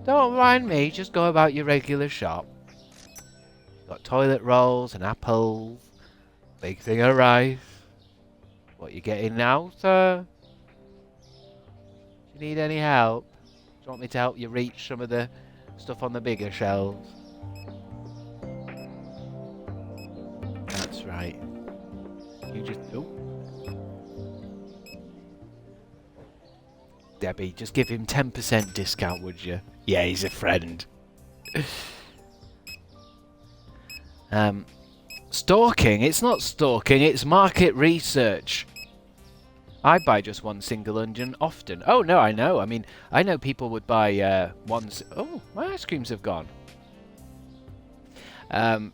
Don't mind me. Just go about your regular shop. Got toilet rolls and apples. Big thing of rice. What you getting now, sir? Do you need any help? Do you want me to help you reach some of the stuff on the bigger shelves? That's right. You just... Oh. Debbie, just give him 10% discount, would you? Yeah, he's a friend. Stalking? It's not stalking, it's market research. I buy just one single onion often. Oh, no, I know. I mean, I know people would buy Oh, my ice creams have gone.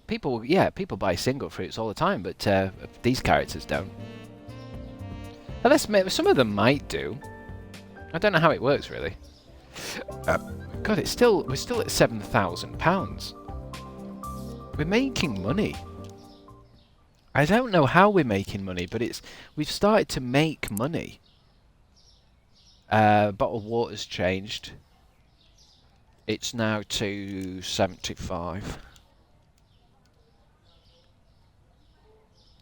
People buy single fruits all the time, but these characters don't. Unless some of them might do. I don't know how it works, really. God, we're still at £7,000. We're making money. I don't know how we're making money, but we've started to make money. Bottled water's changed. It's now $2.75.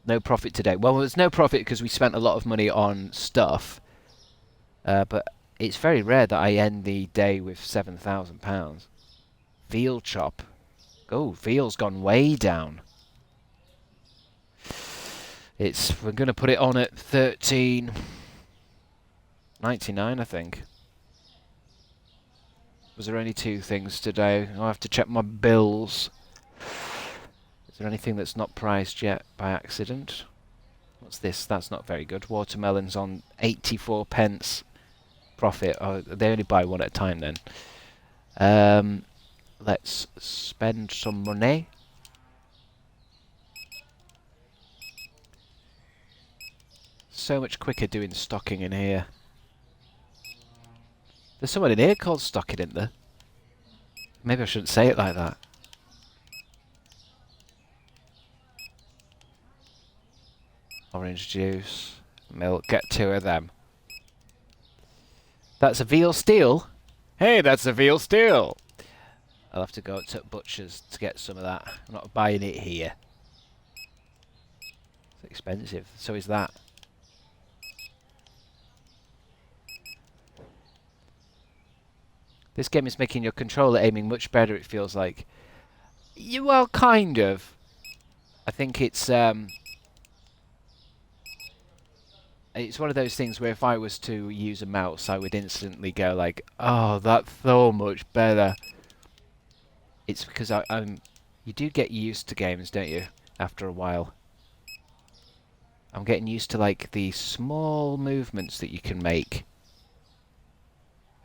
No profit today. Well, there's no profit because we spent a lot of money on stuff. But it's very rare that I end the day with £7,000. Veal chop. Oh, veal's gone way down. We're going to put it on at $13.99, I think. Was there only 2 things today? I'll have to check my bills. Is there anything that's not priced yet by accident? What's this? That's not very good. Watermelons on 84 pence profit. Oh, they only buy one at a time then. Let's spend some money. So much quicker doing stocking in here. There's someone in here called Stocking, isn't there? Maybe I shouldn't say it like that. Orange juice, milk, get 2 of them. That's a veal steal. Hey, that's a veal steal. I'll have to go to Butcher's to get some of that. I'm not buying it here. It's expensive. So is that. This game is making your controller aiming much better, it feels like. Well, kind of. I think it's one of those things where if I was to use a mouse, I would instantly go like, oh, that's so much better. It's because you do get used to games, don't you, after a while. I'm getting used to like the small movements that you can make.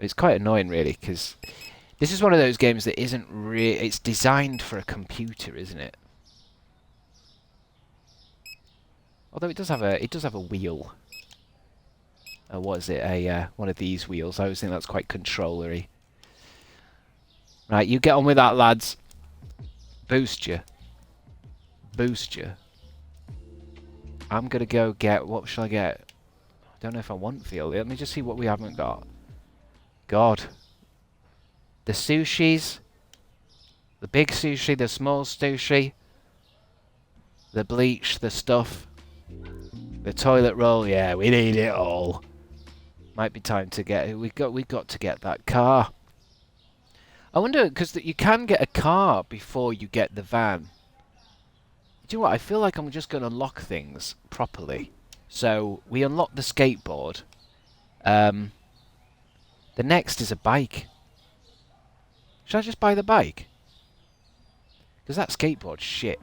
It's quite annoying, really, because this is one of those games that isn't really... It's designed for a computer, isn't it? Although it does have a wheel. What is it? One of these wheels. I always think that's quite controllery. Right, you get on with that, lads. Boost you. Boost you. I'm gonna go get... What shall I get? I don't know if I want field. Let me just see what we haven't got. God. The sushis. The big sushi, the small sushi. The bleach, the stuff. The toilet roll. Yeah, we need it all. Might be time to get... We've got to get that car. I wonder, because you can get a car before you get the van. Do you know what? I feel like I'm just going to unlock things properly. So, we unlock the skateboard. The next is a bike. Should I just buy the bike? Because that skateboard's shit.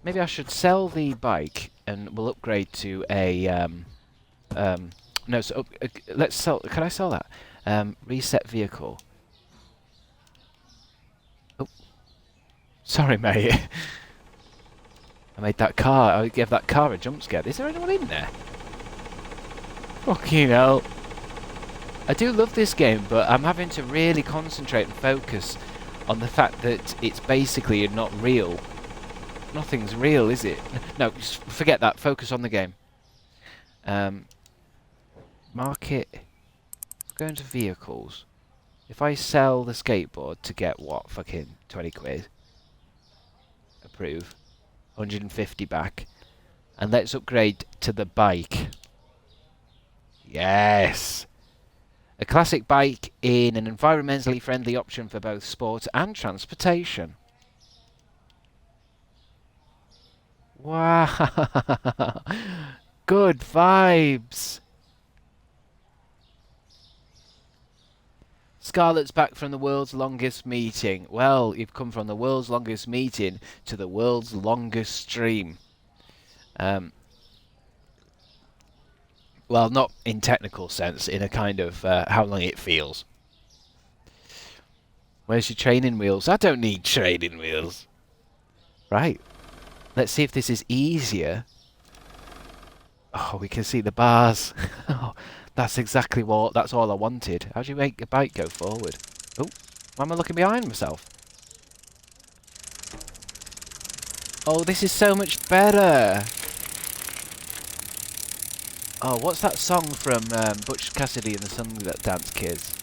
Maybe I should sell the bike and we'll upgrade to a... no, so let's sell... Can I sell that? Reset vehicle. Oh. Sorry, mate. I made that car... I gave that car a jump scare. Is there anyone in there? Fucking hell. I do love this game, but I'm having to really concentrate and focus on the fact that it's basically not real. Nothing's real, is it? No, just forget that. Focus on the game. Market. Go into vehicles. If I sell the skateboard to get what? Fucking 20 quid. Approve. 150 back. And let's upgrade to the bike. Yes! A classic bike in an environmentally friendly option for both sport and transportation. Wow! Good vibes! Scarlett's back from the world's longest meeting. Well, you've come from the world's longest meeting to the world's longest stream. Well, not in technical sense, in a kind of how long it feels. Where's your training wheels? I don't need training wheels. Right. Let's see if this is easier. Oh, we can see the bars. Oh, that's exactly what... That's all I wanted. How do you make a bike go forward? Oh, why am I looking behind myself? Oh, this is so much better. Oh, what's that song from Butch Cassidy and the Sundance Kids?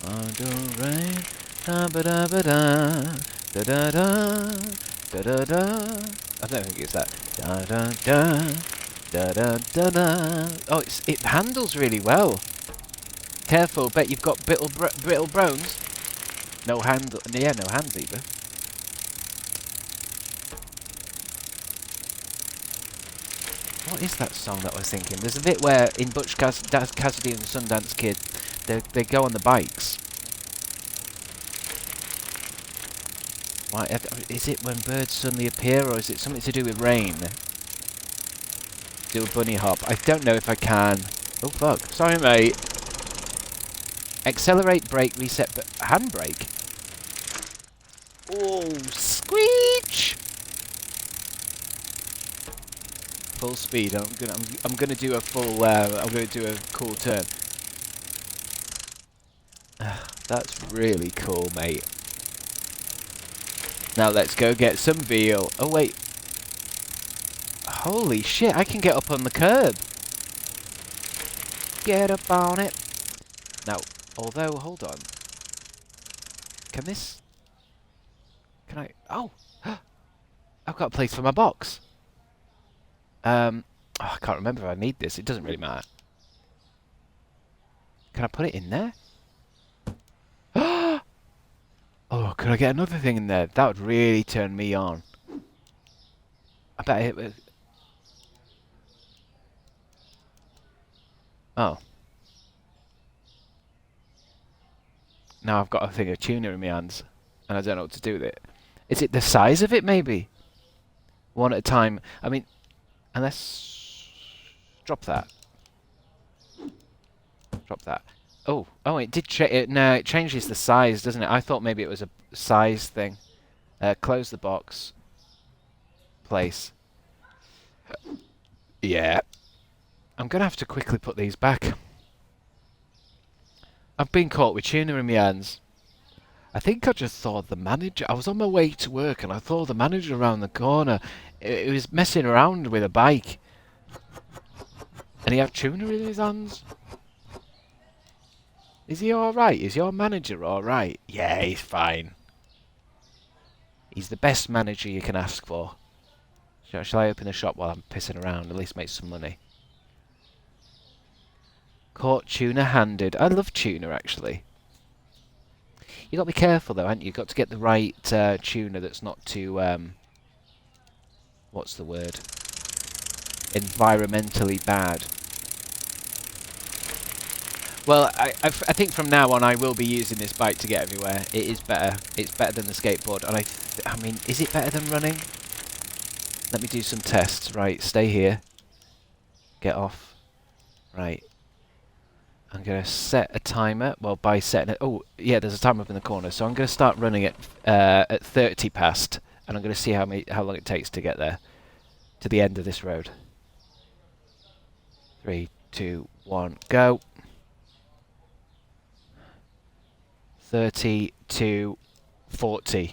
Oh, don't rain, da ba da ba da, da da da, da da da. I don't think it's that. Da da da, da da da da. Oh, it handles really well. Careful, bet you've got brittle bones. No handle, yeah, no hands either. What is that song that I was thinking? There's a bit where in Butch Cassidy and the Sundance Kid, they go on the bikes. Why, is it when birds suddenly appear, or is it something to do with rain? Do a bunny hop. I don't know if I can. Oh fuck! Sorry, mate. Accelerate, brake, reset, handbrake. Oh, squeech! Full speed. I'm gonna do a full. I'm gonna do a cool turn. That's really cool, mate. Now let's go get some veal. Oh wait. Holy shit! I can get up on the curb. Get up on it. Now, although, hold on. Can this? Can I? Oh, I've got a place for my box. Oh, I can't remember if I need this. It doesn't really matter. Can I put it in there? Oh, could I get another thing in there? That would really turn me on. I bet it was... Oh. Now I've got a thing of tuna in my hands, and I don't know what to do with it. Is it the size of it, maybe? One at a time. I mean, unless... Drop that. Drop that. Oh, it did no, it changes the size, doesn't it? I thought maybe it was a size thing. Close the box. Place. Yeah. I'm going to have to quickly put these back. I've been caught with tuna in my hands. I think I just saw the manager. I was on my way to work and I saw the manager around the corner. He was messing around with a bike. And he had tuna in his hands. Is he alright? Is your manager alright? Yeah, he's fine. He's the best manager you can ask for. Shall I open the shop while I'm pissing around? At least make some money. Caught tuna handed. I love tuna, actually. You got to be careful, though, haven't you? You've got to get the right tuna that's not too... what's the word? Environmentally bad. Well, I think from now on I will be using this bike to get everywhere. It is better. It's better than the skateboard. And I mean, is it better than running? Let me do some tests. Right, stay here. Get off. Right. I'm going to set a timer. Well, by setting it... Oh, yeah, there's a timer up in the corner. So I'm going to start running it at 30 past. And I'm going to see how long it takes to get there. To the end of this road. 3, 2, 1, go. 30 to 40.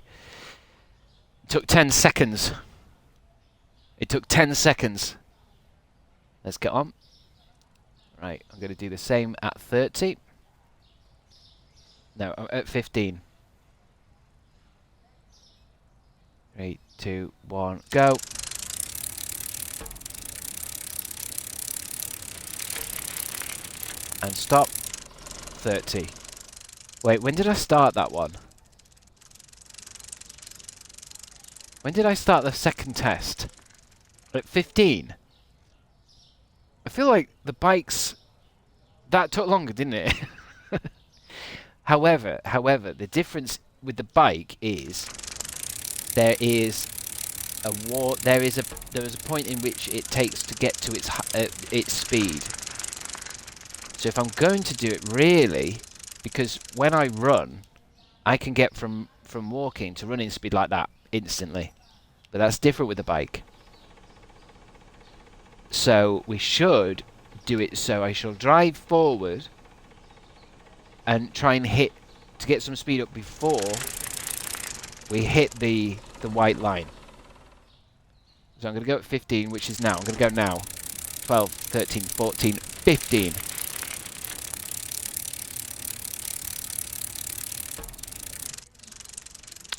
It took 10 seconds. It took 10 seconds. Let's get on. Right, I'm going to do the same at 30. No, at 15. 3, 2, 1, go. And stop. 30. Wait, when did I start that one? When did I start the second test? At 15? I feel like the bikes... That took longer, didn't it? However, the difference with the bike is... There is a point in which it takes to get to its speed. So if I'm going to do it really... Because when I run, I can get from walking to running speed like that instantly. But that's different with the bike. So we should do it so I shall drive forward and try and hit to get some speed up before we hit the white line. So I'm going to go at 15, which is now. I'm going to go now. 12, 13, 14, 15.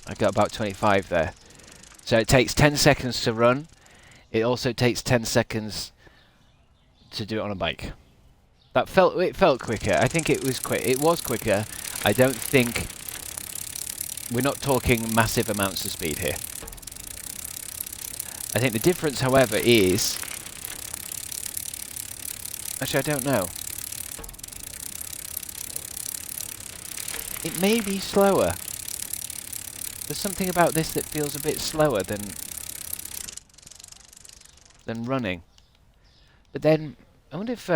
I got about 25 there. So it takes 10 seconds to run. It also takes 10 seconds to do it on a bike. It felt quicker. I think it was quick. It was quicker. I don't think we're not talking massive amounts of speed here. I think the difference, however, is actually I don't know. It may be slower. There's something about this that feels a bit slower than running. But then, I wonder if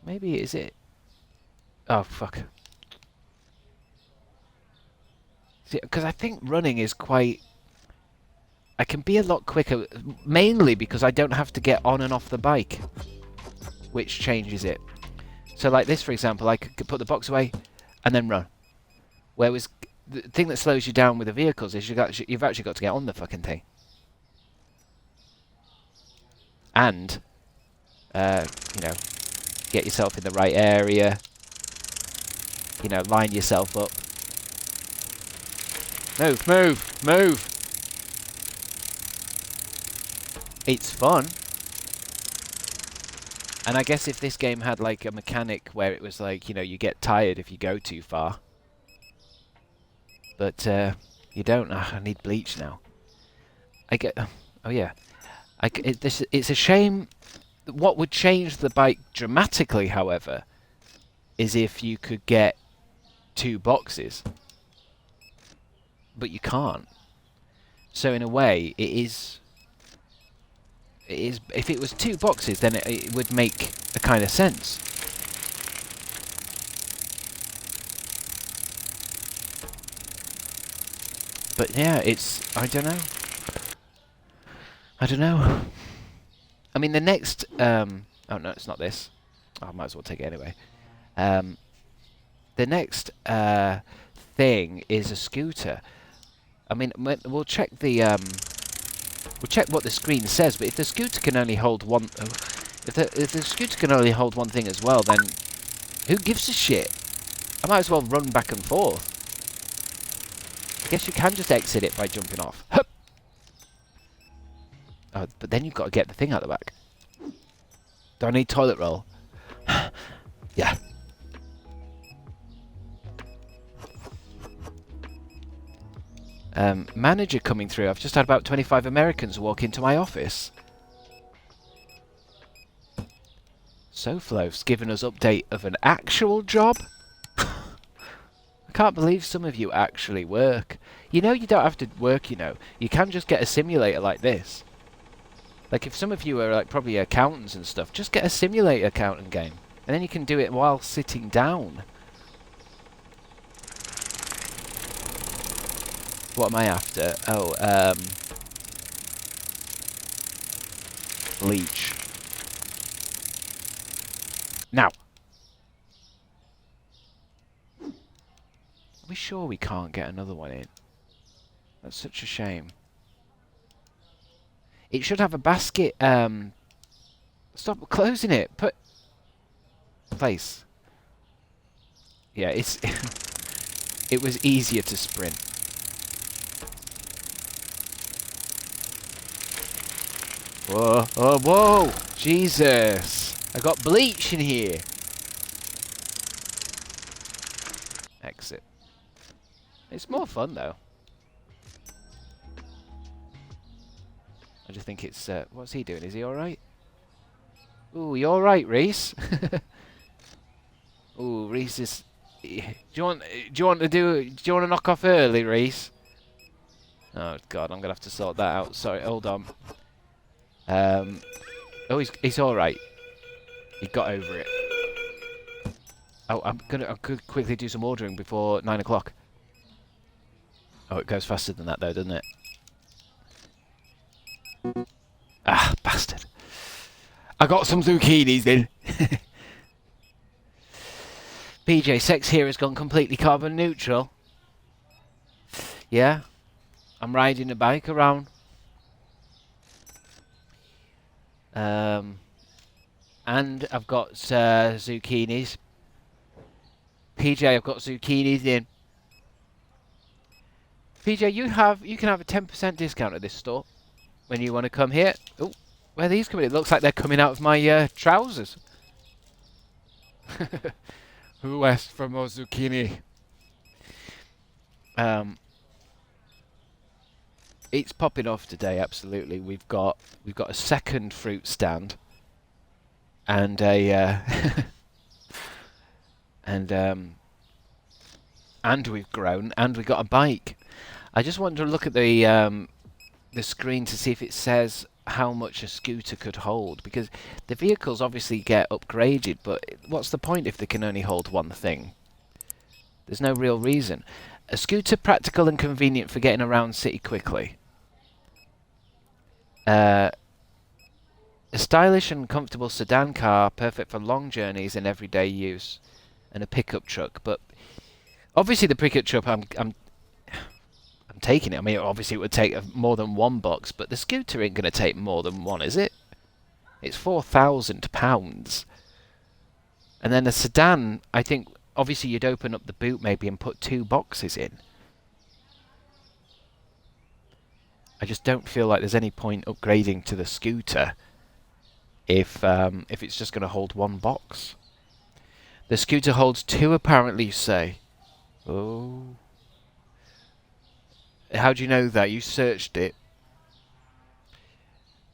maybe is it? Oh fuck! Because I think running is quite. I can be a lot quicker, mainly because I don't have to get on and off the bike, which changes it. So like this, for example, I could put the box away and then run. Whereas the thing that slows you down with the vehicles is you've actually got to get on the fucking thing. And, you know, get yourself in the right area. You know, line yourself up. Move, move, move! It's fun. And I guess if this game had like a mechanic where it was like, you know, you get tired if you go too far. But you don't. I need bleach now. I get. Oh yeah. It's a shame. What would change the bike dramatically, however, is if you could get 2 boxes. But you can't. So in a way, it is. If it was 2 boxes, then it would make a kind of sense. But yeah, it's... I don't know. I don't know. I mean, the next... oh, no, it's not this. I might as well take it anyway. The next thing is a scooter. I mean, we'll check the... we'll check what the screen says, but if the scooter can only hold one... if the scooter can only hold one thing as well, then who gives a shit? I might as well run back and forth. I guess you can just exit it by jumping off. Hup! Oh, but then you've got to get the thing out the back. Do I need toilet roll? Yeah. Manager coming through. I've just had about 25 Americans walk into my office. SoFlo's given us update of an actual job. I can't believe some of you actually work. You know, you don't have to work, you know. You can just get a simulator like this. Like, if some of you are like probably accountants and stuff, just get a simulator accountant game. And then you can do it while sitting down. What am I after? Oh, bleach. Now. Are we sure we can't get another one in? That's such a shame. It should have a basket. Stop closing it. Put place. Yeah, it's. It was easier to sprint. Whoa! Oh, whoa! Jesus! I got bleach in here. Exit. It's more fun though. I just think it's... what's he doing? Is he alright? Ooh, you alright, Reese? Ooh, Reese is... Do you want to knock off early, Reese? Oh, God, I'm going to have to sort that out. Sorry, hold on. Oh, he's alright. He got over it. Oh, I could quickly do some ordering before 9 o'clock. Oh, it goes faster than that, though, doesn't it? Ah, bastard. I got some zucchinis then. PJ, sex here has gone completely carbon neutral. Yeah. I'm riding a bike around. And I've got zucchinis. PJ, I've got zucchinis in. PJ, you can have a 10% discount at this store when you want to come here. Oh, where are these coming? It looks like they're coming out of my trousers. Who asked for more zucchini? It's popping off today. Absolutely, we've got a second fruit stand, and a and we've grown, and we got a bike. I just wanted to look at the screen to see if it says how much a scooter could hold, because the vehicles obviously get upgraded, but what's the point if they can only hold one thing? There's no real reason. A scooter practical and convenient for getting around city quickly. A stylish and comfortable sedan car, perfect for long journeys and everyday use. And a pickup truck, but obviously the pickup truck I'm taking it. I mean, obviously it would take more than one box, but the scooter ain't going to take more than one, is it? It's £4,000. And then the sedan, I think, obviously you'd open up the boot maybe and put 2 boxes in. I just don't feel like there's any point upgrading to the scooter if it's just going to hold one box. The scooter holds 2, apparently, you say. Oh. How do you know that? You searched it.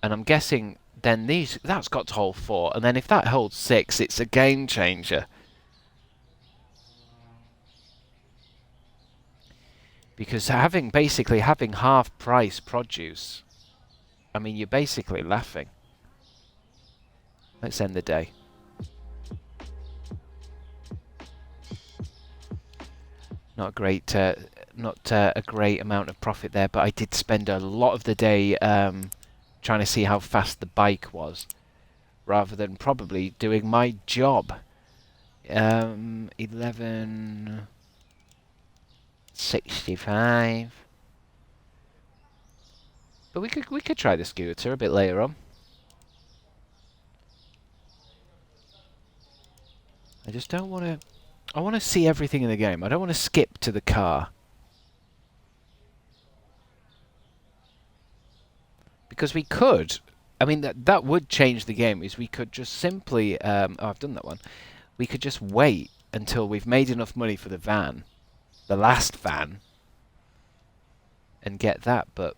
And I'm guessing then that's got to hold 4. And then if that holds 6, it's a game changer. Because basically having half price produce, I mean, you're basically laughing. Let's end the day. Not a great amount of profit there, but I did spend a lot of the day trying to see how fast the bike was, rather than probably doing my job. 11.65. But we could try the scooter a bit later on. I just don't want to. I want to see everything in the game. I don't want to skip to the car. Because we could. I mean, that would change the game. Is we could just simply. Oh, I've done that one. We could just wait until we've made enough money for the van, the last van, and get that. But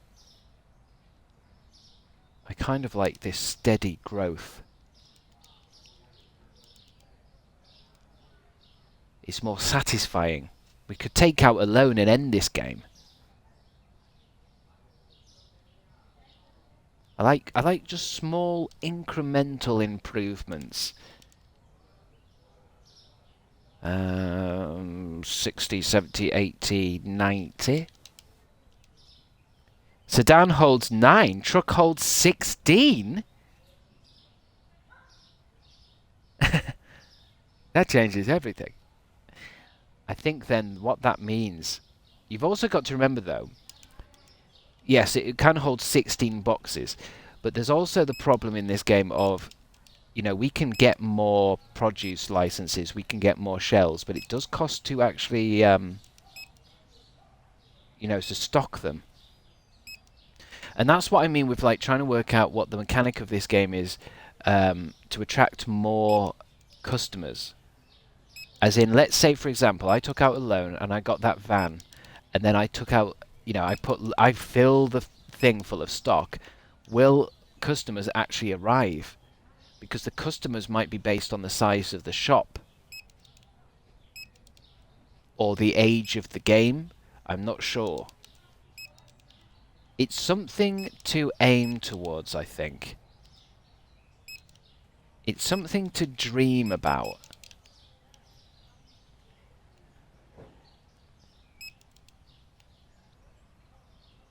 I kind of like this steady growth. It's more satisfying. We could take out a loan and end this game. I like just small incremental improvements. 60, 70, 80, 90. Sedan holds 9. Truck holds 16. That changes everything. I think then what that means, you've also got to remember though, yes, it can hold 16 boxes, but there's also the problem in this game of, you know, we can get more produce licenses, we can get more shells, but it does cost to actually, you know, to stock them. And that's what I mean with like trying to work out what the mechanic of this game is to attract more customers. As in, let's say, for example, I took out a loan and I got that van, and then I took out, you know, I fill the thing full of stock. Will customers actually arrive? Because the customers might be based on the size of the shop or the age of the game. I'm not sure. It's something to aim towards, I think. It's something to dream about.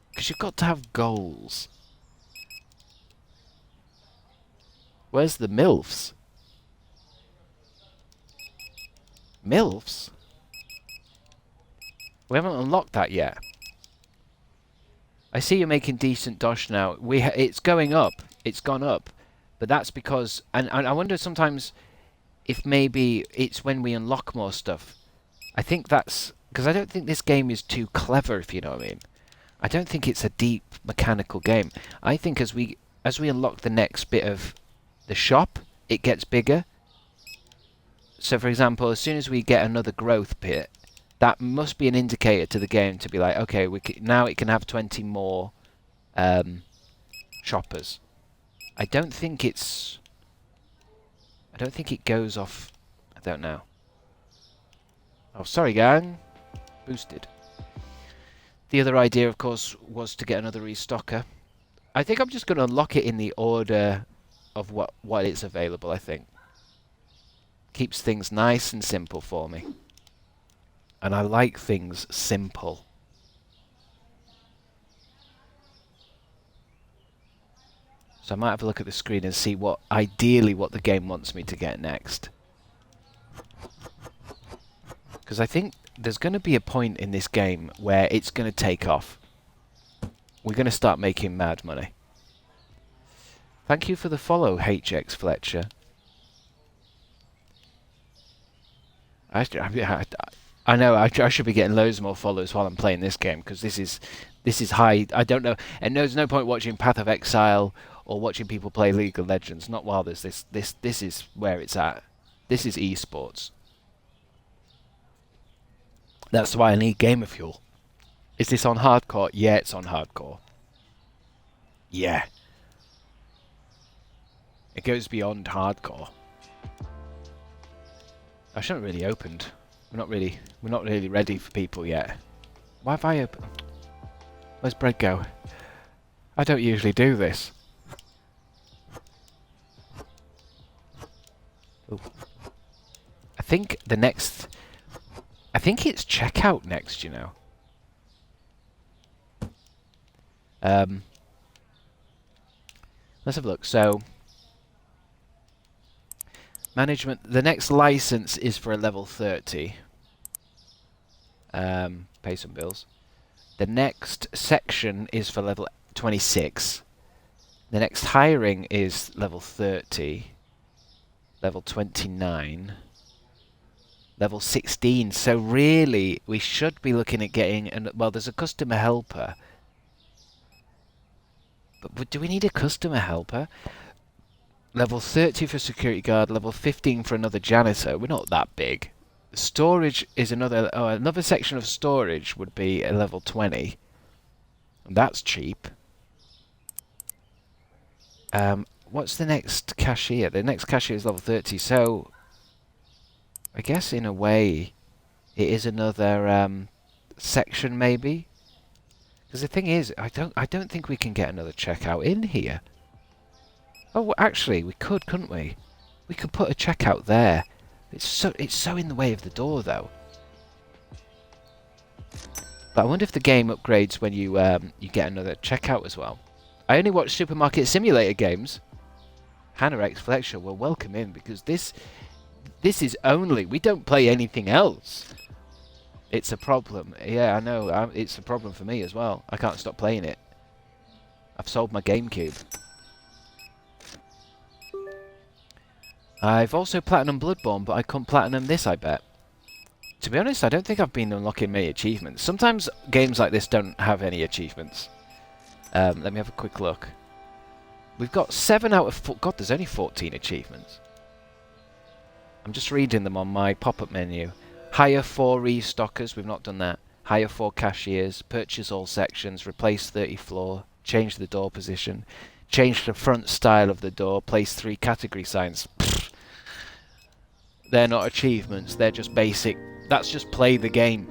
Because you've got to have goals. Where's the MILFs? MILFs? We haven't unlocked that yet. I see you're making decent dosh now. It's going up. It's gone up. But that's because... And I wonder sometimes if maybe it's when we unlock more stuff. I think that's... Because I don't think this game is too clever, if you know what I mean. I don't think it's a deep mechanical game. I think as we unlock the next bit of the shop, it gets bigger. So for example, as soon as we get another growth pit, that must be an indicator to the game to be like, okay, now it can have 20 more shoppers. I don't think it goes off. I don't know. Oh, sorry, gang. Boosted. The other idea, of course, was to get another restocker. I think I'm just going to unlock it in the order of what is available, I think. Keeps things nice and simple for me. And I like things simple. So I might have a look at the screen and see ideally what the game wants me to get next. Because I think there's going to be a point in this game where it's going to take off. We're going to start making mad money. Thank you for the follow, HX Fletcher. I know I should be getting loads more follows while I'm playing this game, because this is high. I don't know, and there's no point watching Path of Exile or watching people play League of Legends. Not while there's this. This is where it's at. This is esports. That's why I need gamer fuel. Is this on hardcore? Yeah, it's on hardcore. Yeah. It goes beyond hardcore. I shouldn't really opened. We're not really ready for people yet. Why have I opened? Where's bread go? I don't usually do this. Ooh. I think the next... I think it's checkout next, you know. Let's have a look. So, management. The next license is for a level 30. Pay some bills. The next section is for level 26. The next hiring is level 30. Level 29. Level 16. So really, we should be looking at getting... well, there's a customer helper. But do we need a customer helper? Level 30 for security guard. Level 15 for another janitor. We're not that big. Storage is another... oh, another section of storage would be a level 20. And that's cheap. What's the next cashier? The next cashier is level 30. So... I guess in a way, it is another section maybe. Because the thing is, I don't think we can get another checkout in here. Oh, well, actually, we could, couldn't we? We could put a checkout there. It's so in the way of the door, though. But I wonder if the game upgrades when you get another checkout as well. I only watch Supermarket Simulator games. Hannah X Fletcher will welcome in because this is only... we don't play anything else. It's a problem. Yeah, I know. It's a problem for me as well. I can't stop playing it. I've sold my GameCube. I've also platinum Bloodborne, but I can't platinum this, I bet. To be honest, I don't think I've been unlocking many achievements. Sometimes games like this don't have any achievements. Let me have a quick look. We've got 7 out of 4... God, there's only 14 achievements. I'm just reading them on my pop-up menu. Hire 4 restockers, we've not done that. Hire 4 cashiers, purchase all sections, replace 30 floor, change the door position, change the front style of the door, place 3 category signs. Pfft. They're not achievements, they're just basic. That's just play the game.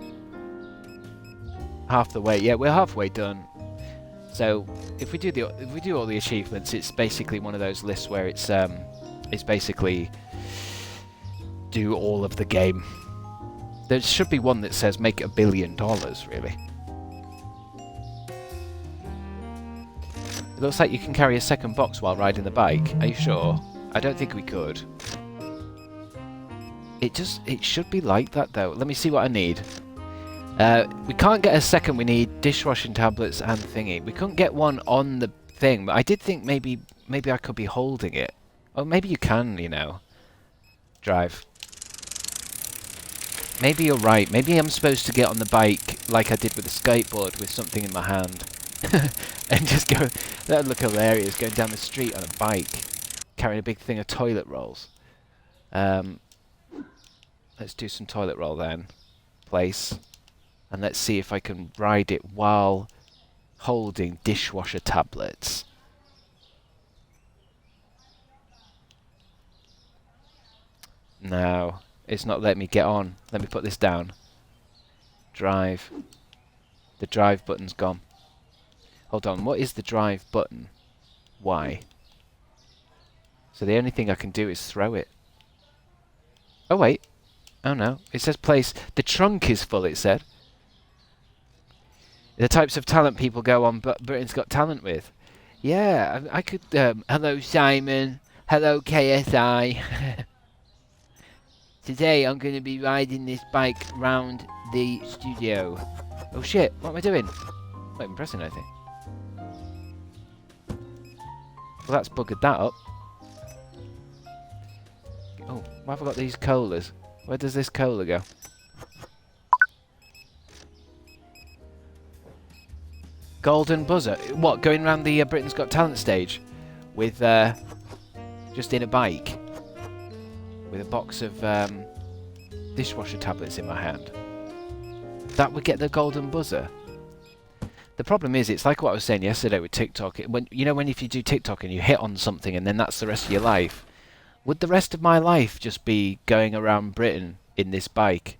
Half the way. Yeah, we're halfway done. So if we do all the achievements, it's basically one of those lists where it's basically do all of the game. There should be one that says make $1 billion, really. It looks like you can carry a second box while riding the bike. Are you sure? I don't think we could. It should be like that, though. Let me see what I need. We can't get a second. We need dishwashing tablets and thingy. We couldn't get one on the thing, but I did think maybe I could be holding it. Or maybe you can, you know. Drive. Maybe you're right. Maybe I'm supposed to get on the bike like I did with the skateboard with something in my hand. And just go... that would look hilarious, going down the street on a bike. Carrying a big thing of toilet rolls. Let's do some toilet roll then. Place. And let's see if I can ride it while holding dishwasher tablets. No, it's not letting me get on. Let me put this down. Drive. The drive button's gone. Hold on, what is the drive button? Y. So the only thing I can do is throw it. Oh wait. Oh no, it says place. The trunk is full, it said. The types of talent people go on Britain's Got Talent with. Yeah, I could... hello Simon. Hello KSI. Today I'm going to be riding this bike round the studio. Oh shit, what am I doing? I'm not even pressing anything. Well, that's buggered that up. Oh, why have I got these colas? Where does this cola go? Golden buzzer. What, going around the Britain's Got Talent stage? with just in a bike with a box of dishwasher tablets in my hand, that would get the golden buzzer. The problem is, it's like what I was saying yesterday with TikTok. When if you do TikTok and you hit on something and then that's the rest of your life, would the rest of my life just be going around Britain in this bike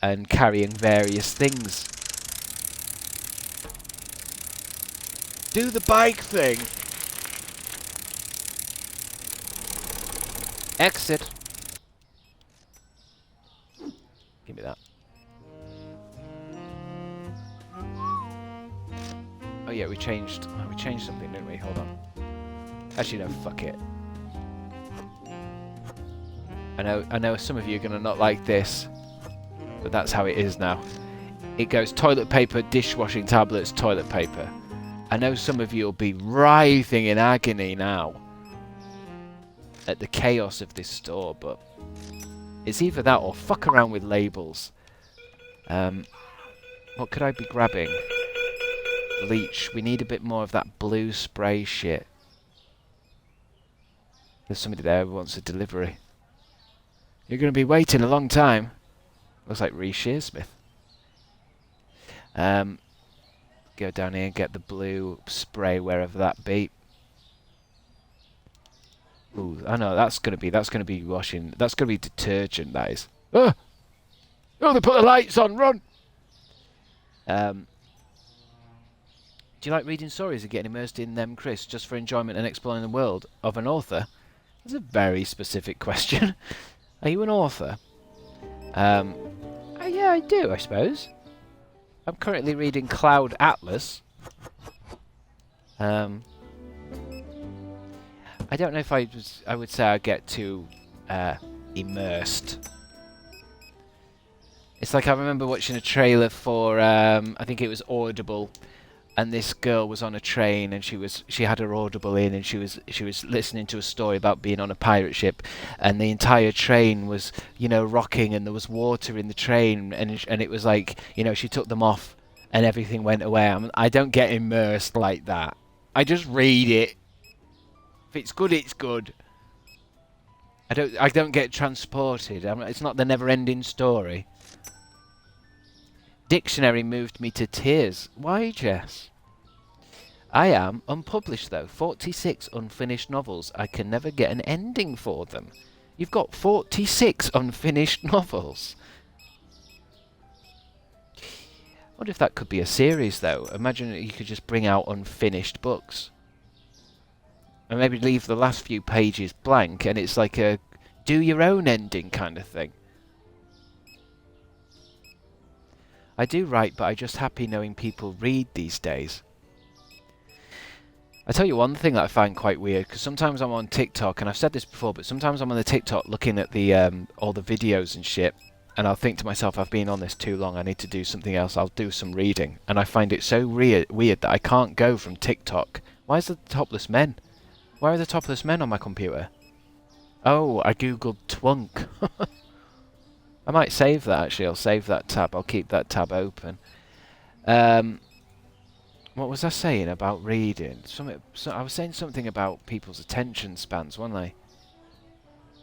and carrying various things? Do the bike thing. Exit. Give me that. Oh yeah, we changed something, didn't we? Hold on. Actually, no, fuck it. I know some of you are gonna not like this, but that's how it is now. It goes toilet paper, dishwashing tablets, toilet paper. I know some of you will be writhing in agony now at the chaos of this store, but it's either that or fuck around with labels. What could I be grabbing? Bleach. We need a bit more of that blue spray shit. There's somebody there who wants a delivery. You're going to be waiting a long time. Looks like Reece Shearsmith. Go down here and get the blue spray wherever that be. Ooh, I know that's gonna be washing. That's gonna be detergent. That is. Oh, they put the lights on. Run. Do you like reading stories and getting immersed in them, Chris, just for enjoyment and exploring the world of an author? That's a very specific question. Are you an author? Yeah, I do, I suppose. I'm currently reading Cloud Atlas. I don't know if I would say I get too immersed. It's like I remember watching a trailer for I think it was Audible, and this girl was on a train and she had her Audible in and she was listening to a story about being on a pirate ship, and the entire train was rocking and there was water in the train, and it was like she took them off and everything went away. I don't get immersed like that. I just read it. If it's good, it's good. I don't get transported. It's not the never-ending story. Dictionary moved me to tears. Why, Jess? I am unpublished, though. 46 unfinished novels. I can never get an ending for them. You've got 46 unfinished novels. I wonder if that could be a series, though. Imagine you could just bring out unfinished books. And maybe leave the last few pages blank, and it's like a do your own ending kind of thing. I do write, but I'm just happy knowing people read these days. I tell you one thing that I find quite weird, because sometimes I'm on TikTok, and I've said this before, but sometimes I'm on the TikTok looking at the all the videos and shit, and I'll think to myself, I've been on this too long, I need to do something else, I'll do some reading. And I find it so weird that I can't go from TikTok. Why is the topless men? Why are the topless men on my computer? Oh, I googled twunk. I might save that, actually. I'll save that tab. I'll keep that tab open. What was I saying about reading? I was saying something about people's attention spans, wasn't I?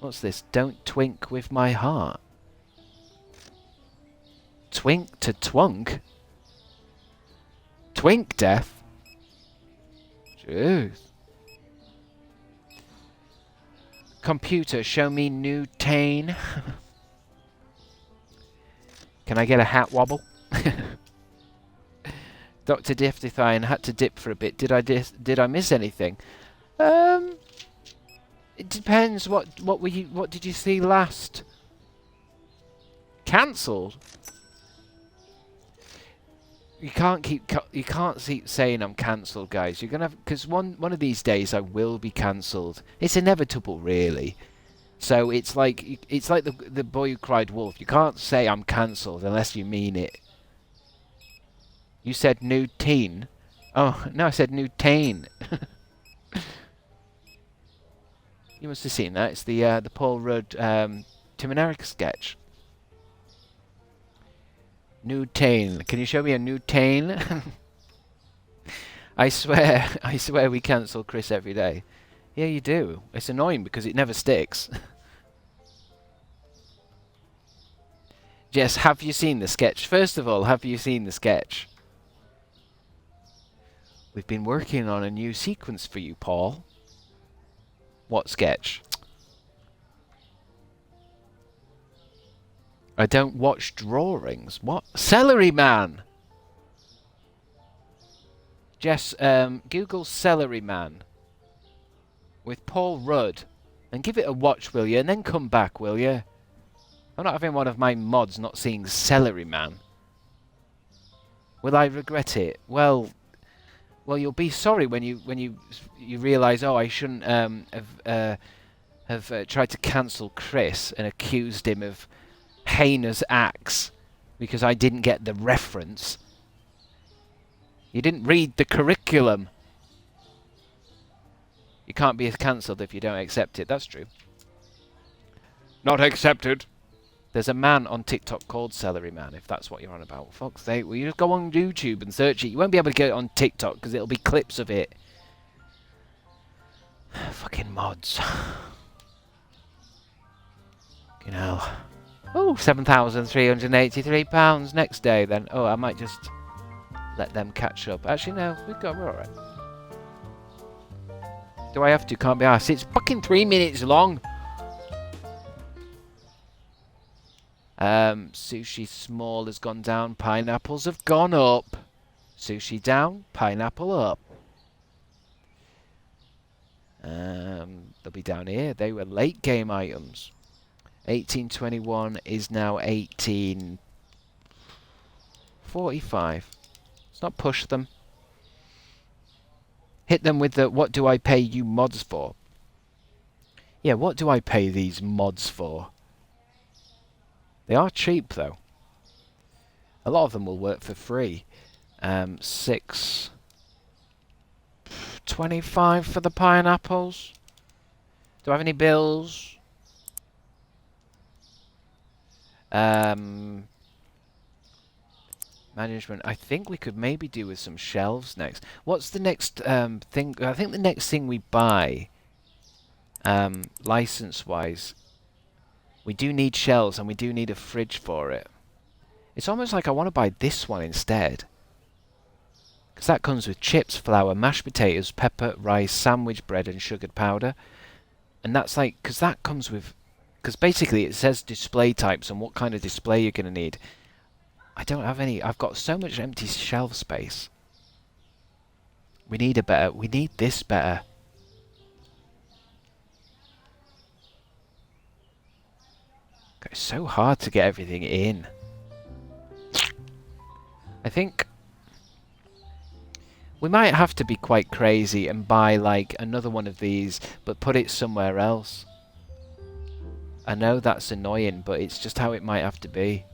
What's this? Don't twink with my heart. Twink to twunk? Twink death? Jeez. Computer, show me new tane. Can I get a hat wobble? Dr. Diftythine had to dip for a bit. Did I miss anything? It depends. What did you see last? Cancelled. You can't keep saying I'm cancelled, guys. You're gonna have, because one of these days I will be cancelled. It's inevitable, really. So it's like the boy who cried wolf. You can't say I'm cancelled unless you mean it. You said new teen. Oh no, I said new teen. You must have seen that. It's the Paul Rudd Tim and Eric sketch. New tane. Can you show me a new tane? I swear we cancel Chris every day. Yeah, you do. It's annoying because it never sticks. Jess, have you seen the sketch? First of all, have you seen the sketch? We've been working on a new sequence for you, Paul. What sketch? I don't watch drawings. What? Celery Man! Jess, Google Celery Man with Paul Rudd and give it a watch, will you? And then come back, will you? I'm not having one of my mods not seeing Celery Man. Will I regret it? Well, you'll be sorry when you realise. Oh, I shouldn't have tried to cancel Chris and accused him of heinous acts because I didn't get the reference. You didn't read the curriculum. You can't be cancelled if you don't accept it. That's true. Not accepted. There's a man on TikTok called Celery Man, if that's what you're on about. Fuck's sake, will you just go on YouTube and search it? You won't be able to get it on TikTok because it'll be clips of it. Fucking mods. You know. Oh, £7,383 next day then. Oh, I might just let them catch up. Actually, no, we're alright. Do I have to? Can't be asked. It's fucking 3 minutes long. Sushi small has gone down. Pineapples have gone up. Sushi down. Pineapple up. They'll be down here. They were late game items. 1821 is now 1845. Let's not push them. Hit them with the what do I pay you mods for? Yeah, what do I pay these mods for? They are cheap though. A lot of them will work for free. 6.25 for the pineapples. Do I have any bills? Management. I think we could maybe do with some shelves next. What's the next thing? I think the next thing we buy, license-wise, we do need shelves and we do need a fridge for it. It's almost like I want to buy this one instead. Because that comes with chips, flour, mashed potatoes, pepper, rice, sandwich bread and sugared powder. And that's like, because that comes with, because basically it says display types and what kind of display you're going to need. I don't have any. I've got so much empty shelf space. We need this better. It's so hard to get everything in. I think we might have to be quite crazy and buy like another one of these, but put it somewhere else. I know that's annoying, but it's just how it might have to be.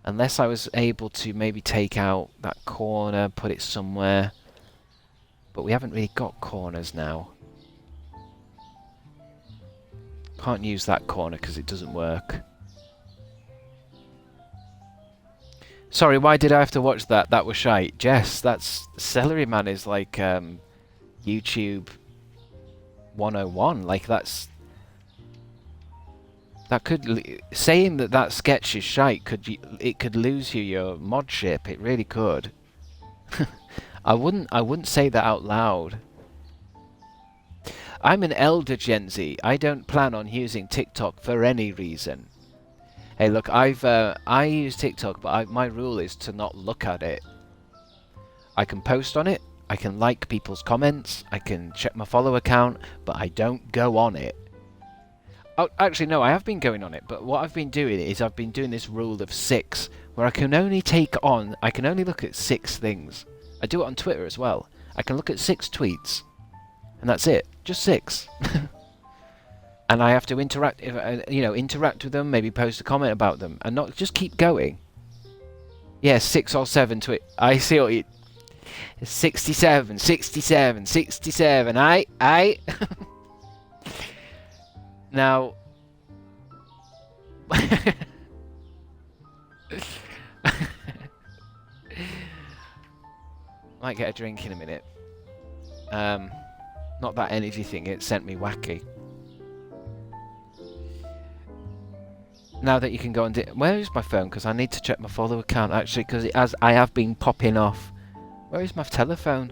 Unless I was able to maybe take out that corner, put it somewhere. But we haven't really got corners now. Can't use that corner because it doesn't work. Sorry, why did I have to watch that? That was shite. Jess, that's... Celery Man is like YouTube 101. Like that's... That could... Saying that sketch is shite, it could lose you your modship. It really could. I wouldn't say that out loud. I'm an elder Gen Z. I don't plan on using TikTok for any reason. Hey, look, I use TikTok, but my rule is to not look at it. I can post on it, I can like people's comments, I can check my follow account, but I don't go on it. Oh, actually, no, I have been going on it, but what I've been doing is I've been doing this rule of 6, where I can only look at 6 things. I do it on Twitter as well. I can look at 6 tweets, and that's it. Just 6. And I have to interact with them, maybe post a comment about them, and not just keep going. Yeah, 6 or 7 tweet. I see what you... 67, 67, 67, aye. Now... Might get a drink in a minute. Not that energy thing, it sent me wacky. Now that you can go and where is my phone? Because I need to check my follower count actually, because I have been popping off. Where is my telephone?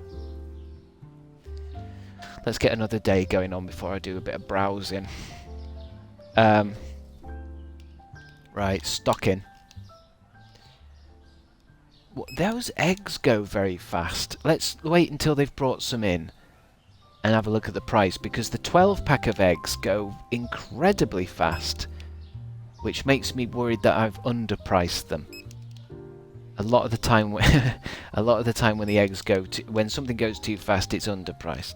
Let's get another day going on before I do a bit of browsing. Right, stocking. Those eggs go very fast. Let's wait until they've brought some in and have a look at the price, because the 12-pack of eggs go incredibly fast, which makes me worried that I've underpriced them. A lot of the time, when the eggs when something goes too fast, it's underpriced.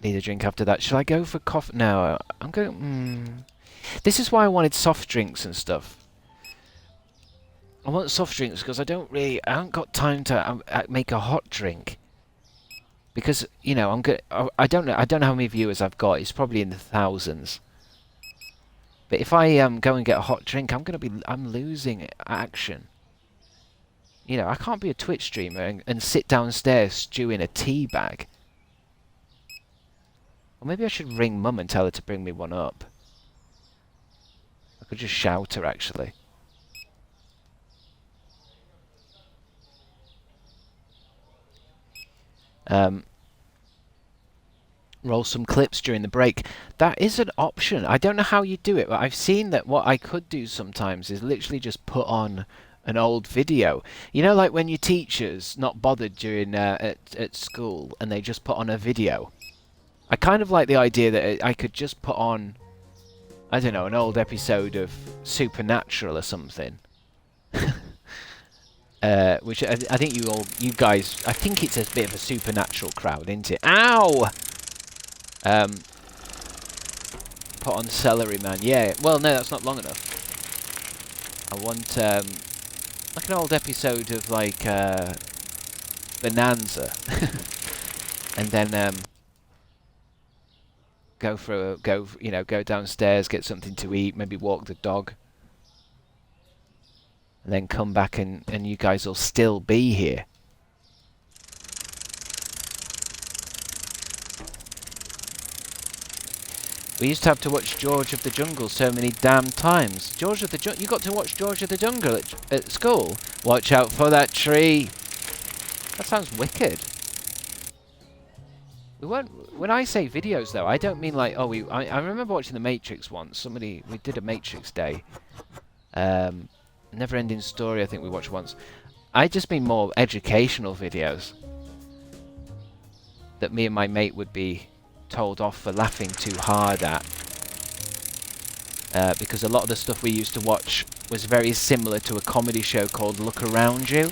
Need a drink after that. Should I go for coffee? No, I'm going. This is why I wanted soft drinks and stuff. I want soft drinks because I haven't got time to make a hot drink. Because I don't know how many viewers I've got. It's probably in the thousands. But if I go and get a hot drink, I'm losing action. I can't be a Twitch streamer and sit downstairs stewing a tea bag. Or maybe I should ring Mum and tell her to bring me one up. I could just shout her actually. Roll some clips during the break. That is an option. I don't know how you do it, but I've seen that what I could do sometimes is literally just put on an old video. Like when your teacher's not bothered during at school and they just put on a video. I kind of like the idea that I could just put on, I don't know, an old episode of Supernatural or something. Which I think you guys, I think it's a bit of a Supernatural crowd, isn't it? Ow! Put on Celery Man. Yeah, well, no, that's not long enough. I want, like an old episode of, like, Bonanza. And then, go downstairs, get something to eat, maybe walk the dog. And then come back and you guys will still be here. We used to have to watch George of the Jungle so many damn times. George of the Jungle? You got to watch George of the Jungle at school? Watch out for that tree. That sounds wicked. We weren't. When I say videos, though, I don't mean like, I remember watching The Matrix once. We did a Matrix day. Never Ending Story, I think we watched once. I just mean more educational videos that me and my mate would be told off for laughing too hard at, because a lot of the stuff we used to watch was very similar to a comedy show called Look Around You.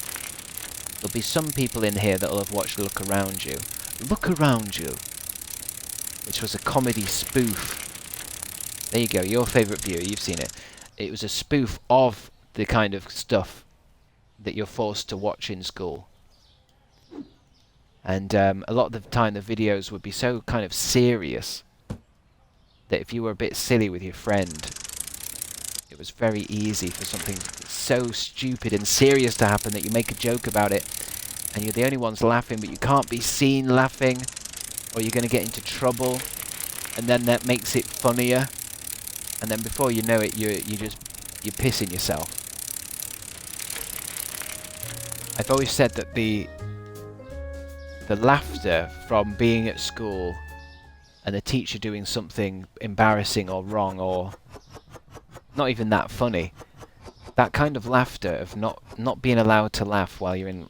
There'll be some people in here that'll have watched Look Around You. Look Around You, which was a comedy spoof. There you go, your favourite viewer, you've seen it. It was a spoof of the kind of stuff that you're forced to watch in school. And a lot of the time the videos would be so kind of serious that if you were a bit silly with your friend, it was very easy for something so stupid and serious to happen that you make a joke about it and you're the only ones laughing, but you can't be seen laughing or you're going to get into trouble, and then that makes it funnier, and then before you know it you're pissing yourself. I've always said that the laughter from being at school and the teacher doing something embarrassing or wrong or not even that funny, that kind of laughter of not being allowed to laugh while you're in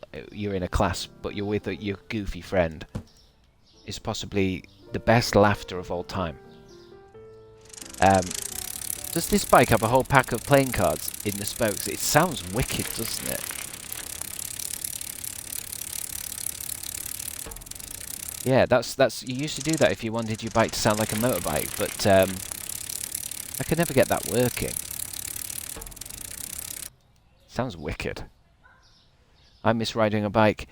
a class but you're with your goofy friend is possibly the best laughter of all time. Does this bike have a whole pack of playing cards in the spokes? It sounds wicked, doesn't it? Yeah, that's you used to do that if you wanted your bike to sound like a motorbike, but I could never get that working. Sounds wicked. I miss riding a bike.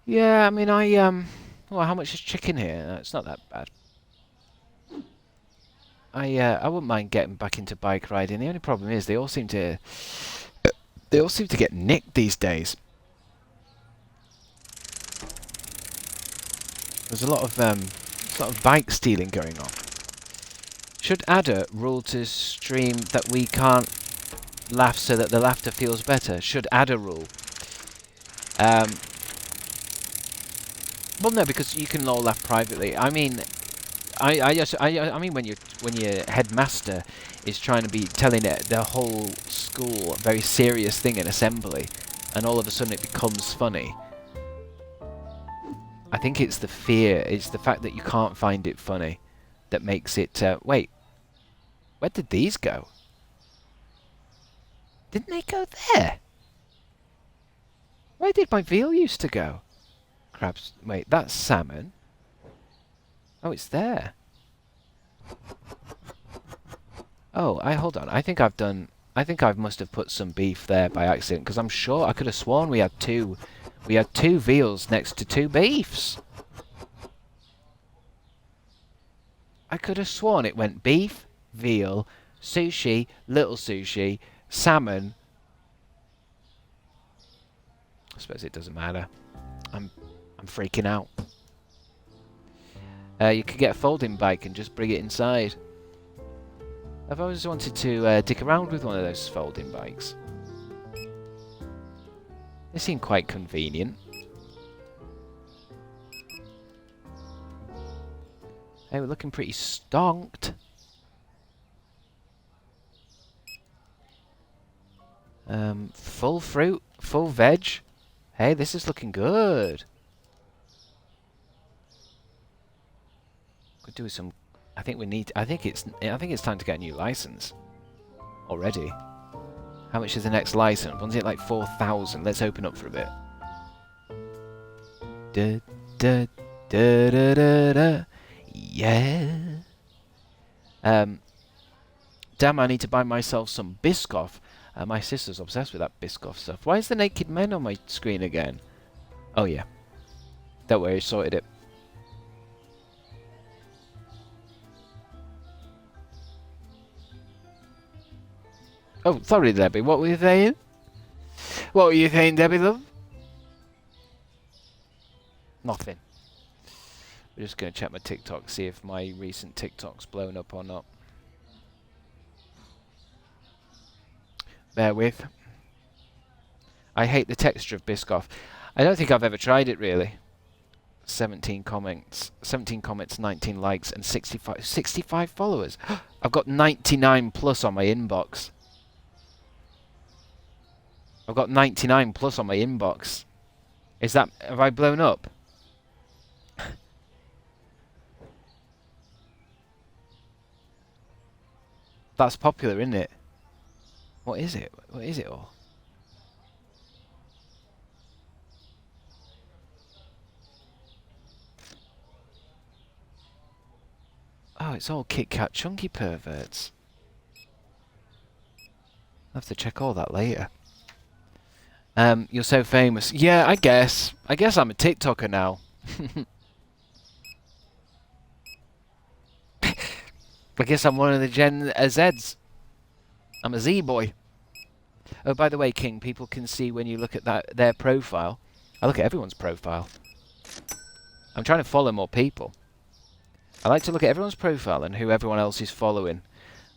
Yeah, I mean, well, how much is chicken here? It's not that bad. I wouldn't mind getting back into bike riding. The only problem is they all seem to get nicked these days. There's a lot of bike stealing going on. Should add a rule to stream that we can't laugh so that the laughter feels better? Should add a rule. Well, no, because you can all laugh privately. I mean, I mean when your headmaster is trying to be telling the whole school a very serious thing in assembly, and all of a sudden it becomes funny. I think it's the fear, it's the fact that you can't find it funny that makes it. Wait, where did these go? Didn't they go there? Where did my veal used to go? Crabs. Wait, that's salmon. Oh, it's there. Oh, hold on. I think I must have put some beef there by accident, because I'm sure I could have sworn we had two veals next to two beefs. I could have sworn it went beef, veal, sushi, little sushi, salmon. I suppose it doesn't matter. I'm freaking out. You could get a folding bike and just bring it inside. I've always wanted to dick around with one of those folding bikes. They seem quite convenient. Hey, we're looking pretty stonked. Full fruit, full veg. Hey, this is looking good. Could do with some. I think it's time to get a new license. Already. How much is the next license? Wasn't it like 4,000? Let's open up for a bit. Da da da da da da. Yeah. Damn, I need to buy myself some Biscoff. My sister's obsessed with that Biscoff stuff. Why is the naked men on my screen again? Oh yeah. Don't worry, I sorted it. Oh, sorry, Debbie. What were you saying? What were you saying, Debbie, love? Nothing. We're just going to check my TikTok, see if my recent TikTok's blown up or not. Bear with. I hate the texture of Biscoff. I don't think I've ever tried it, really. 17 comments, 19 likes, and 65 followers. I've got 99 plus on my inbox. I've got 99 plus on my inbox. Is that... Have I blown up? That's popular, isn't it? What is it? What is it all? Oh, it's all Kit Kat chunky perverts. I'll have to check all that later. You're so famous. Yeah, I guess. I guess I'm a TikToker now. I guess I'm one of the Gen Zs. I'm a Z-boy. Oh, by the way, King, people can see when you look at their profile. I look at everyone's profile. I'm trying to follow more people. I like to look at everyone's profile and who everyone else is following.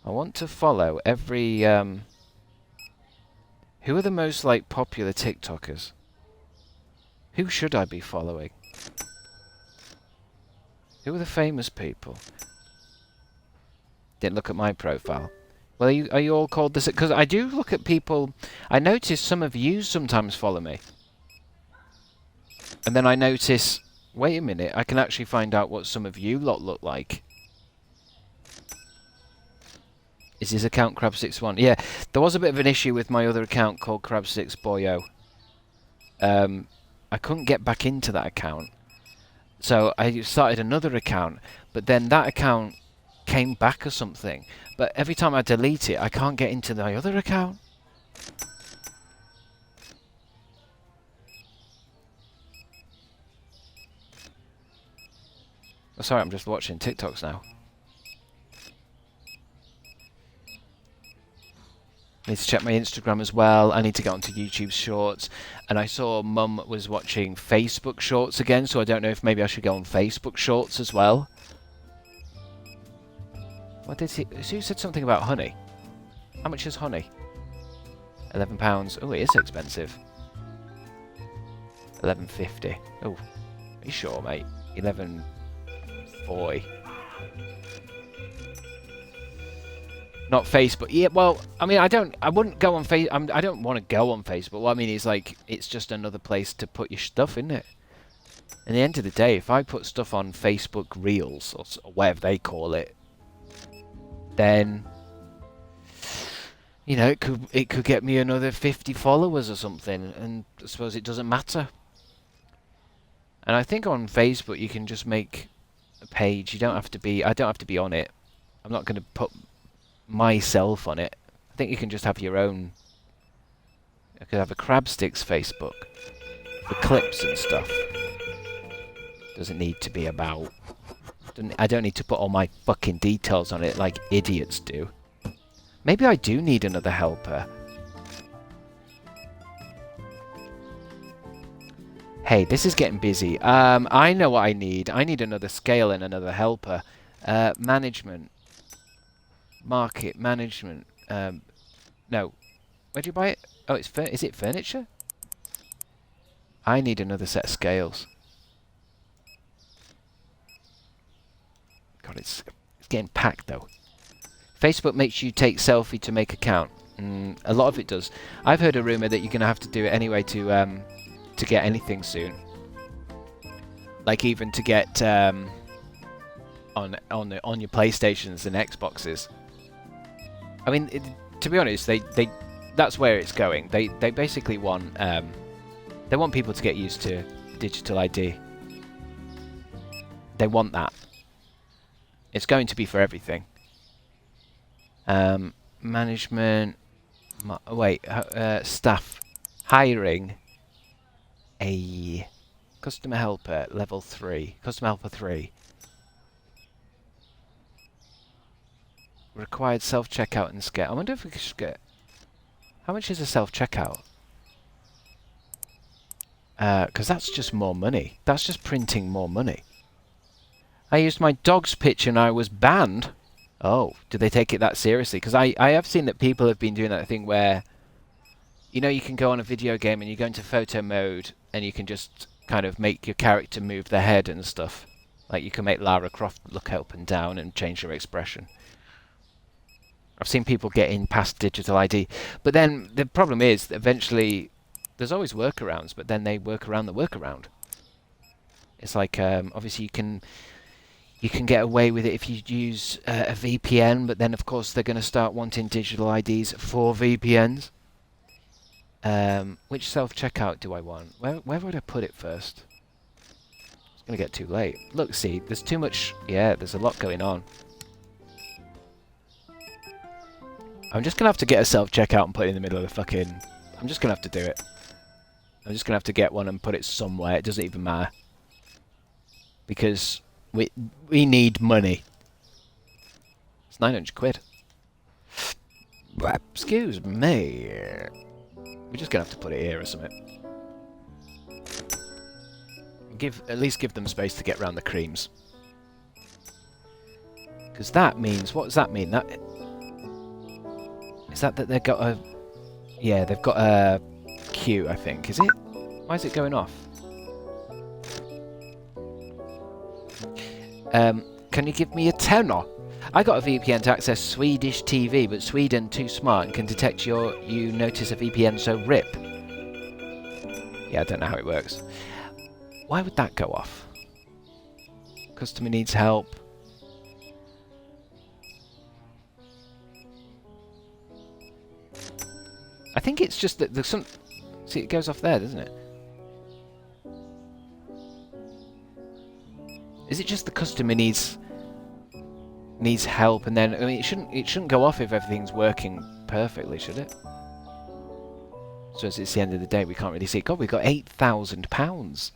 I want to follow every... Who are the most, like, popular TikTokers? Who should I be following? Who are the famous people? Didn't look at my profile. Well, are you all called this? Because I do look at people... I notice some of you sometimes follow me. And then I notice... Wait a minute, I can actually find out what some of you lot look like. Is his account crabstickz1? Yeah, there was a bit of an issue with my other account called crabstickzboyo. I couldn't get back into that account. So I started another account, but then that account came back or something. But every time I delete it, I can't get into my other account. Oh, sorry, I'm just watching TikToks now. I need to check my Instagram as well. I need to get onto YouTube Shorts. And I saw Mum was watching Facebook Shorts again, so I don't know if maybe I should go on Facebook Shorts as well. What did he... Who said something about honey? How much is honey? £11. Oh, it is expensive. £11.50. Oh, are you sure, mate? £11.40. Not Facebook. Yeah, well, I mean, I wouldn't go on Facebook. I don't want to go on Facebook. What I mean is, like, it's just another place to put your stuff, isn't it? At the end of the day, if I put stuff on Facebook Reels, or whatever they call it, then, you know, it could get me another 50 followers or something, and I suppose it doesn't matter. And I think on Facebook you can just make a page. You don't have to be. I don't have to be on it. I'm not going to put myself on it. I think you can just have your own. I could have a crabstickz Facebook for clips and stuff. Doesn't need to be about. I don't need to put all my fucking details on it like idiots do. Maybe I do need another helper. Hey, this is getting busy. I know what I need. I need another scale and another helper. Management. Market management. No. Where'd you buy it? Oh, is it furniture? I need another set of scales. God, it's getting packed though. Facebook makes you take selfie to make account. A lot of it does. I've heard a rumor that you're gonna have to do it anyway to get anything soon. Like even to get on your PlayStations and Xboxes. I mean, to be honest, that's where it's going. They basically want they want people to get used to digital ID. They want that. It's going to be for everything. Management. Staff. Hiring a customer helper level 3. Customer helper 3. Required self-checkout and scale. I wonder if we could get... How much is a self-checkout? Because that's just more money. That's just printing more money. I used my dog's picture and I was banned. Oh, do they take it that seriously? Because I have seen that people have been doing that thing where, you know, you can go on a video game and you go into photo mode and you can just kind of make your character move their head and stuff. Like you can make Lara Croft look up and down and change her expression. I've seen people get in past digital ID. But then the problem is that eventually there's always workarounds, but then they work around the workaround. It's like, obviously you can get away with it if you use a VPN, but then of course they're going to start wanting digital IDs for VPNs. Which self-checkout do I want? Where would I put it first? It's going to get too late. Look, see, there's too much... Yeah, there's a lot going on. I'm just going to have to get a self-checkout and put it in the middle of the fucking... I'm just going to have to do it. I'm just going to have to get one and put it somewhere. It doesn't even matter. Because we need money. It's 900 quid. Excuse me. We're just going to have to put it here or something. At least give them space to get around the creams. Because that means... What does that mean? Is that they've got a... Yeah, they've got a queue, I think. Is it? Why is it going off? Can you give me a tenner? I got a VPN to access Swedish TV, but Sweden too smart and can detect you notice a VPN, so rip. Yeah, I don't know how it works. Why would that go off? Customer needs help. I think it's just that there's some... See, it goes off there, doesn't it? Is it just the customer needs help, and then... I mean, it shouldn't go off if everything's working perfectly, should it? So as it's the end of the day, we can't really see. God, we've got £8,000.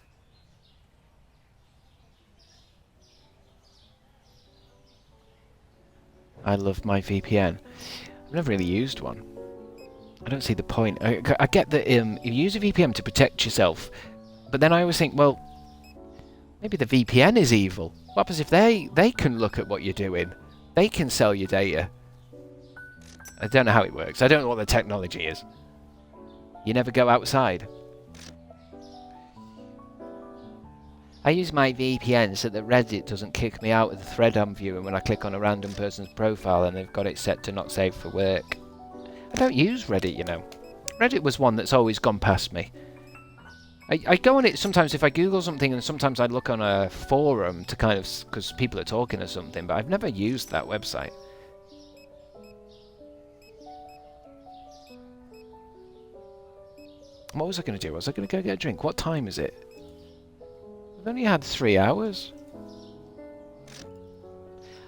I love my VPN. I've never really used one. I don't see the point. I get that you use a VPN to protect yourself, but then I always think, well, maybe the VPN is evil. What happens if they can look at what you're doing? They can sell your data. I don't know how it works. I don't know what the technology is. You never go outside. I use my VPN so that Reddit doesn't kick me out of the thread I'm viewing when I click on a random person's profile and they've got it set to not safe for work. I don't use Reddit, you know. Reddit was one that's always gone past me. I go on it sometimes if I Google something, and sometimes I look on a forum to kind of, because people are talking or something, but I've never used that website. What was I going to do? Was I going to go get a drink? What time is it? I've only had 3 hours.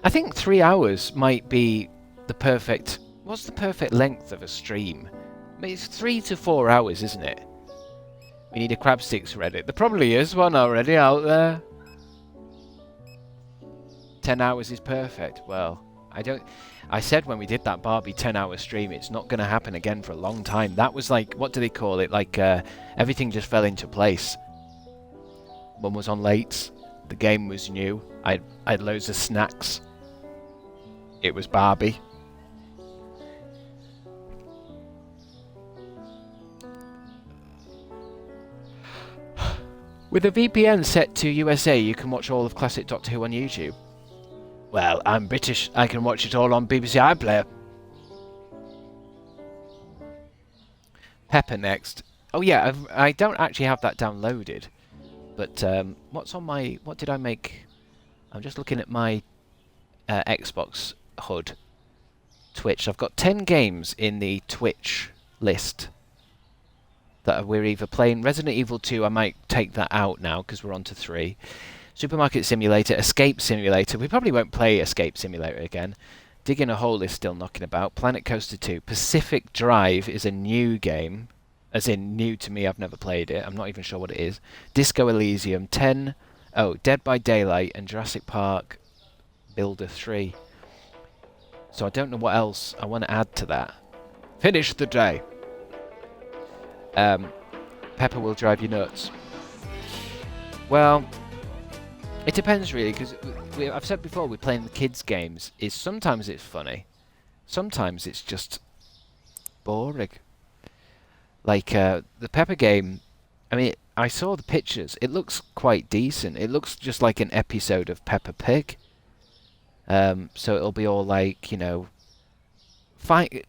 I think 3 hours might be the perfect... What's the perfect length of a stream? I mean, it's 3 to 4 hours, isn't it? We need a crabstickz Reddit. There probably is one already out there. 10 hours is perfect. Well, I said when we did that Barbie 10-hour stream, it's not going to happen again for a long time. That was like, what do they call it? Like, everything just fell into place. Mum was on late. The game was new. I had loads of snacks. It was Barbie. With a VPN set to USA, you can watch all of classic Doctor Who on YouTube. Well, I'm British. I can watch it all on BBC iPlayer. Pepper next. Oh yeah, I don't actually have that downloaded. But what's on my... What did I make? I'm just looking at my Xbox HUD. Twitch. I've got 10 games in the Twitch list that we're either playing. Resident Evil 2, I might take that out now because we're on to 3. Supermarket Simulator, Escape Simulator. We probably won't play Escape Simulator again. Digging a Hole is still knocking about. Planet Coaster 2. Pacific Drive is a new game. As in, new to me, I've never played it. I'm not even sure what it is. Disco Elysium 10. Oh, Dead by Daylight and Jurassic Park Builder 3. So I don't know what else I want to add to that. Finish the day. Pepper will drive you nuts. Well, it depends really, because I've said before, we're playing the kids' games. Sometimes it's funny, sometimes it's just boring. Like the Pepper game, I mean, I saw the pictures. It looks quite decent. It looks just like an episode of Peppa Pig. So it'll be all like, you know,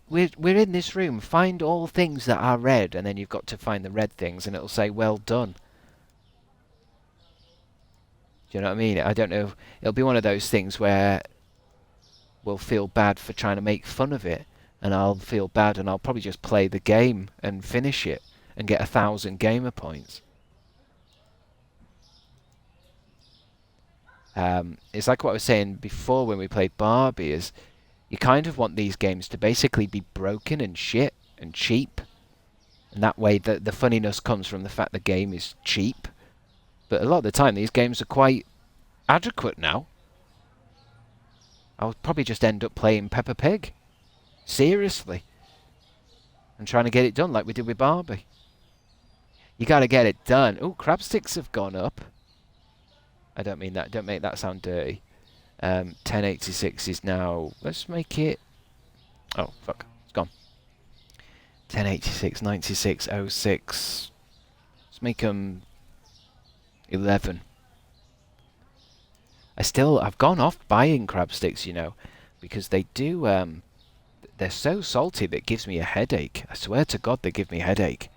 we're in this room, find all things that are red, and then you've got to find the red things, and it'll say, well done. Do you know what I mean? I don't know. It'll be one of those things where we'll feel bad for trying to make fun of it, and I'll feel bad, and I'll probably just play the game and finish it and get 1,000 gamer points. It's like what I was saying before when we played Barbie, is you kind of want these games to basically be broken and shit and cheap. And that way the funniness comes from the fact the game is cheap. But a lot of the time these games are quite adequate now. I'll probably just end up playing Peppa Pig. Seriously. And trying to get it done like we did with Barbie. You gotta get it done. Oh, crabstickz have gone up. I don't mean that. Don't make that sound dirty. 1086 is now... Let's make it... Oh, fuck. It's gone. 1086, 96, 06. Let's make them 11. I've gone off buying crabstickz, you know, because they do... they're so salty that it gives me a headache. I swear to God, they give me a headache.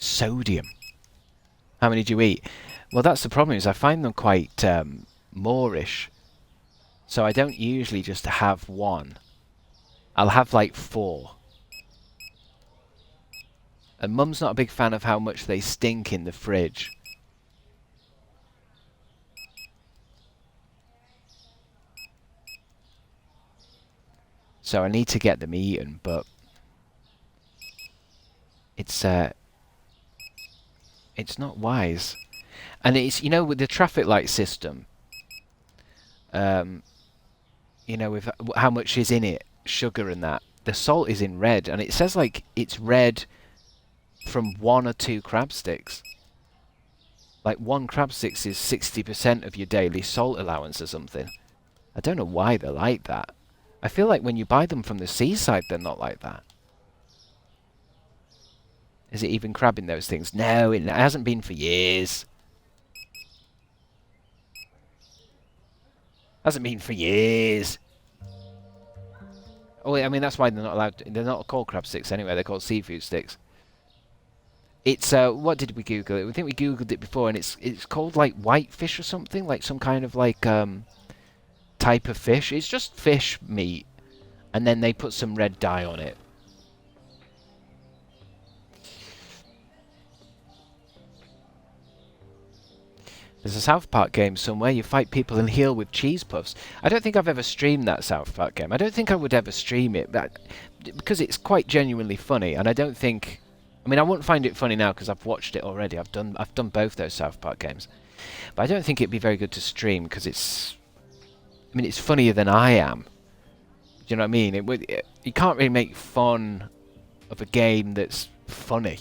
Sodium. How many do you eat? Well, that's the problem, is I find them quite moreish. So I don't usually just have one. I'll have like 4. And Mum's not a big fan of how much they stink in the fridge. So I need to get them eaten, but it's It's not wise. And it's, you know, with the traffic light system, you know, with how much is in it, sugar and that, the salt is in red, and it says like it's red from 1 or 2 crab sticks. Like 1 crab sticks is 60% of your daily salt allowance or something. I don't know why they're like that. I feel like when you buy them from the seaside, they're not like that. Is it even crabbing those things? No, it hasn't been for years. Hasn't been for years. Oh, I mean, that's why they're not allowed to, they're not called crab sticks anyway, they're called seafood sticks. It's, what did we Google it? We think we Googled it before, and it's called, like, whitefish or something, like some kind of, like, type of fish. It's just fish meat, and then they put some red dye on it. There's a South Park game somewhere. You fight people and heal with cheese puffs. I don't think I've ever streamed that South Park game. I don't think I would ever stream it, because it's quite genuinely funny, and I don't think... I mean, I wouldn't find it funny now because I've watched it already. I've done both those South Park games. But I don't think it'd be very good to stream because it's... I mean, it's funnier than I am. Do you know what I mean? You can't really make fun of a game that's funny.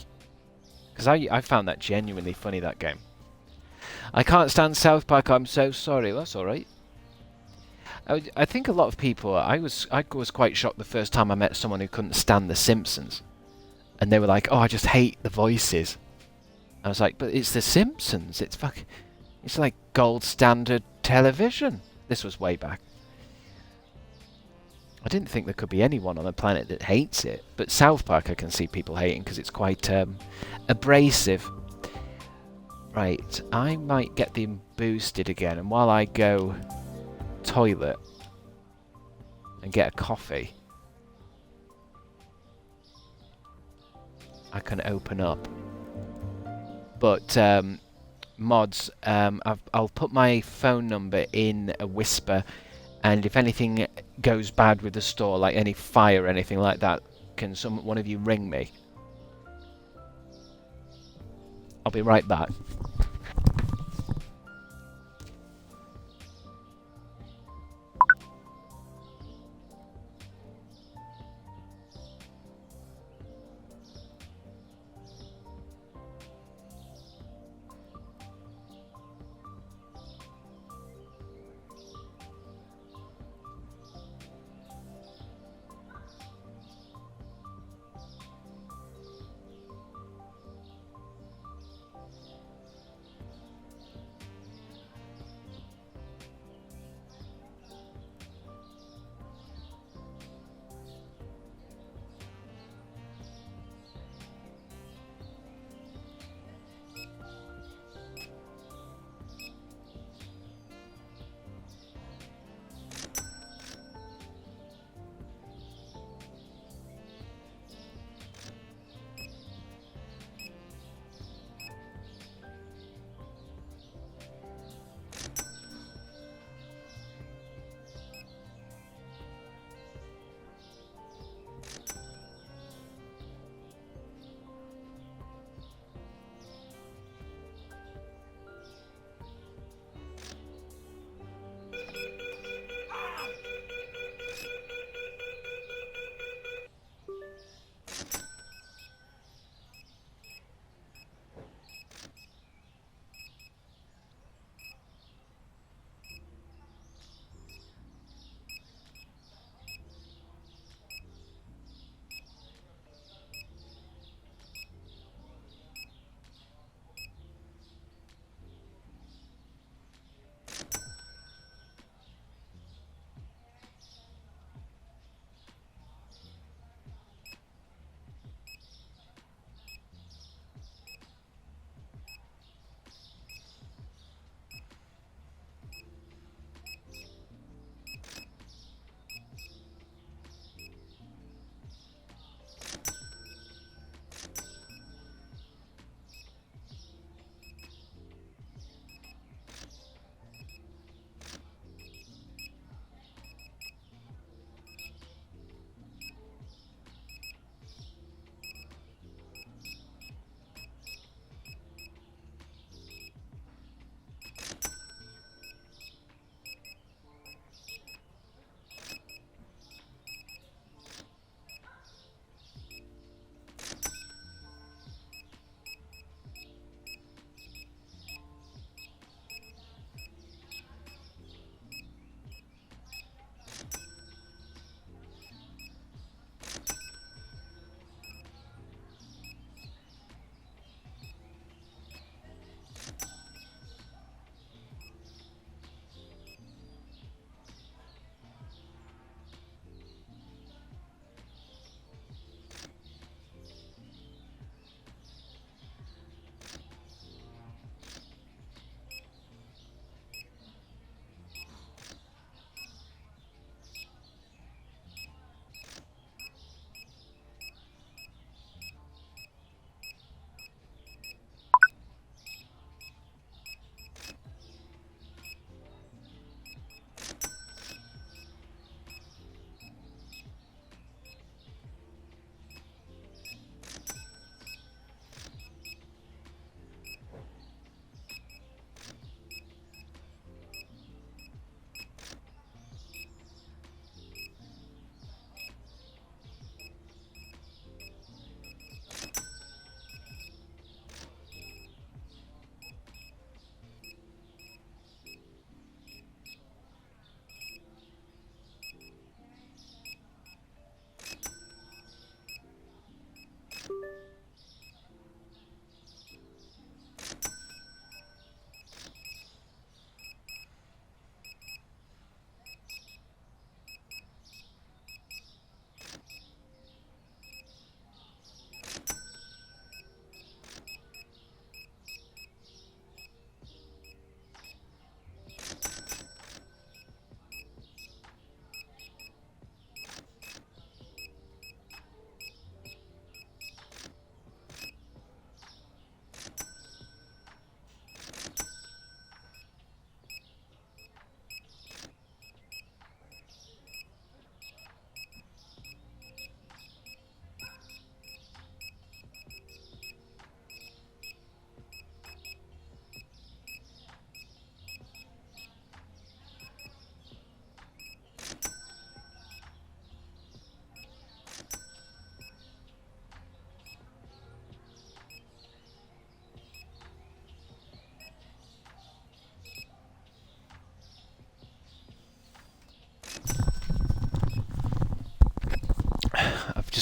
Because I found that genuinely funny, that game. I can't stand South Park, I'm so sorry. That's alright. I think a lot of people... I was quite shocked the first time I met someone who couldn't stand The Simpsons. And they were like, oh, I just hate the voices. I was like, but it's The Simpsons. It's like gold standard television. This was way back. I didn't think there could be anyone on the planet that hates it. But South Park I can see people hating because it's quite abrasive. Right, I might get them boosted again. And while I go toilet and get a coffee, I can open up. But mods, I'll put my phone number in a whisper, and if anything goes bad with the store, like any fire or anything like that, can one of you ring me? I'll be right back.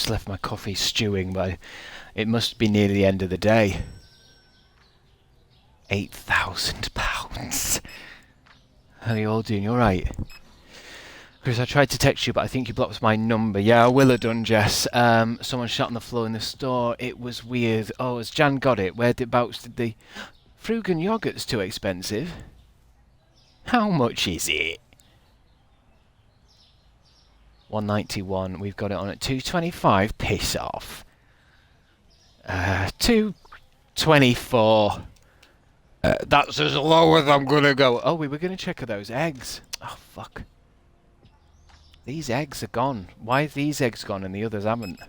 just left my coffee stewing, but it must be near the end of the day. £8,000. How are you all doing? You alright? Chris, I tried to text you, but I think you blocked my number. Yeah, I will have done, Jess. Someone shot on the floor in the store. It was weird. Oh, has Jan got it? Whereabouts did the... Frugan yogurt's too expensive. How much is it? 191. We've got it on at 225. Piss off. 224. That's as low as I'm gonna go. Oh, we were gonna check those eggs. Oh, fuck. These eggs are gone. Why have these eggs gone and the others haven't?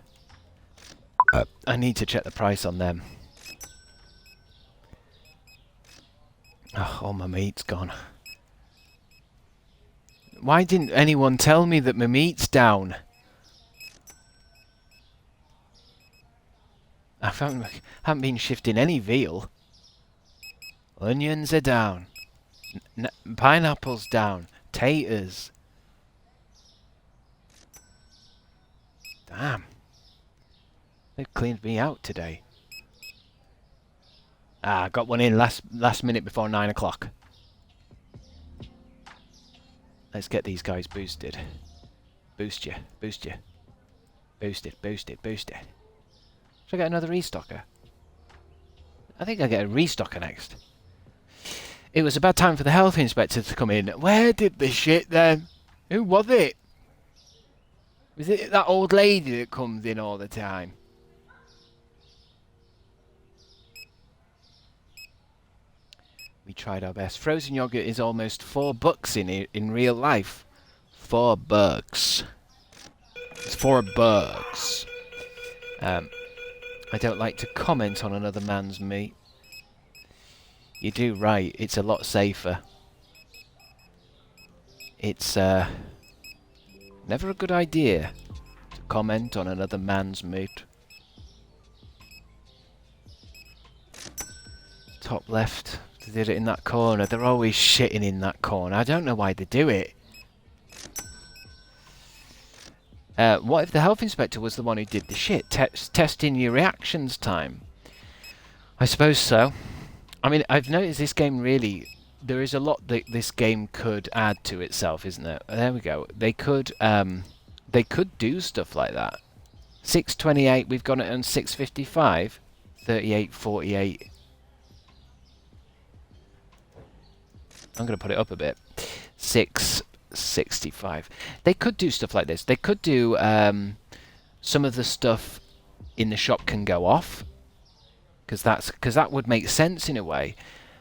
I need to check the price on them. Oh, all my meat's gone. Why didn't anyone tell me that my meat's down? I haven't been shifting any veal. Onions are down. Pineapple's down. Taters. Damn. They've cleaned me out today. Ah, got one in last minute before 9 o'clock. Let's get these guys boosted. Boost you. Boost you. Boost it. Boost it. Boost it. Should I get another restocker? I think I'll get a restocker next. It was a bad time for the health inspector to come in. Where did the shit then? Who was it? Was it that old lady that comes in all the time? We tried our best. Frozen yogurt is almost $4 in real life. $4. It's $4. I don't like to comment on another man's meat. You do right. It's a lot safer. It's never a good idea to comment on another man's meat. Top left. They did it in that corner. They're always shitting in that corner. I don't know why they do it. What if the health inspector was the one who did the shit? Testing your reactions time. I suppose so. I mean, I've noticed this game really... There is a lot that this game could add to itself, isn't there? There we go. They could do stuff like that. 628, we've got it on 655. 3848. I'm going to put it up a bit. 665. They could do stuff like this. They could do some of the stuff in the shop can go off, because that would make sense in a way.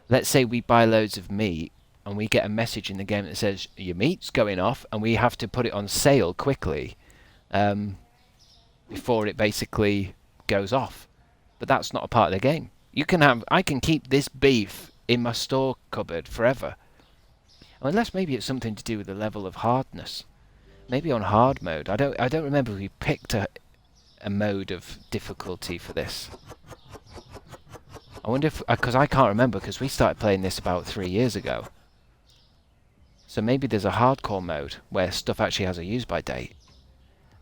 Let's say we buy loads of meat and we get a message in the game that says your meat's going off, and we have to put it on sale quickly before it basically goes off. But that's not a part of the game. I can keep this beef in my store cupboard forever. Unless maybe it's something to do with the level of hardness. Maybe on hard mode. I don't remember if we picked a mode of difficulty for this. I wonder if... Because I can't remember, because we started playing this about 3 years ago. So maybe there's a hardcore mode where stuff actually has a use-by date.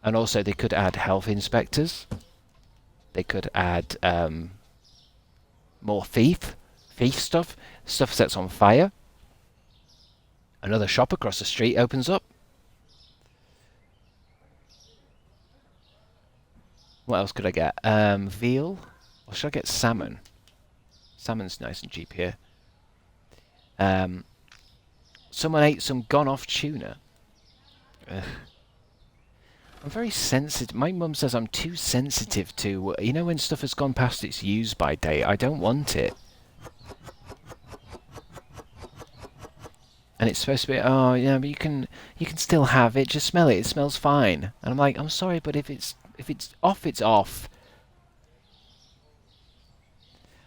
And also they could add health inspectors. They could add more thief stuff. Stuff sets on fire. Another shop across the street opens up. What else could I get? Veal? Or should I get salmon? Salmon's nice and cheap here. Someone ate some gone-off tuna. Ugh. I'm very sensitive. My mum says I'm too sensitive to... You know when stuff has gone past its use-by date? I don't want it. And it's supposed to be, oh, yeah, but you can still have it. Just smell it. It smells fine. And I'm like, I'm sorry, but if it's off, it's off.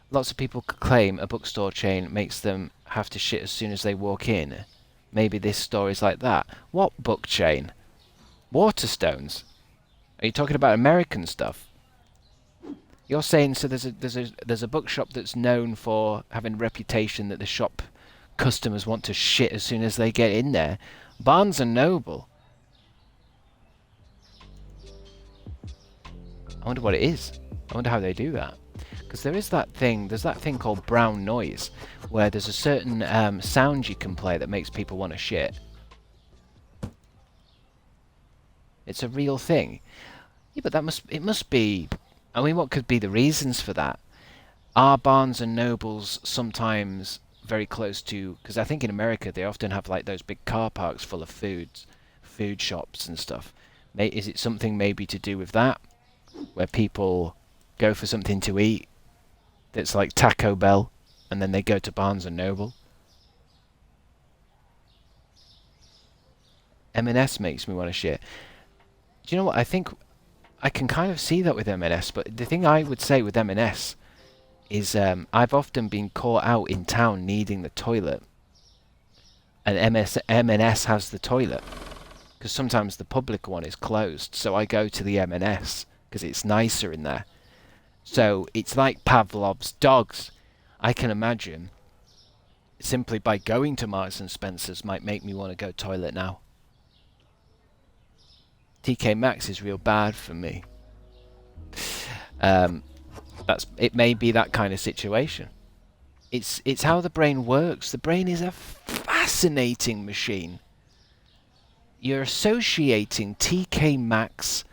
Lots of people claim a bookstore chain makes them have to shit as soon as they walk in. Maybe this store is like that. What book chain? Waterstones? Are you talking about American stuff? You're saying so? There's a bookshop that's known for having a reputation that the shop customers want to shit as soon as they get in there. Barnes and Noble. wonder what it is. I wonder how they do that. Because there's that thing called brown noise, where there's a certain sound you can play that makes people want to shit. It's a real thing. Yeah, but it must be... I mean, what could be the reasons for that? Are Barnes and Nobles sometimes very close to... Because I think in America they often have like those big car parks full of food shops and stuff. Is it something maybe to do with that? Where people go for something to eat that's like Taco Bell, and then they go to Barnes and Noble? M&S makes me want to shit. Do you know what? I think I can kind of see that with M&S, but the thing I would say with M&S is I've often been caught out in town needing the toilet, and M&S has the toilet, because sometimes the public one is closed, so I go to the M&S because it's nicer in there. So it's like Pavlov's dogs. I can imagine simply by going to Marks and Spencer's might make me want to go toilet now. TK Maxx is real bad for me. It may be that kind of situation. It's how the brain works. The brain is a fascinating machine. You're associating TK Maxx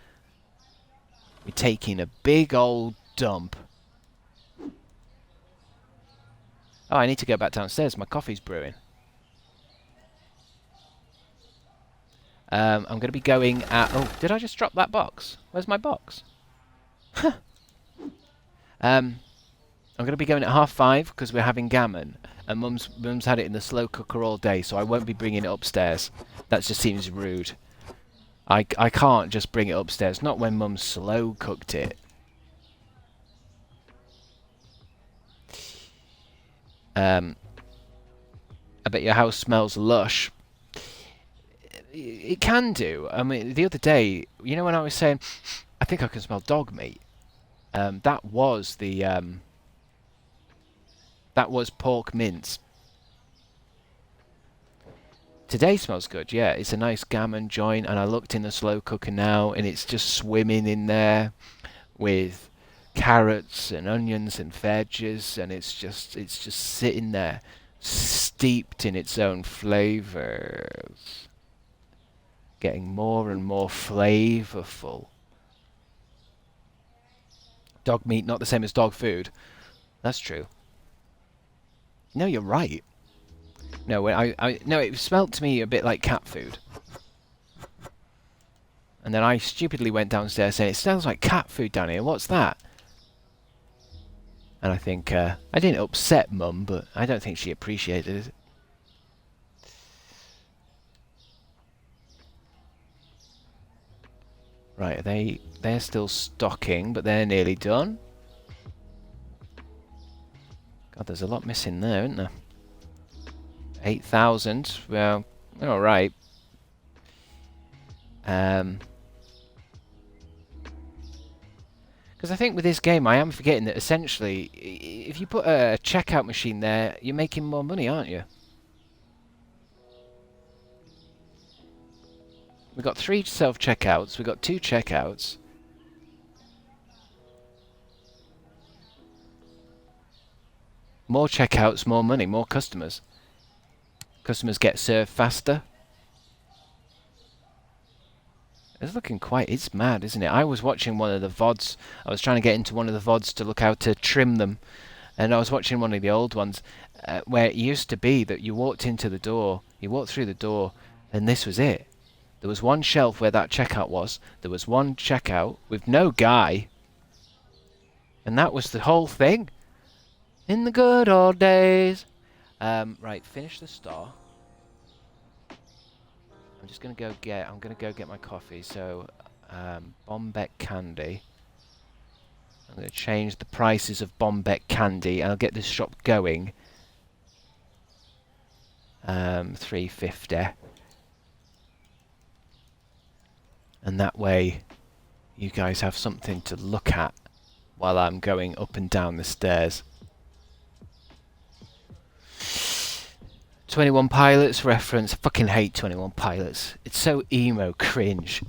with taking a big old dump. Oh, I need to go back downstairs. My coffee's brewing. I'm going to be going at... Oh, did I just drop that box? Where's my box? Huh. I'm going to be going at 5:30 because we're having gammon. And Mum's had it in the slow cooker all day, so I won't be bringing it upstairs. That just seems rude. I can't just bring it upstairs. Not when Mum's slow cooked it. I bet your house smells lush. It can do. I mean, the other day, you know when I was saying, I think I can smell dog meat. That was pork mince. Today smells good, yeah. It's a nice gammon joint, and I looked in the slow cooker now, and it's just swimming in there with carrots and onions and veggies, and it's just sitting there, steeped in its own flavors, getting more and more flavorful. Dog meat, not the same as dog food. That's true. No, you're right. No, no, it smelt to me a bit like cat food. And then I stupidly went downstairs saying, it smells like cat food down here. What's that? And I think, I didn't upset Mum, but I don't think she appreciated it. Right, they're still stocking, but they're nearly done. God, there's a lot missing there, isn't there? 8,000. Well, all right. Because I think with this game, I am forgetting that essentially, if you put a checkout machine there, you're making more money, aren't you? We've got 3 self-checkouts. We've got 2 checkouts. More checkouts, more money, more customers. Customers get served faster. It's looking quite... It's mad, isn't it? I was watching one of the VODs. I was trying to get into one of the VODs to look how to trim them. And I was watching one of the old ones where it used to be that you walked into the door, you walked through the door, and this was it. There was one shelf where that checkout was. There was one checkout with no guy. And that was the whole thing. In the good old days. Right, finish the store. I'm just going to go get my coffee. So, Bombeck candy. I'm going to change the prices of Bombeck candy, and I'll get this shop going. $3.50. And that way, you guys have something to look at while I'm going up and down the stairs. 21 Pilots reference. I fucking hate 21 Pilots. It's so emo cringe.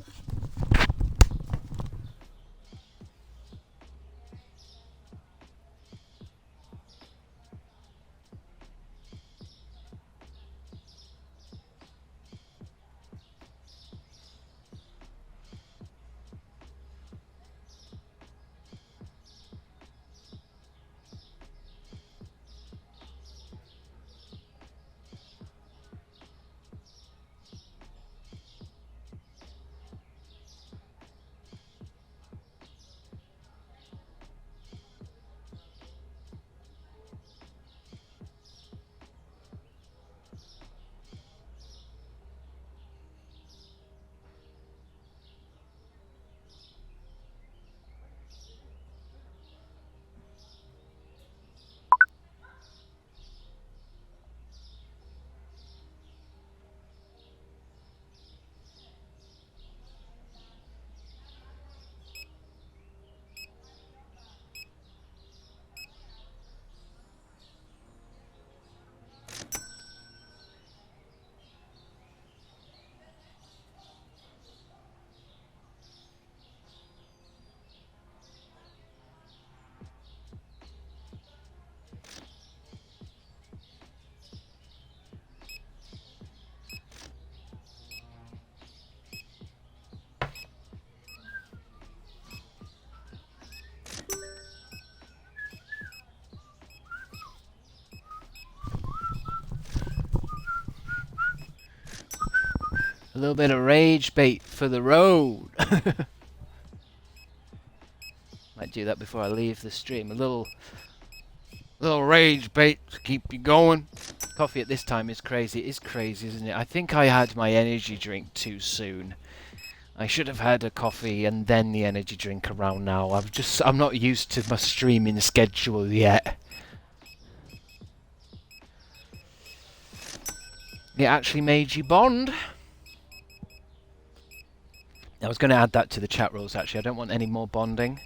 A little bit of rage bait for the road. Might do that before I leave the stream. A little rage bait to keep you going. Coffee at this time is crazy. It is crazy, isn't it? I think I had my energy drink too soon. I should have had a coffee and then the energy drink around now. I'm not used to my streaming schedule yet. It actually made you bond. I was going to add that to the chat rules actually. I don't want any more bonding.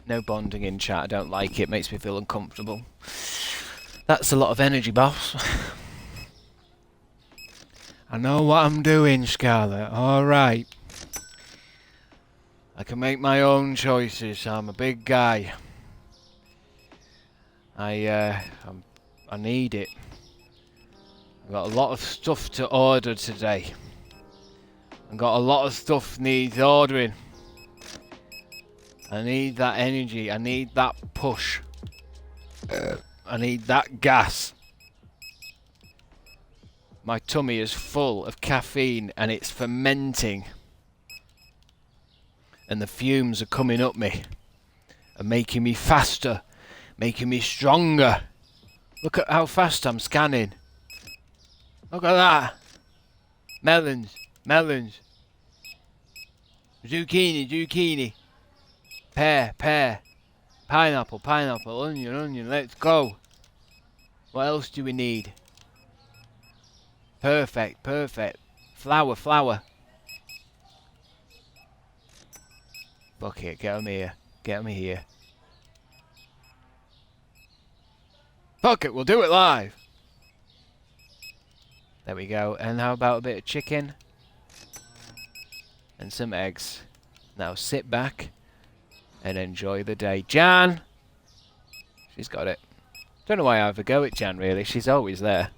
No bonding in chat. I don't like it. Makes me feel uncomfortable. That's a lot of energy, boss. I know what I'm doing, Scarlet. Alright. I can make my own choices. I'm a big guy. I need it. I've got a lot of stuff to order today. I've got a lot of stuff needs ordering. I need that energy. I need that push. I need that gas. My tummy is full of caffeine and it's fermenting. And the fumes are coming up me. And making me faster. Making me stronger. Look at how fast I'm scanning. Look at that. Melons. Melons. Zucchini. Zucchini. Pear. Pear. Pineapple. Pineapple. Onion. Onion. Let's go. What else do we need? Perfect. Perfect. Flour. Flour. Fuck it. Get 'em here. Get 'em here. Fuck it. We'll do it live. There we go. And how about a bit of chicken? And some eggs. Now sit back and enjoy the day. Jan! She's got it. Don't know why I ever go at Jan, really. She's always there.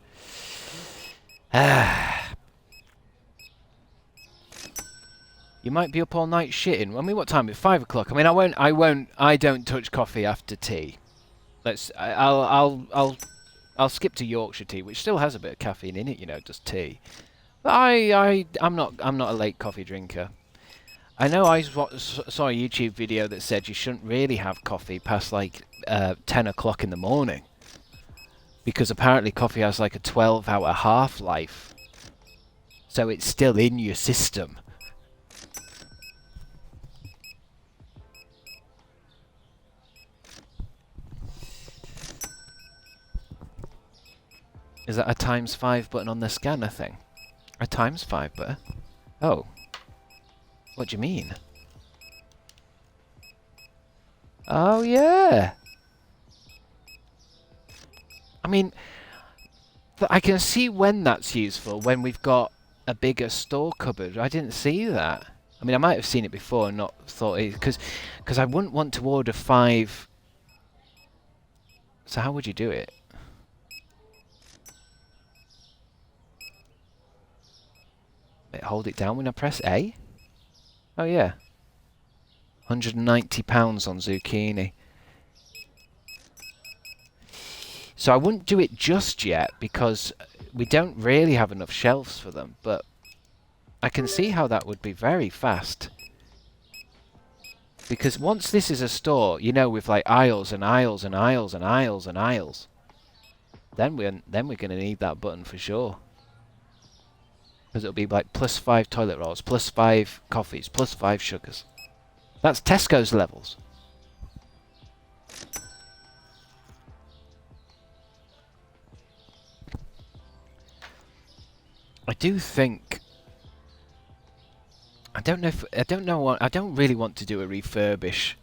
You might be up all night shitting. I mean, what time? It's 5 o'clock. I mean, I don't touch coffee after tea. I'll skip to Yorkshire tea, which still has a bit of caffeine in it, you know, just tea. But I'm not a late coffee drinker. I know I saw a YouTube video that said you shouldn't really have coffee past like 10 o'clock in the morning. Because apparently coffee has like a 12-hour half-life. So it's still in your system. Is that a ×5 button on the scanner thing? A ×5 button? Oh. What do you mean? Oh, yeah. I mean, I can see when that's useful, when we've got a bigger store cupboard. I didn't see that. I mean, I might have seen it before and not thought it... Because I wouldn't want to order 5... So how would you do it? Wait, hold it down when I press A? Oh, yeah. £190 on zucchini. So I wouldn't do it just yet because we don't really have enough shelves for them, but I can see how that would be very fast. Because once this is a store, you know, with like aisles and aisles and aisles and aisles and aisles, then we're going to need that button for sure. Because it'll be like +5 toilet rolls, +5 coffees, +5 sugars. That's Tesco's levels. I do think... I don't really want to do a refurbish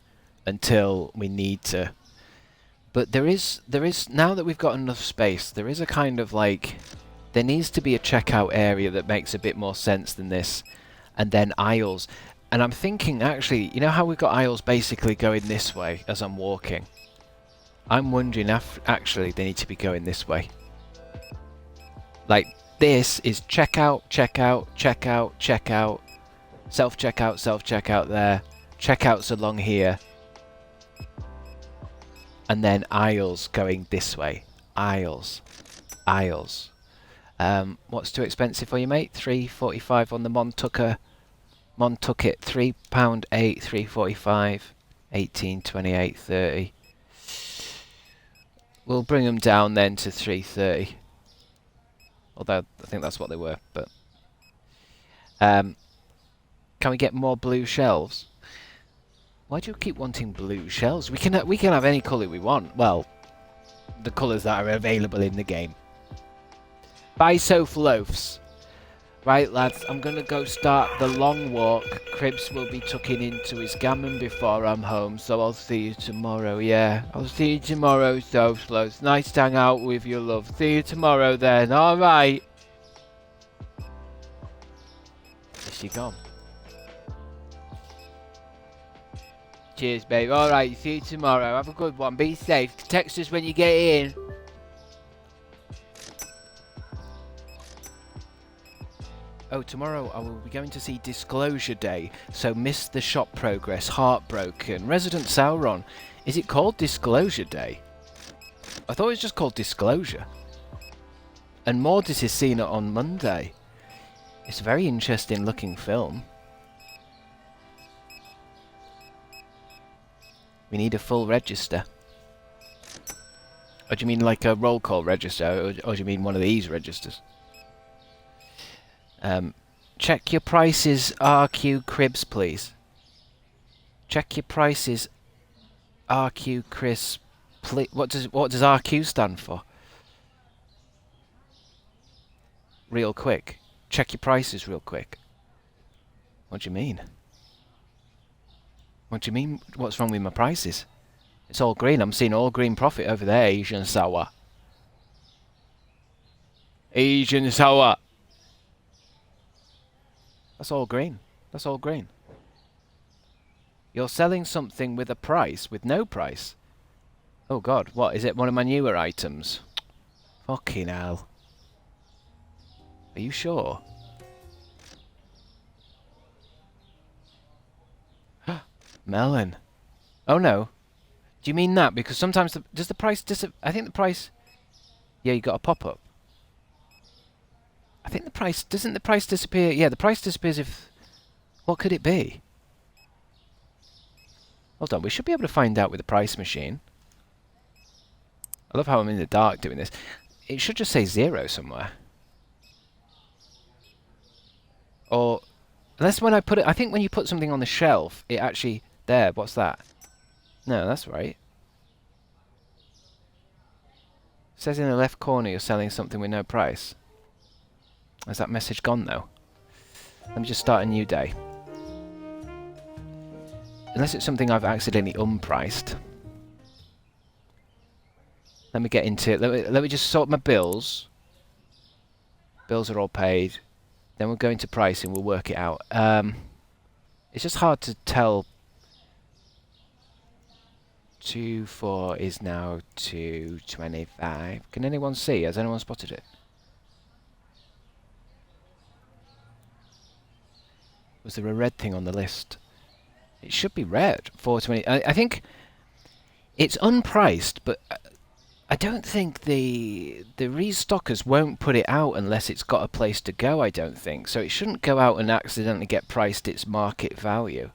until we need to. But there is now that we've got enough space, there is a kind of like... There needs to be a checkout area that makes a bit more sense than this. And then aisles. And I'm thinking, actually, you know how we've got aisles basically going this way as I'm walking? I'm wondering if actually they need to be going this way. Like, this is checkout, checkout, checkout, checkout. Self-checkout, self-checkout there. Checkouts along here. And then aisles going this way. Aisles. Aisles. What's too expensive for you, mate? £3.45 on the Montucket. Montucket, £3.8, £3.45, 18.28.30. We'll bring them down then to £3.30. Although I think that's what they were. But can we get more blue shelves? Why do you keep wanting blue shelves? We can have any colour we want. Well, the colours that are available in the game. Buy Soph loafs. Right, lads, I'm going to go start the long walk. Cribs will be tucking into his gammon before I'm home, so I'll see you tomorrow, yeah. I'll see you tomorrow, Soph loafs. Nice to hang out with you, love. See you tomorrow then, alright. Is she gone? Cheers, babe. Alright, see you tomorrow. Have a good one. Be safe. Text us when you get in. Oh, tomorrow I will be going to see Disclosure Day, so miss the shop progress. Heartbroken. Resident Sauron. Is it called Disclosure Day? I thought it was just called Disclosure. And Mortis is seen it on Monday. It's a very interesting looking film. We need a full register. Or do you mean like a roll call register, or do you mean one of these registers? Check your prices, RQ Cribs, please. Check your prices, RQ Chris. What does RQ stand for? Real quick. Check your prices real quick. What do you mean? What do you mean? What's wrong with my prices? It's all green. I'm seeing all green profit over there, Asian sour. Asian sour. That's all green. That's all green. You're selling something with a price, with no price. Oh God, what? Is it one of my newer items? Fucking hell. Are you sure? Melon. Oh no. Do you mean that? Because sometimes does the price I think the price... Yeah, you got a pop-up. I think the price... Doesn't the price disappear? Yeah, the price disappears if... What could it be? Hold on, we should be able to find out with the price machine. I love how I'm in the dark doing this. It should just say 0 somewhere. Or... Unless when I put it... I think when you put something on the shelf, it actually... There, what's that? No, that's right. It says in the left corner you're selling something with no price. Has that message gone though? Let me just start a new day. Unless it's something I've accidentally unpriced. Let me get into it. Let me just sort my bills. Bills are all paid. Then we'll go into pricing. We'll work it out. It's just hard to tell. 2.4 is now 2.25. Can anyone see? Has anyone spotted it? Was there a red thing on the list? It should be red. 4.20. I think it's unpriced, but I don't think the restockers won't put it out unless it's got a place to go. I don't think so. It shouldn't go out and accidentally get priced its market value.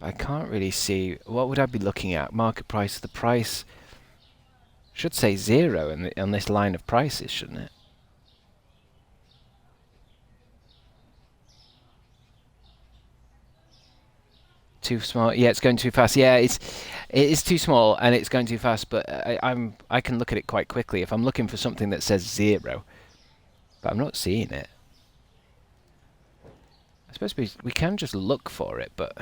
I can't really see. What would I be looking at? Market price. The price should say 0 on this line of prices, shouldn't it? Too small. Yeah, it's going too fast. Yeah, it is too small and it's going too fast. But I can look at it quite quickly if I'm looking for something that says 0. But I'm not seeing it. I suppose we can just look for it, but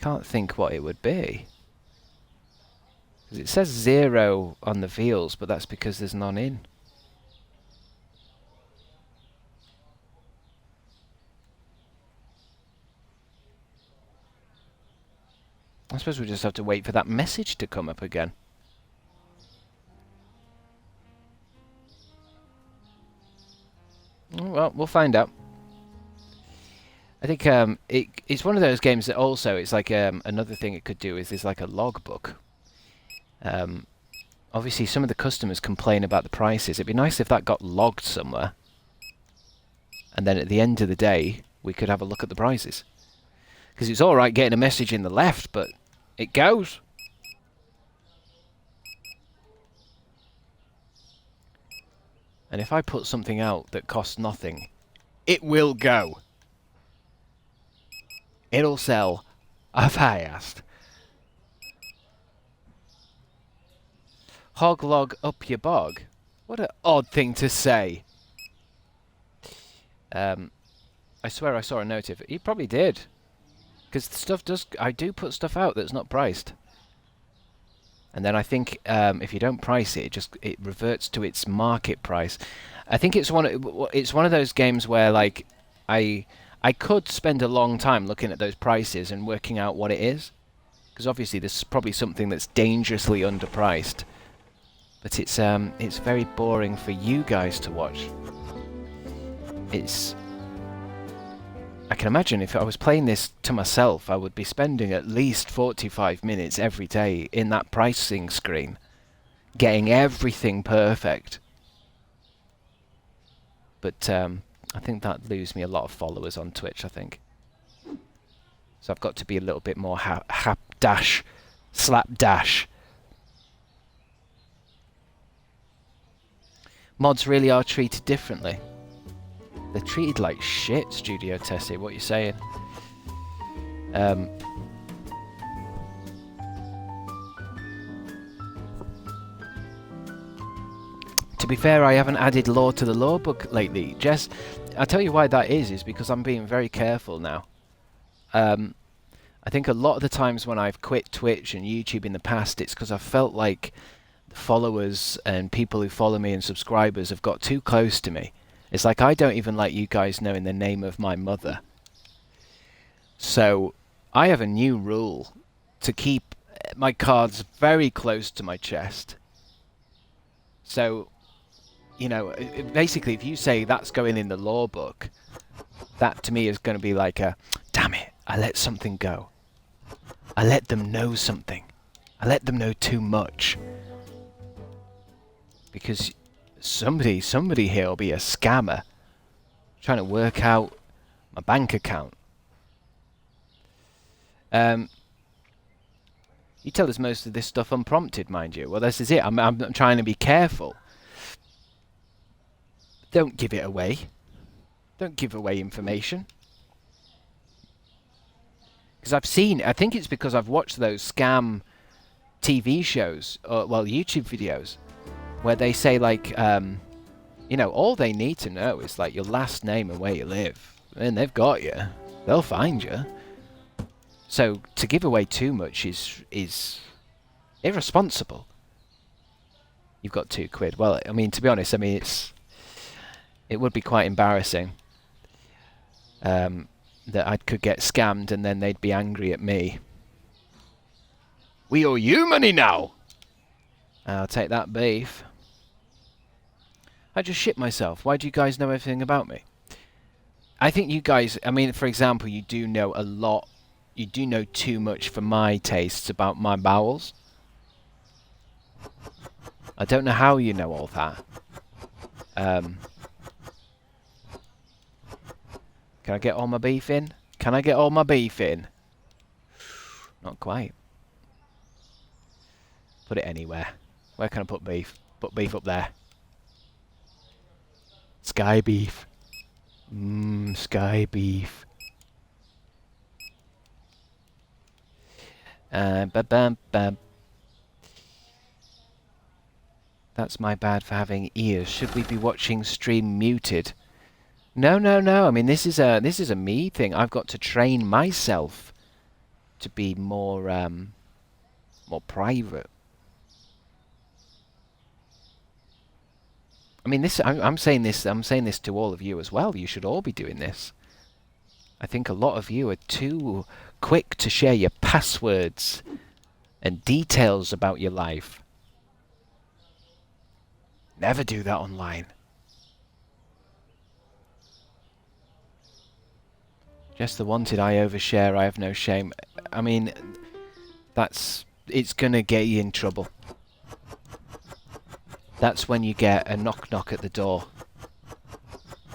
can't think what it would be. Because it says 0 on the Veals, but that's because there's none in. I suppose we just have to wait for that message to come up again. Well, we'll find out. I think it's one of those games that also it's like another thing it could do is there's like a logbook. obviously some of the customers complain about the prices. It'd be nice if that got logged somewhere. And then at the end of the day, we could have a look at the prices. Because it's alright getting a message in the left, but it goes. And if I put something out that costs nothing, it will go. It'll sell. Have I asked? Hog log up your bog? What an odd thing to say. I swear I saw a notif. He probably did. Because stuff does... I do put stuff out that's not priced. And then I think if you don't price it, it reverts to its market price. I think it's one of those games where like I could spend a long time looking at those prices and working out what it is, because obviously there's probably something that's dangerously underpriced. But it's very boring for you guys to watch. I can imagine if I was playing this to myself, I would be spending at least 45 minutes every day in that pricing screen, getting everything perfect. But I think that'd lose me a lot of followers on Twitch, I think. So I've got to be a little bit more slapdash. Mods really are treated differently. They're treated like shit, Studio Tessie. What are you saying? To be fair, I haven't added lore to the lore book lately. Jess, I'll tell you why that is because I'm being very careful now. I think a lot of the times when I've quit Twitch and YouTube in the past, it's because I've felt like the followers and people who follow me and subscribers have got too close to me. It's like I don't even like you guys knowing the name of my mother. So I have a new rule to keep my cards very close to my chest. So, you know, basically if you say that's going in the lore book, that to me is going to be like a, damn it, I let something go. I let them know something. I let them know too much. Because somebody here will be a scammer trying to work out my bank account. You tell us most of this stuff unprompted, mind you. Well, this is it. I'm trying to be careful. Don't give it away. Don't give away information. Because I think it's because I've watched those scam TV shows, or, well, YouTube videos, where they say, like, you know, all they need to know is, like, your last name and where you live. And they've got you. They'll find you. So, to give away too much is irresponsible. You've got £2. Well, I mean, to be honest, I mean, it would be quite embarrassing that I could get scammed and then they'd be angry at me. We owe you money now! I'll take that beef. I just shit myself. Why do you guys know everything about me? I think you guys, I mean, for example, you do know a lot. You do know too much for my tastes about my bowels. I don't know how you know all that. Can I get all my beef in? Can I get all my beef in? Not quite. Put it anywhere. Where can I put beef? Put beef up there. Sky beef. Sky beef. Ba-bam, bam. That's my bad for having ears. Should we be watching stream muted? No, no, no. I mean, this is a me thing. I've got to train myself to be more more private. I mean, I'm saying this to all of you as well. You should all be doing this. I think a lot of you are too quick to share your passwords and details about your life. Never do that online. Just the wanted, I overshare, I have no shame. I mean, it's gonna get you in trouble. that's when you get a knock knock at the door.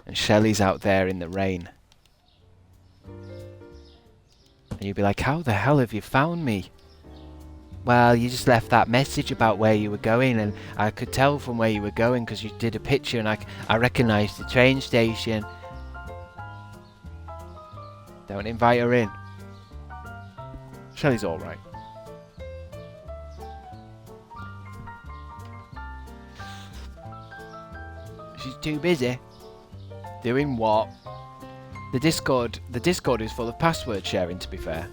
And Shelley's out there in the rain. And you'd be like, how the hell have you found me? Well, you just left that message about where you were going, and I could tell from where you were going because you did a picture, and I recognised the train station. Don't invite her in. Shelley's alright. She's too busy. Doing what? The Discord is full of password sharing, to be fair.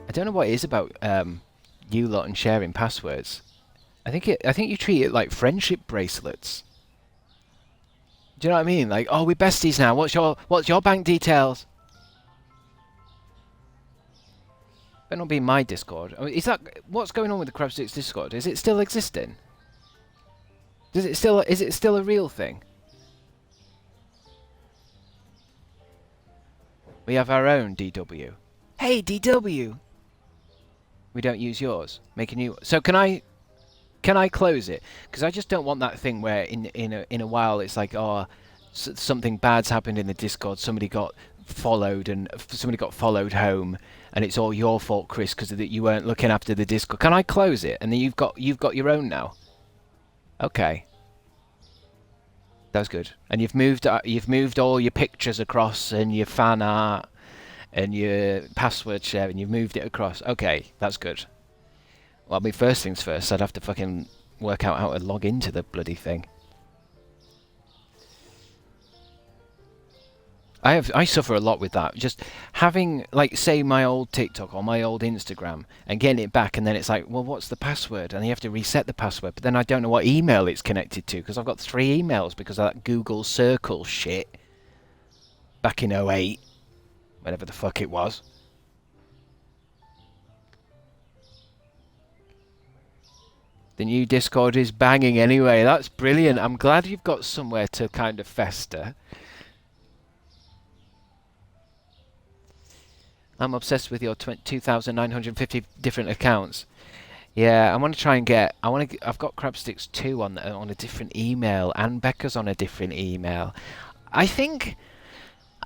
I don't know what it is about you lot and sharing passwords. I think you treat it like friendship bracelets. Do you know what I mean? Like, oh, we're besties now. What's your bank details? Better not be my Discord. I mean, is that what's going on with the crabstickz Discord? Is it still existing? Is it still a real thing? We have our own DW. Hey, DW. We don't use yours. Make a new. So can I close it? Because I just don't want that thing where in a while it's like, oh, something bad's happened in the Discord. Somebody got followed and somebody got followed home, and it's all your fault, Chris, because you weren't looking after the Discord. Can I close it? And then you've got your own now. Okay. That's good. And you've moved all your pictures across and your fan art and your password share, and you've moved it across. Okay, that's good. Well, I mean, first things first, I'd have to fucking work out how to log into the bloody thing. I suffer a lot with that. Just having, like, say, my old TikTok or my old Instagram and getting it back, and then it's like, well, what's the password? And you have to reset the password, but then I don't know what email it's connected to because I've got 3 emails because of that Google Circle shit back in 08, whenever the fuck it was. The new Discord is banging anyway. That's brilliant. I'm glad you've got somewhere to kind of fester. I'm obsessed with your 2,950 different accounts. Yeah, I want to try and get. I've got crabstickz 2 on a different email, and Becca's on a different email. I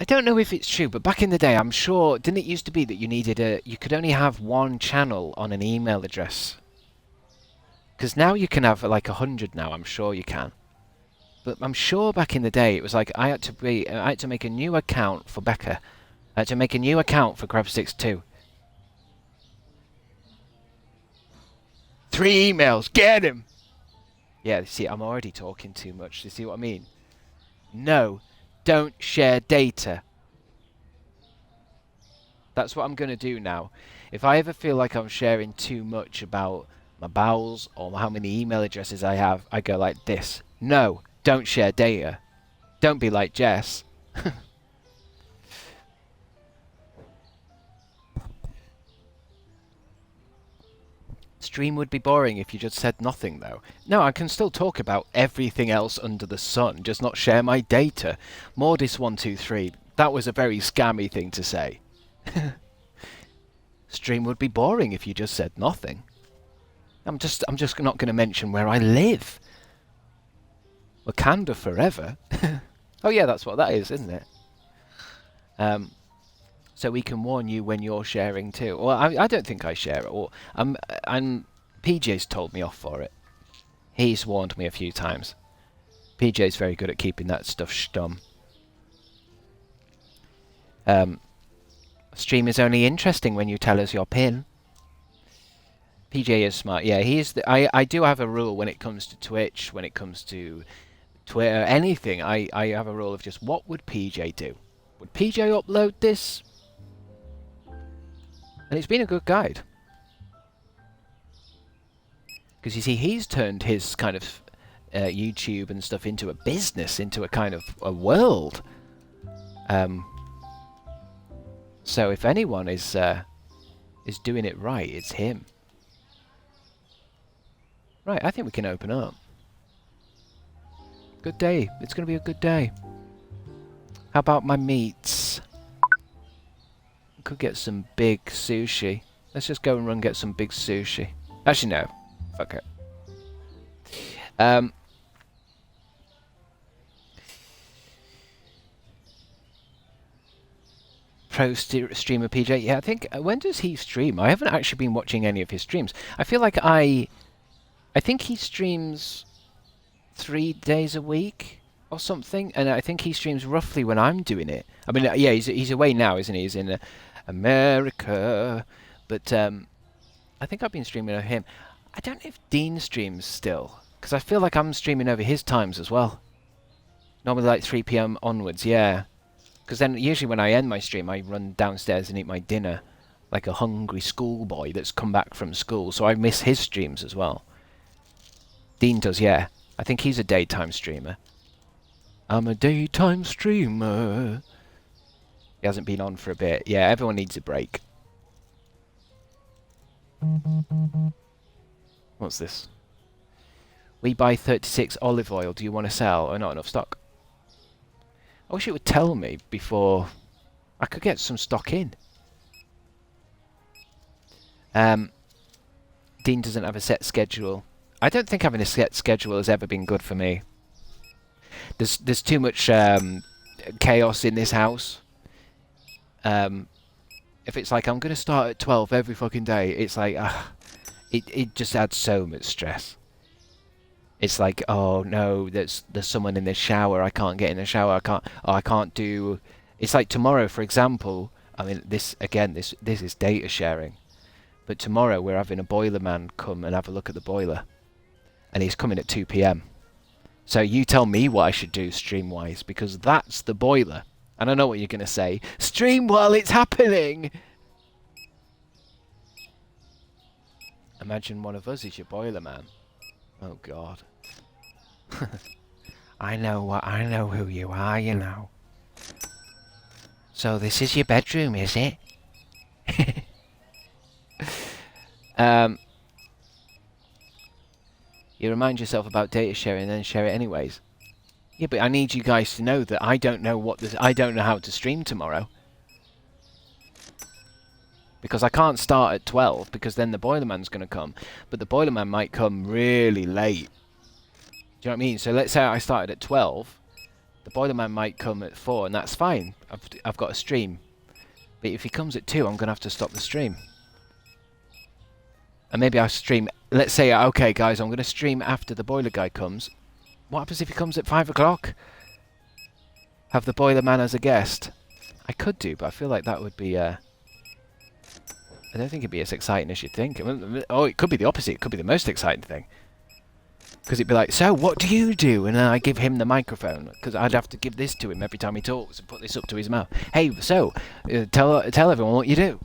don't know if it's true, but back in the day, I'm sure. Didn't it used to be that you could only have 1 channel on an email address? Because now you can have like 100 now. I'm sure you can. But I'm sure back in the day it was like I had to make a new account for Becca. I had to make a new account for crabstickz 2. 3 emails, get him! Yeah, see, I'm already talking too much. You see what I mean? No, don't share data. That's what I'm going to do now. If I ever feel like I'm sharing too much about my bowels or how many email addresses I have, I go like this. No, don't share data. Don't be like Jess. Stream would be boring if you just said nothing, though. No, I can still talk about everything else under the sun, just not share my data. Mordis123, that was a very scammy thing to say. Stream would be boring if you just said nothing. I'm just not going to mention where I live. Wakanda forever. Oh yeah, that's what that is, isn't it? So we can warn you when you're sharing too. Well, I don't think I share it. Or PJ's told me off for it. He's warned me a few times. PJ's very good at keeping that stuff stum. Stream is only interesting when you tell us your pin. PJ is smart. Yeah, he is. I do have a rule when it comes to Twitch, when it comes to Twitter, anything. I have a rule of just what would PJ do? Would PJ upload this? And it's been a good guide. Because you see, he's turned his kind of YouTube and stuff into a business, into a kind of a world. So if anyone is doing it right, it's him. Right, I think we can open up. Good day. It's going to be a good day. How about my meats? Could get some big sushi. Let's just go and get some big sushi. Actually, no. Fuck it. Um, Streamer PJ, yeah, I think, when does he stream? I haven't actually been watching any of his streams. I feel like I think he streams 3 days a week or something, and I think he streams roughly when I'm doing it. I mean, yeah, he's away now, isn't he? He's in America, but I think I've been streaming over him. I don't know if Dean streams still, because I feel like I'm streaming over his times as well. Normally like 3 p.m. onwards, yeah. Because then usually when I end my stream, I run downstairs and eat my dinner like a hungry schoolboy that's come back from school. So I miss his streams as well. Dean does, yeah. I think he's a daytime streamer. I'm a daytime streamer. He hasn't been on for a bit. Yeah, everyone needs a break. What's this? We buy 36 olive oil. Do you want to sell? Or not enough stock? I wish it would tell me before I could get some stock in. Dean doesn't have a set schedule. I don't think having a set schedule has ever been good for me. There's too much chaos in this house. If it's like I'm going to start at 12 every fucking day, it's like it just adds so much stress. It's like, oh no, there's someone in the shower. I can't get in the shower. I can't do. It's like tomorrow, for example. I mean, this is data sharing. But tomorrow we're having a boiler man come and have a look at the boiler, and he's coming at 2 p.m. So you tell me what I should do stream-wise, because that's the boiler. And I know what you're gonna say. Stream while it's happening. Imagine one of us is your boiler man. Oh God. I know who you are, you know. So this is your bedroom, is it? You remind yourself about data sharing and then share it anyways. Yeah, but I need you guys to know that I don't know how to stream tomorrow. Because I can't start at 12, because then the boilerman's going to come. But the boilerman might come really late. Do you know what I mean? So let's say I started at 12. The boilerman might come at 4, and that's fine. I've got a stream. But if he comes at 2, I'm going to have to stop the stream. And maybe I'll stream... Let's say, okay, guys, I'm going to stream after the boiler guy comes. What happens if he comes at 5 o'clock? Have the boilerman as a guest? I could do, but I feel like that would be... I don't think it'd be as exciting as you'd think. Oh, it could be the opposite. It could be the most exciting thing. Because it'd be like, so, what do you do? And then I give him the microphone. Because I'd have to give this to him every time he talks and put this up to his mouth. Hey, so, tell everyone what you do.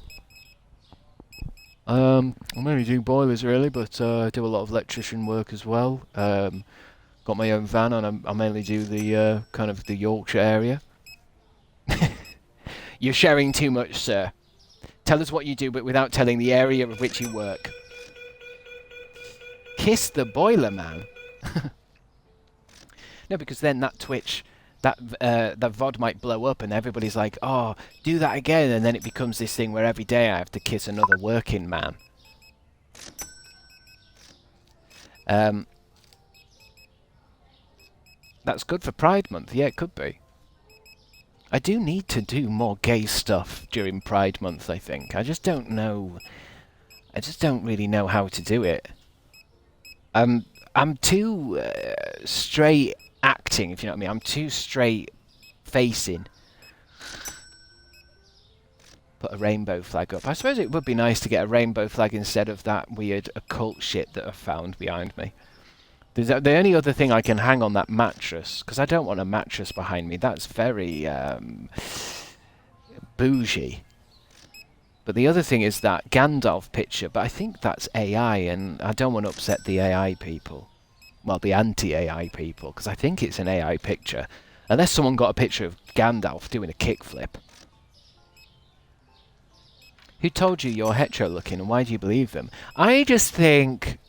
I'm only doing boilers, really, but I do a lot of electrician work as well. Got my own van, and I mainly do the kind of the Yorkshire area. You're sharing too much, sir. Tell us what you do, but without telling the area of which you work. Kiss the boiler man. No, because then that Twitch, that VOD might blow up, and everybody's like, "Oh, do that again," and then it becomes this thing where every day I have to kiss another working man. That's good for Pride Month. Yeah, it could be. I do need to do more gay stuff during Pride Month, I think. I just don't know. I just don't really know how to do it. I'm too straight acting, if you know what I mean. I'm too straight facing. Put a rainbow flag up. I suppose it would be nice to get a rainbow flag instead of that weird occult shit that I've found behind me. The only other thing I can hang on that mattress, because I don't want a mattress behind me. That's very bougie. But the other thing is that Gandalf picture, but I think that's AI, and I don't want to upset the AI people. Well, the anti-AI people, because I think it's an AI picture. Unless someone got a picture of Gandalf doing a kickflip. Who told you you're hetero-looking, and why do you believe them? I just think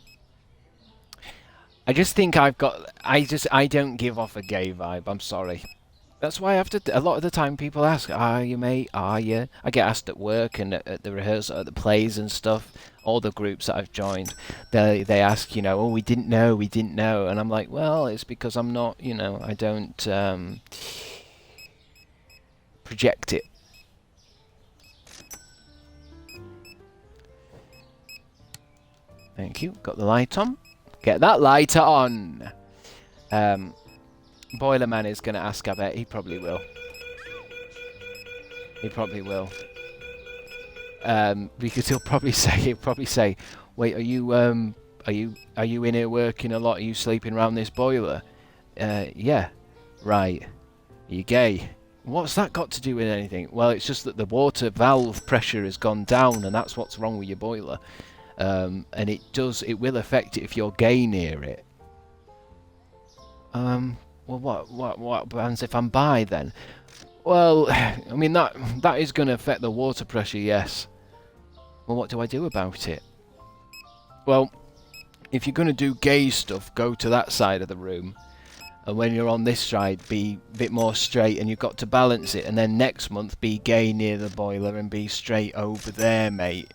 I don't give off a gay vibe, I'm sorry. That's why after a lot of the time people ask, "Are you, mate? Are you?" I get asked at work and at the rehearsal, at the plays and stuff. All the groups that I've joined, they ask, you know, "Oh, we didn't know," and I'm like, "Well, it's because I'm not, you know, I don't project it." Thank you. Got the light on. Get that lighter on. Boilerman is going to ask, I bet. He probably will. He probably will. Because he'll probably say, "Wait, are you in here working a lot? Are you sleeping around this boiler?" Yeah. Right. Are you gay? What's that got to do with anything? Well, it's just that the water valve pressure has gone down, and that's what's wrong with your boiler. And it will affect it if you're gay near it. Well, what happens if I'm bi then? Well, I mean, that is going to affect the water pressure, yes. Well, what do I do about it? Well, if you're going to do gay stuff, go to that side of the room. And when you're on this side, be a bit more straight, and you've got to balance it. And then next month, be gay near the boiler and be straight over there, mate.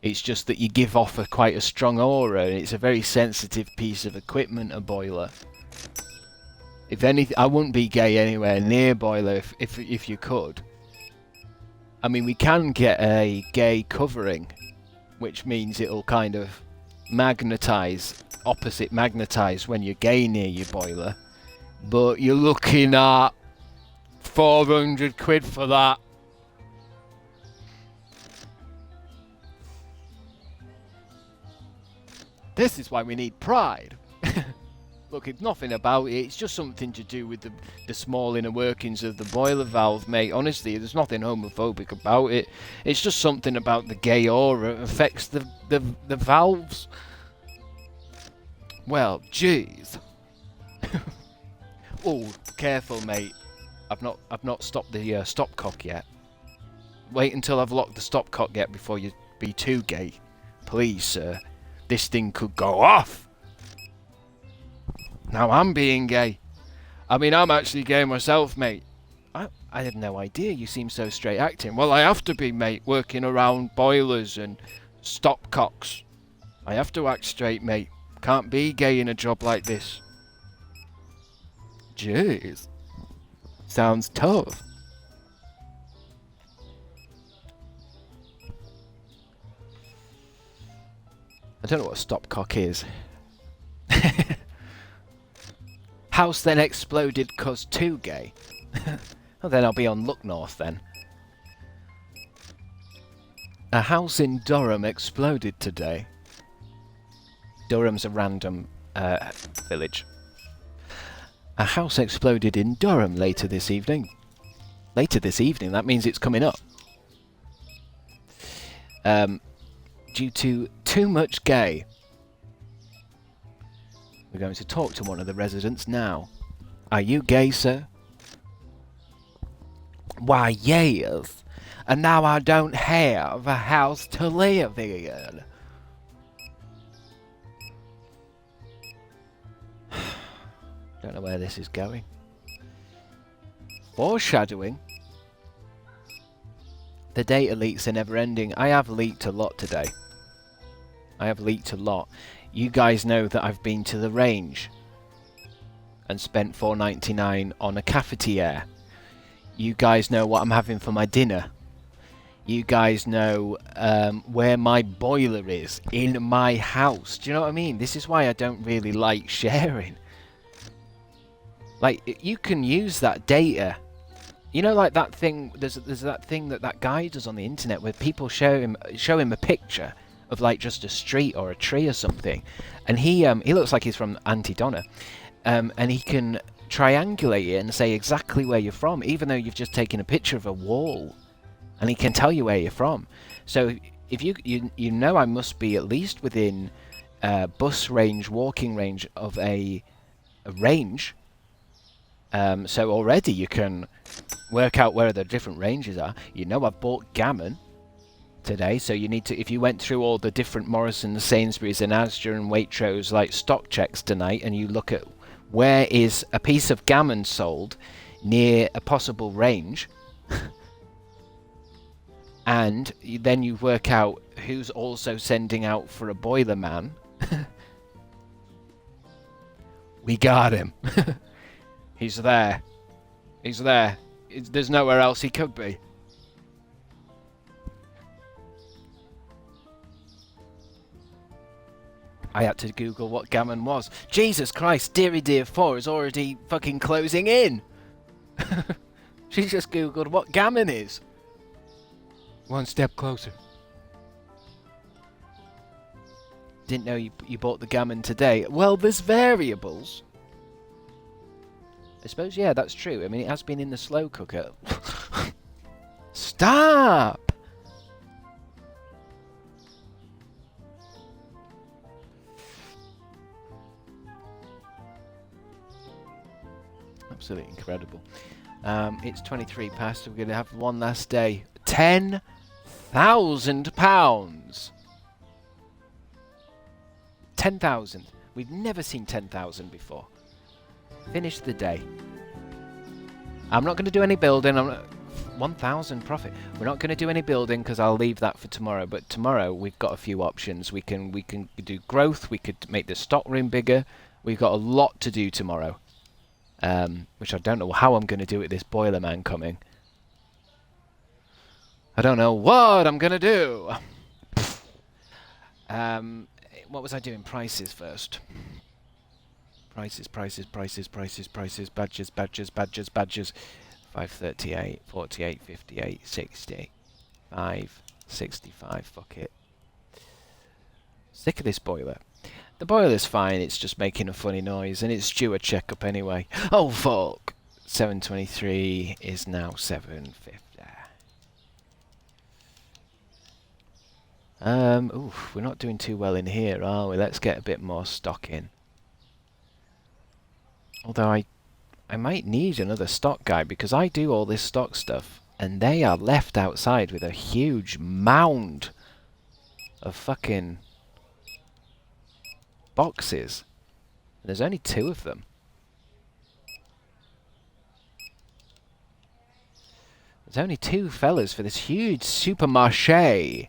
It's just that you give off quite a strong aura, and it's a very sensitive piece of equipment, a boiler. If anything, I wouldn't be gay anywhere near boiler if you could. I mean, we can get a gay covering, which means it'll kind of opposite magnetize when you're gay near your boiler. But you're looking at 400 quid for that. This is why we need pride. Look, it's nothing about it. It's just something to do with the small inner workings of the boiler valve, mate. Honestly, there's nothing homophobic about it. It's just something about the gay aura affects the valves. Well, jeez. Oh, careful, mate. I've not stopped the stopcock yet. Wait until I've locked the stopcock yet before you be too gay. Please, sir. This thing could go off. Now I'm being gay. I mean, I'm actually gay myself, mate. I had no idea you seem so straight acting. Well, I have to be, mate, working around boilers and stopcocks. I have to act straight, mate. Can't be gay in a job like this. Jeez. Sounds tough. I don't know what a stopcock is. House then exploded 'cause too gay. Well, then I'll be on Look North then. A house in Durham exploded today. Durham's a random village. A house exploded in Durham later this evening. Later this evening, that means it's coming up. Due to too much gay. We're going to talk to one of the residents now. Are you gay, sir? Why, yes. And now I don't have a house to live in. Don't know where this is going. Foreshadowing. The data leaks are never ending. I have leaked a lot today. I have leaked a lot. You guys know that I've been to the range and spent $4.99 on a cafetiere. You guys know what I'm having for my dinner. You guys know where my boiler is in my house. Do you know what I mean? This is why I don't really like sharing. Like, you can use that data. You know, like that thing, there's that thing that guy does on the internet where people show him a picture of like just a street or a tree or something, and he looks like he's from Auntie Donna, and he can triangulate it and say exactly where you're from, even though you've just taken a picture of a wall, and he can tell you where you're from. So if you know I must be at least within bus range, walking range of a range. So already you can work out where the different ranges are. You know I've bought gammon today, so you need to, if you went through all the different Morrisons, Sainsbury's and Asda and Waitrose like stock checks tonight, and you look at where is a piece of gammon sold, near a possible range, and then you work out who's also sending out for a boiler man. We got him. He's there. He's there. There's nowhere else he could be. I had to Google what gammon was. Jesus Christ, Deary Dear 4 is already fucking closing in. She just Googled what gammon is. One step closer. Didn't know you bought the gammon today. Well, there's variables. I suppose, yeah, that's true. I mean, it has been in the slow cooker. Stop! Absolutely incredible. It's 23 past. We're going to have one last day. £10,000. 10,000. We've never seen 10,000 before. Finish the day. I'm not going to do any building. 1,000 profit. We're not going to do any building because I'll leave that for tomorrow. But tomorrow we've got a few options. We can do growth. We could make the stock room bigger. We've got a lot to do tomorrow. Which I don't know how I'm going to do with this boiler man coming. I don't know what I'm going to do. What was I doing? Prices first. Prices. Badges. 538, 48, 58, 60. 565. Fuck it. Sick of this boiler. The boiler's fine, it's just making a funny noise, and it's due a checkup anyway. Oh fuck! 723 is now 750. Oof, we're not doing too well in here, are we? Let's get a bit more stock in. Although I might need another stock guy, because I do all this stock stuff, and they are left outside with a huge mound of fucking boxes. There's only 2 of them. There's only 2 fellas for this huge supermarché.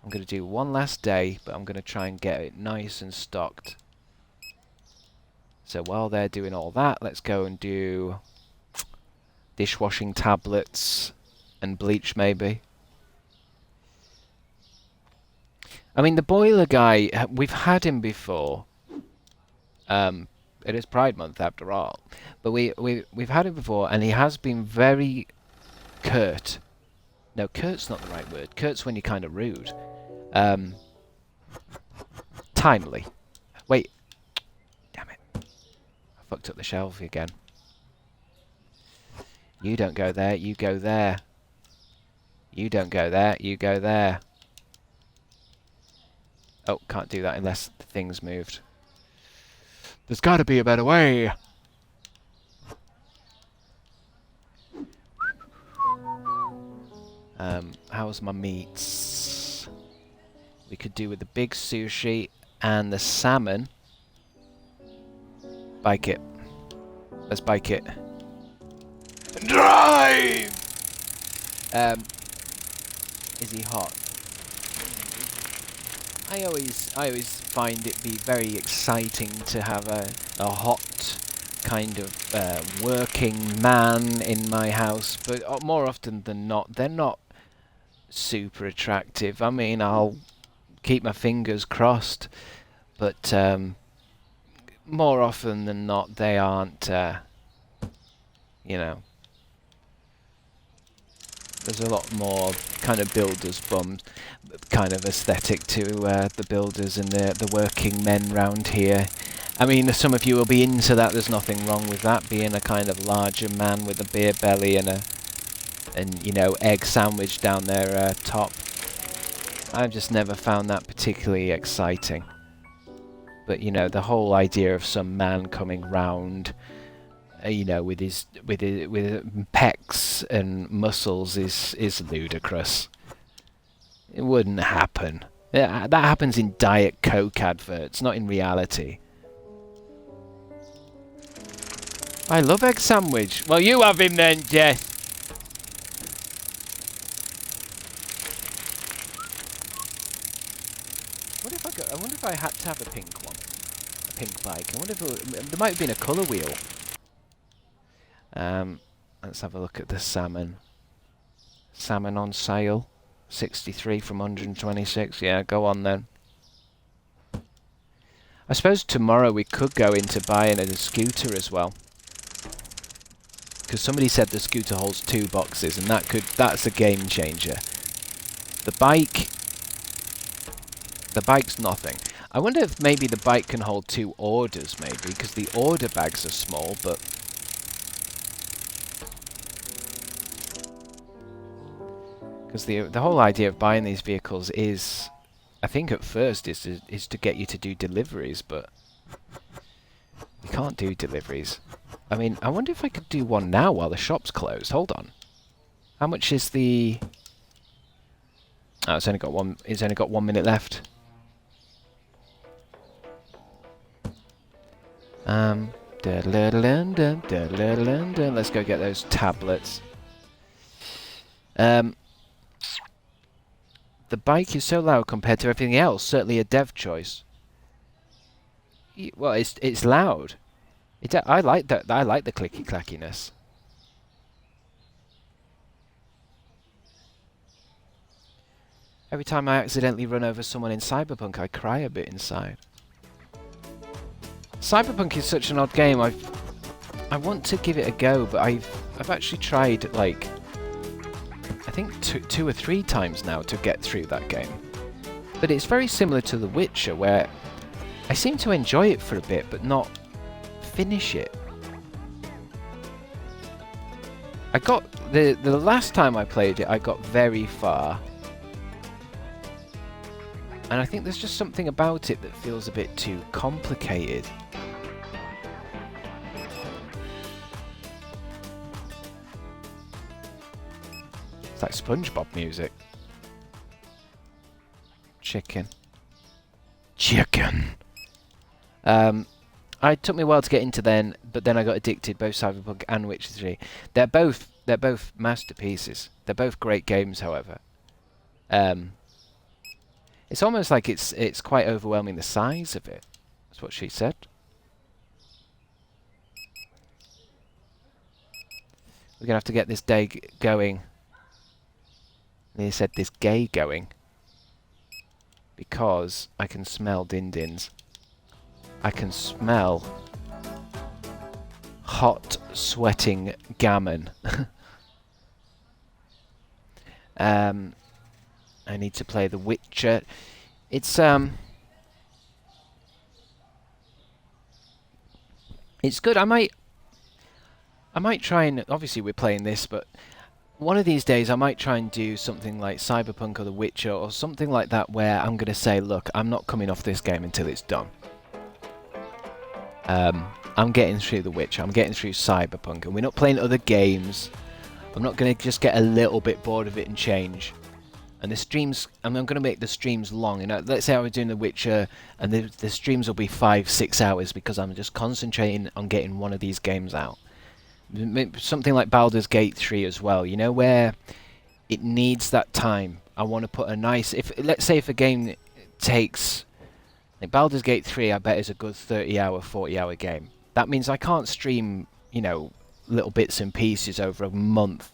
I'm going to do one last day, but I'm going to try and get it nice and stocked. So while they're doing all that, let's go and do dishwashing tablets and bleach maybe. I mean, the boiler guy, we've had him before. It is Pride Month after all. But we've had him before, and he has been very curt. No, curt's not the right word. Curt's when you're kind of rude. Timely. Wait. Damn it. I fucked up the shelf again. You don't go there, you go there. You don't go there, you go there. Oh, can't do that unless the thing's moved. There's got to be a better way. How's my meats? We could do with the big sushi and the salmon. Bike it. Let's bike it. Drive! Is he hot? I always find it be very exciting to have a hot kind of working man in my house, but more often than not, they're not super attractive. I mean, I'll keep my fingers crossed, but more often than not, they aren't, you know. There's a lot more kind of builders bums kind of aesthetic to the builders and the working men round here. I mean, some of you will be into that. There's nothing wrong with that, being a kind of larger man with a beer belly and you know, egg sandwich down their top. I've just never found that particularly exciting. But you know, the whole idea of some man coming round, you know, with pecs and muscles is ludicrous. It wouldn't happen. That happens in Diet Coke adverts, not in reality. I love egg sandwich. Well, you have him then, Jess. I wonder if I had to have a pink one. A pink bike. I wonder if there might have been a colour wheel. Let's have a look at the salmon. Salmon on sale. 63 from 126. Yeah, go on then. I suppose tomorrow we could go into buying a scooter as well. Because somebody said the scooter holds 2 boxes, and that's a game changer. The bike's nothing. I wonder if maybe the bike can hold 2 orders, maybe, because the order bags are small, but... Because the whole idea of buying these vehicles is, I think at first, is to get you to do deliveries, but... You can't do deliveries. I mean, I wonder if I could do one now while the shop's closed. Hold on. How much is the... Oh, it's only got 1 minute left. Let's go get those tablets. The bike is so loud compared to everything else. Certainly a dev choice. Well, it's loud. I like that. I like the clicky clackiness. Every time I accidentally run over someone in Cyberpunk, I cry a bit inside. Cyberpunk is such an odd game. I want to give it a go, but I've actually tried like I think two or 3 times now to get through that game. But it's very similar to The Witcher, where I seem to enjoy it for a bit, but not finish it. I got the last time I played it, I got very far. And I think there's just something about it that feels a bit too complicated. It's like SpongeBob music. Chicken. Chicken! It took me a while to get into then, but then I got addicted, both Cyberpunk and Witcher 3. They're both masterpieces. They're both great games, however. It's almost like it's quite overwhelming, the size of it. That's what she said. We're gonna have to get this day going. They said this gay going. Because I can smell din-dins. I can smell hot, sweating gammon. I need to play The Witcher. It's good. I might try and, obviously we're playing this, but one of these days I might try and do something like Cyberpunk or The Witcher or something like that, where I'm going to say, look, I'm not coming off this game until it's done. I'm getting through The Witcher, I'm getting through Cyberpunk, and we're not playing other games. I'm not going to just get a little bit bored of it and change. And the streams, I'm going to make the streams long. You know, let's say I was doing The Witcher, and the streams will be 5-6 hours because I'm just concentrating on getting one of these games out. Something like Baldur's Gate 3 as well. You know, where it needs that time. I want to put a nice. Let's say if a game takes, like Baldur's Gate 3, I bet is a good 30-hour, 40-hour game. That means I can't stream, you know, little bits and pieces over a month.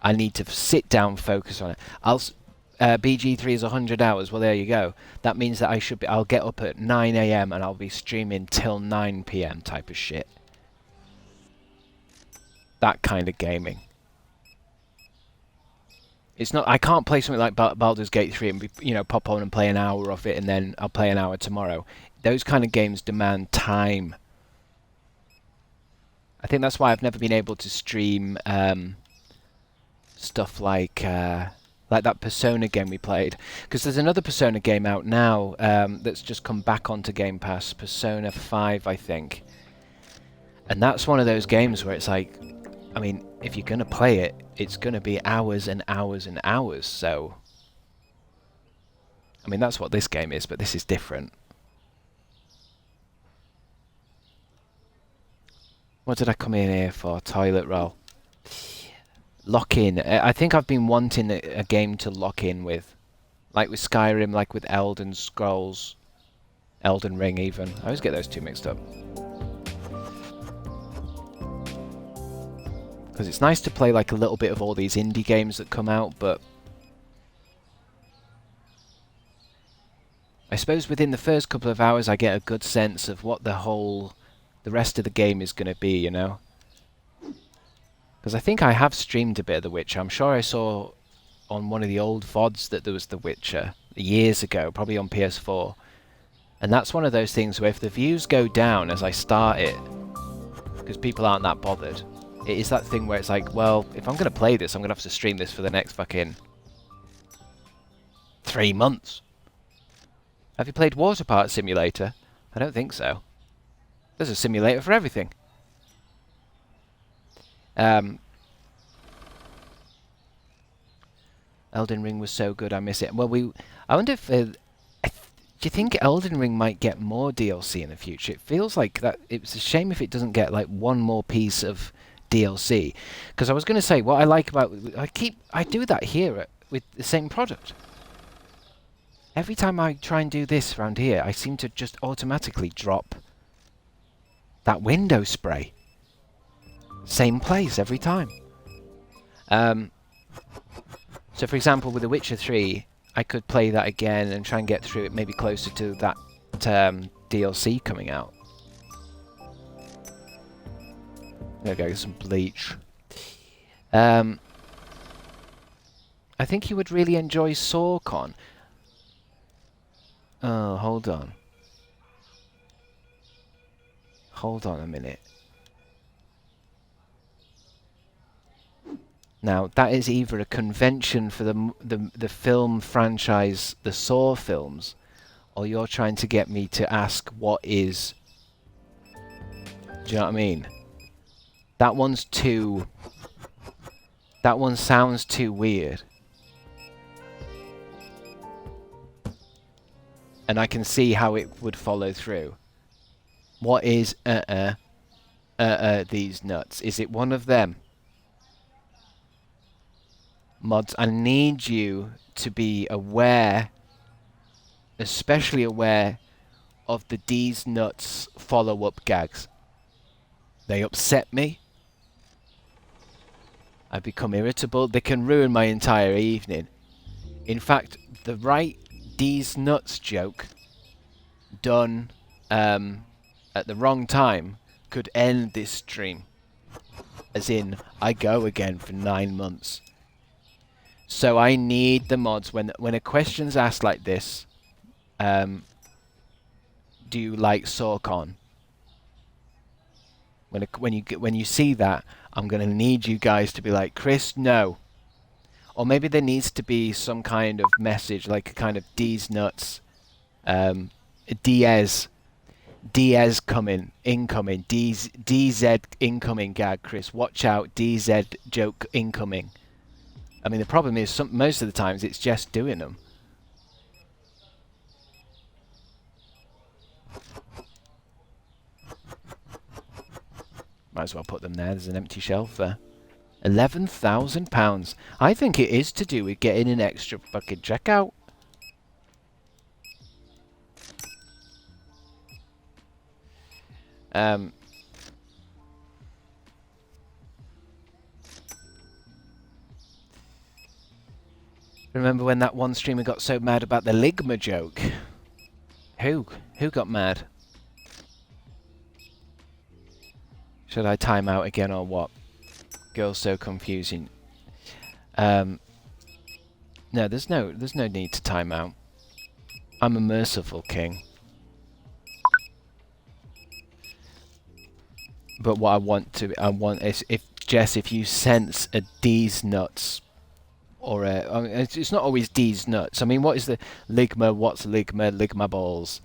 I need to sit down, focus on it. BG3 is 100 hours. Well, there you go. That means that I'll get up at 9 AM and I'll be streaming till 9 PM type of shit. That kind of gaming. It's not. I can't play something like Baldur's Gate 3 and pop on and play an hour of it and then I'll play an hour tomorrow. Those kind of games demand time. I think that's why I've never been able to stream stuff like that Persona game we played, because there's another Persona game out now that's just come back onto Game Pass, Persona 5, I think. And that's one of those games where it's like, I mean, if you're going to play it, it's going to be hours and hours and hours, so... I mean, that's what this game is, but this is different. What did I come in here for? Toilet roll. Lock in. I think I've been wanting a game to lock in with. Like with Skyrim, like with Elden Scrolls. Elden Ring even. I always get those two mixed up. Because it's nice to play like a little bit of all these indie games that come out, but I suppose within the first couple of hours I get a good sense of what the rest of the game is going to be, you know? Because I think I have streamed a bit of The Witcher. I'm sure I saw on one of the old VODs that there was The Witcher years ago, probably on PS4. And that's one of those things where if the views go down as I start it, because people aren't that bothered, it is that thing where it's like, well, if I'm going to play this, I'm going to have to stream this for the next fucking 3 months. Have you played Water Park Simulator? I don't think so. There's a simulator for everything. Elden Ring was so good, I miss it. Well, I wonder if... do you think Elden Ring might get more DLC in the future? It feels like that. It's a shame if it doesn't get like one more piece of DLC. Because I was going to say, what I like about... I do that here with the same product. Every time I try and do this around here, I seem to just automatically drop that window spray. Same place every time. So for example, with The Witcher 3, I could play that again and try and get through it maybe closer to that DLC coming out. There we go, some bleach. I think you would really enjoy SawCon. Oh, hold on. Hold on a minute. Now, that is either a convention for the film franchise, the Saw films, or you're trying to get me to ask what is... Do you know what I mean? That one's too... That one sounds too weird. And I can see how it would follow through. What is these nuts? Is it one of them? Mods, I need you to be aware, especially aware of the D's nuts follow-up gags. They upset me. I become irritable. They can ruin my entire evening. In fact, the right D's nuts joke done at the wrong time could end this stream. As in, I go again for 9 months. So I need the mods when a question's asked like this. Do you like SawCon? When you see that, I'm gonna need you guys to be like, Chris, no. Or maybe there needs to be some kind of message, like a kind of D's nuts, DZ incoming, DZ incoming gag. Chris, watch out, DZ joke incoming. I mean, the problem is, most of the times, it's just doing them. Might as well put them there. There's an empty shelf there. £11,000. I think it is to do with getting an extra fucking checkout. Remember when that one streamer got so mad about the Ligma joke? Who got mad? Should I time out again or what? Girls so confusing. No, there's no need to time out. I'm a merciful king. But what I want is if Jess, if you sense a D's nuts. Or I mean, it's not always D's nuts. I mean, what is the Ligma? What's Ligma? Ligma balls.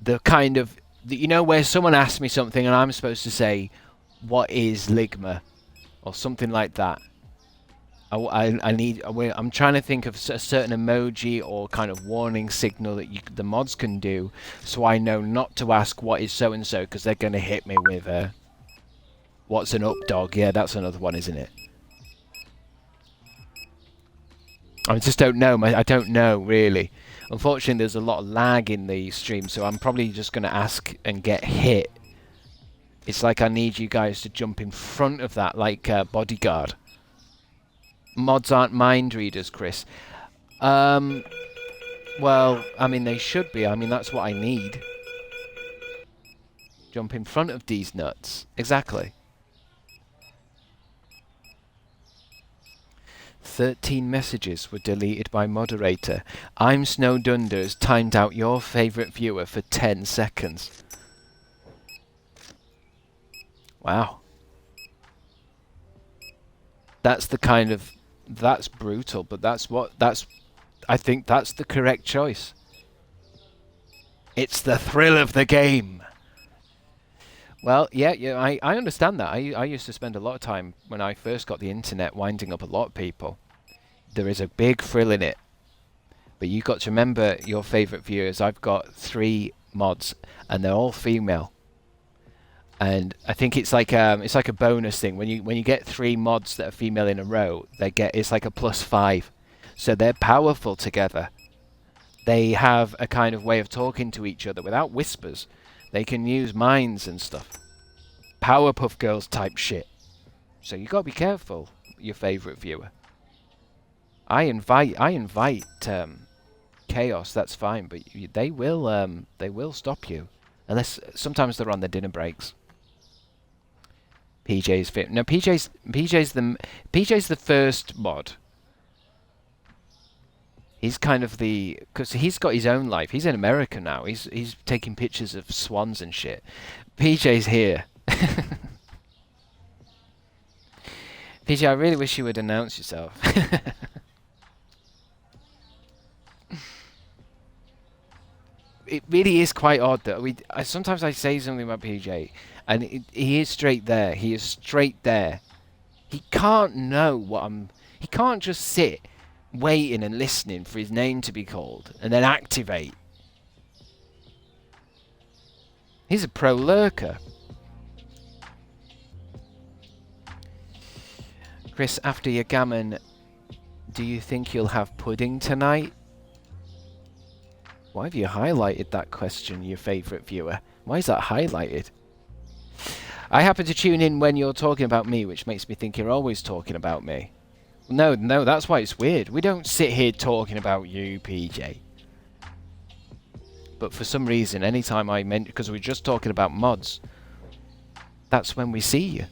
The kind of... You know where someone asks me something and I'm supposed to say, what is Ligma? Or something like that. I'm trying to think of a certain emoji or kind of warning signal that the mods can do, so I know not to ask what is so-and-so, because they're going to hit me with What's an up dog? Yeah, that's another one, isn't it? I just don't know. I don't know, really. Unfortunately, there's a lot of lag in the stream, so I'm probably just going to ask and get hit. It's like I need you guys to jump in front of that, like bodyguard. Mods aren't mind readers, Chris. Well, I mean, they should be. I mean, that's what I need. Jump in front of these nuts. Exactly. 13 messages were deleted by moderator. I'm Snowdunders timed out your favourite viewer for 10 seconds. Wow. That's the kind of... That's brutal, but I think that's the correct choice. It's the thrill of the game. Well, yeah, I understand that. I used to spend a lot of time when I first got the internet winding up a lot of people. There is a big thrill in it. But you've got to remember your favourite viewers. I've got 3 mods, and they're all female. And I think it's like a bonus thing. When you get 3 mods that are female in a row, it's like a +5. So they're powerful together. They have a kind of way of talking to each other without whispers. They can use minds and stuff. Powerpuff Girls type shit. So you gotta be careful, your favourite viewer. I invite chaos. That's fine, but they will stop you, unless sometimes they're on their dinner breaks. PJ's fit. No, PJ's the first mod. He's kind of because he's got his own life. He's in America now. He's taking pictures of swans and shit. PJ's here. PJ, I really wish you would announce yourself. It really is quite odd that sometimes I say something about PJ, and he is straight there. He is straight there. He can't know what I'm. He can't just sit waiting and listening for his name to be called and then activate. He's a pro lurker. Chris, after your gammon, do you think you'll have pudding tonight? Why have you highlighted that question, your favourite viewer? Why is that highlighted? I happen to tune in when you're talking about me, which makes me think you're always talking about me. No, that's why it's weird. We don't sit here talking about you, PJ. But for some reason, anytime I mention... Because we're just talking about mods. That's when we see you.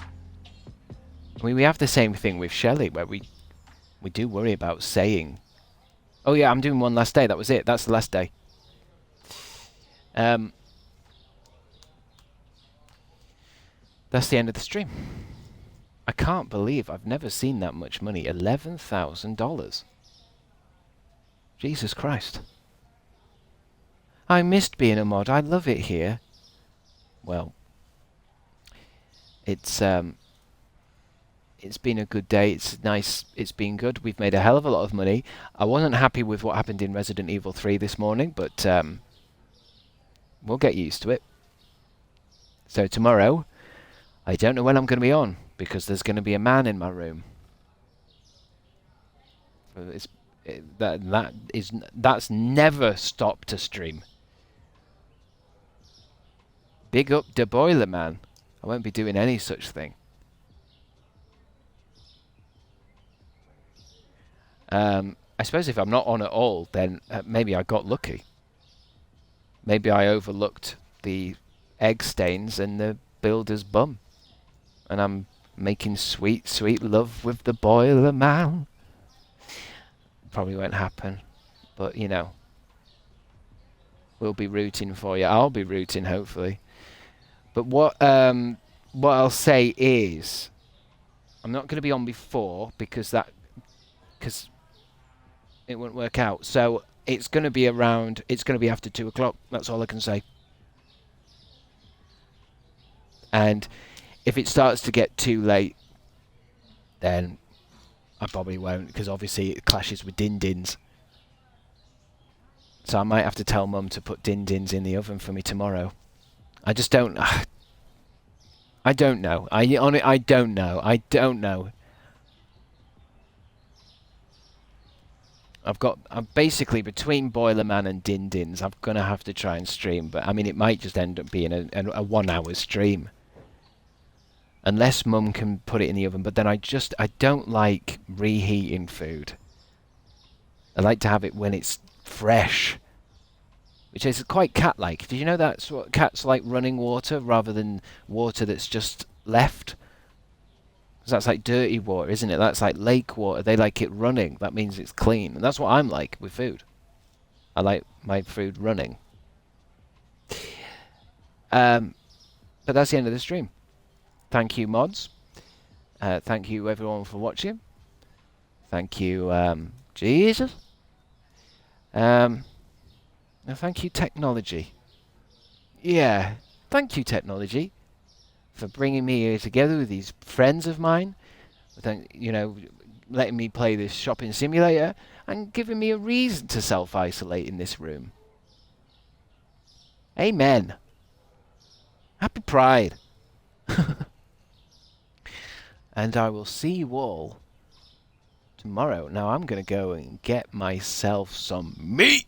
I mean, we have the same thing with Shelley, where we do worry about saying... Oh yeah, I'm doing one last day. That was it. That's the last day. That's the end of the stream. I can't believe I've never seen that much money. $11,000. Jesus Christ. I missed being a mod. I love it here. Well, it's been a good day. It's nice. It's been good. We've made a hell of a lot of money. I wasn't happy with what happened in Resident Evil 3 this morning, but we'll get used to it. So tomorrow, I don't know when I'm going to be on, because there's going to be a man in my room. That's never stopped a stream. Big up the boiler man. I won't be doing any such thing. I suppose if I'm not on at all, then maybe I got lucky. Maybe I overlooked the egg stains and the builder's bum. And I'm making sweet, sweet love with the boiler man. Probably won't happen. But, you know. We'll be rooting for you. I'll be rooting, hopefully. But what I'll say is... I'm not going to be on before, because it won't work out. So it's going to be around... It's going to be after 2 o'clock. That's all I can say. And... if it starts to get too late, then I probably won't, because obviously it clashes with din-dins. So I might have to tell Mum to put din-dins in the oven for me tomorrow. I just don't... I I don't know. I don't know. I don't know. I'm basically between Boilerman and Din Dins. I'm gonna have to try and stream, but I mean, it might just end up being a 1 hour stream. Unless Mum can put it in the oven, but then I don't like reheating food. I like to have it when it's fresh, which is quite cat-like. Did you know that's what cats like, running water rather than water that's just left? 'Cause that's like dirty water, isn't it? That's like lake water. They like it running. That means it's clean, and that's what I'm like with food. I like my food running. But that's the end of the stream. Thank you, mods. Thank you, everyone, for watching. Thank you, Jesus. And thank you, technology. Yeah, thank you, technology, for bringing me here together with these friends of mine. You know, letting me play this shopping simulator and giving me a reason to self-isolate in this room. Amen. Happy Pride. And I will see you all tomorrow. Now I'm going to go and get myself some meat.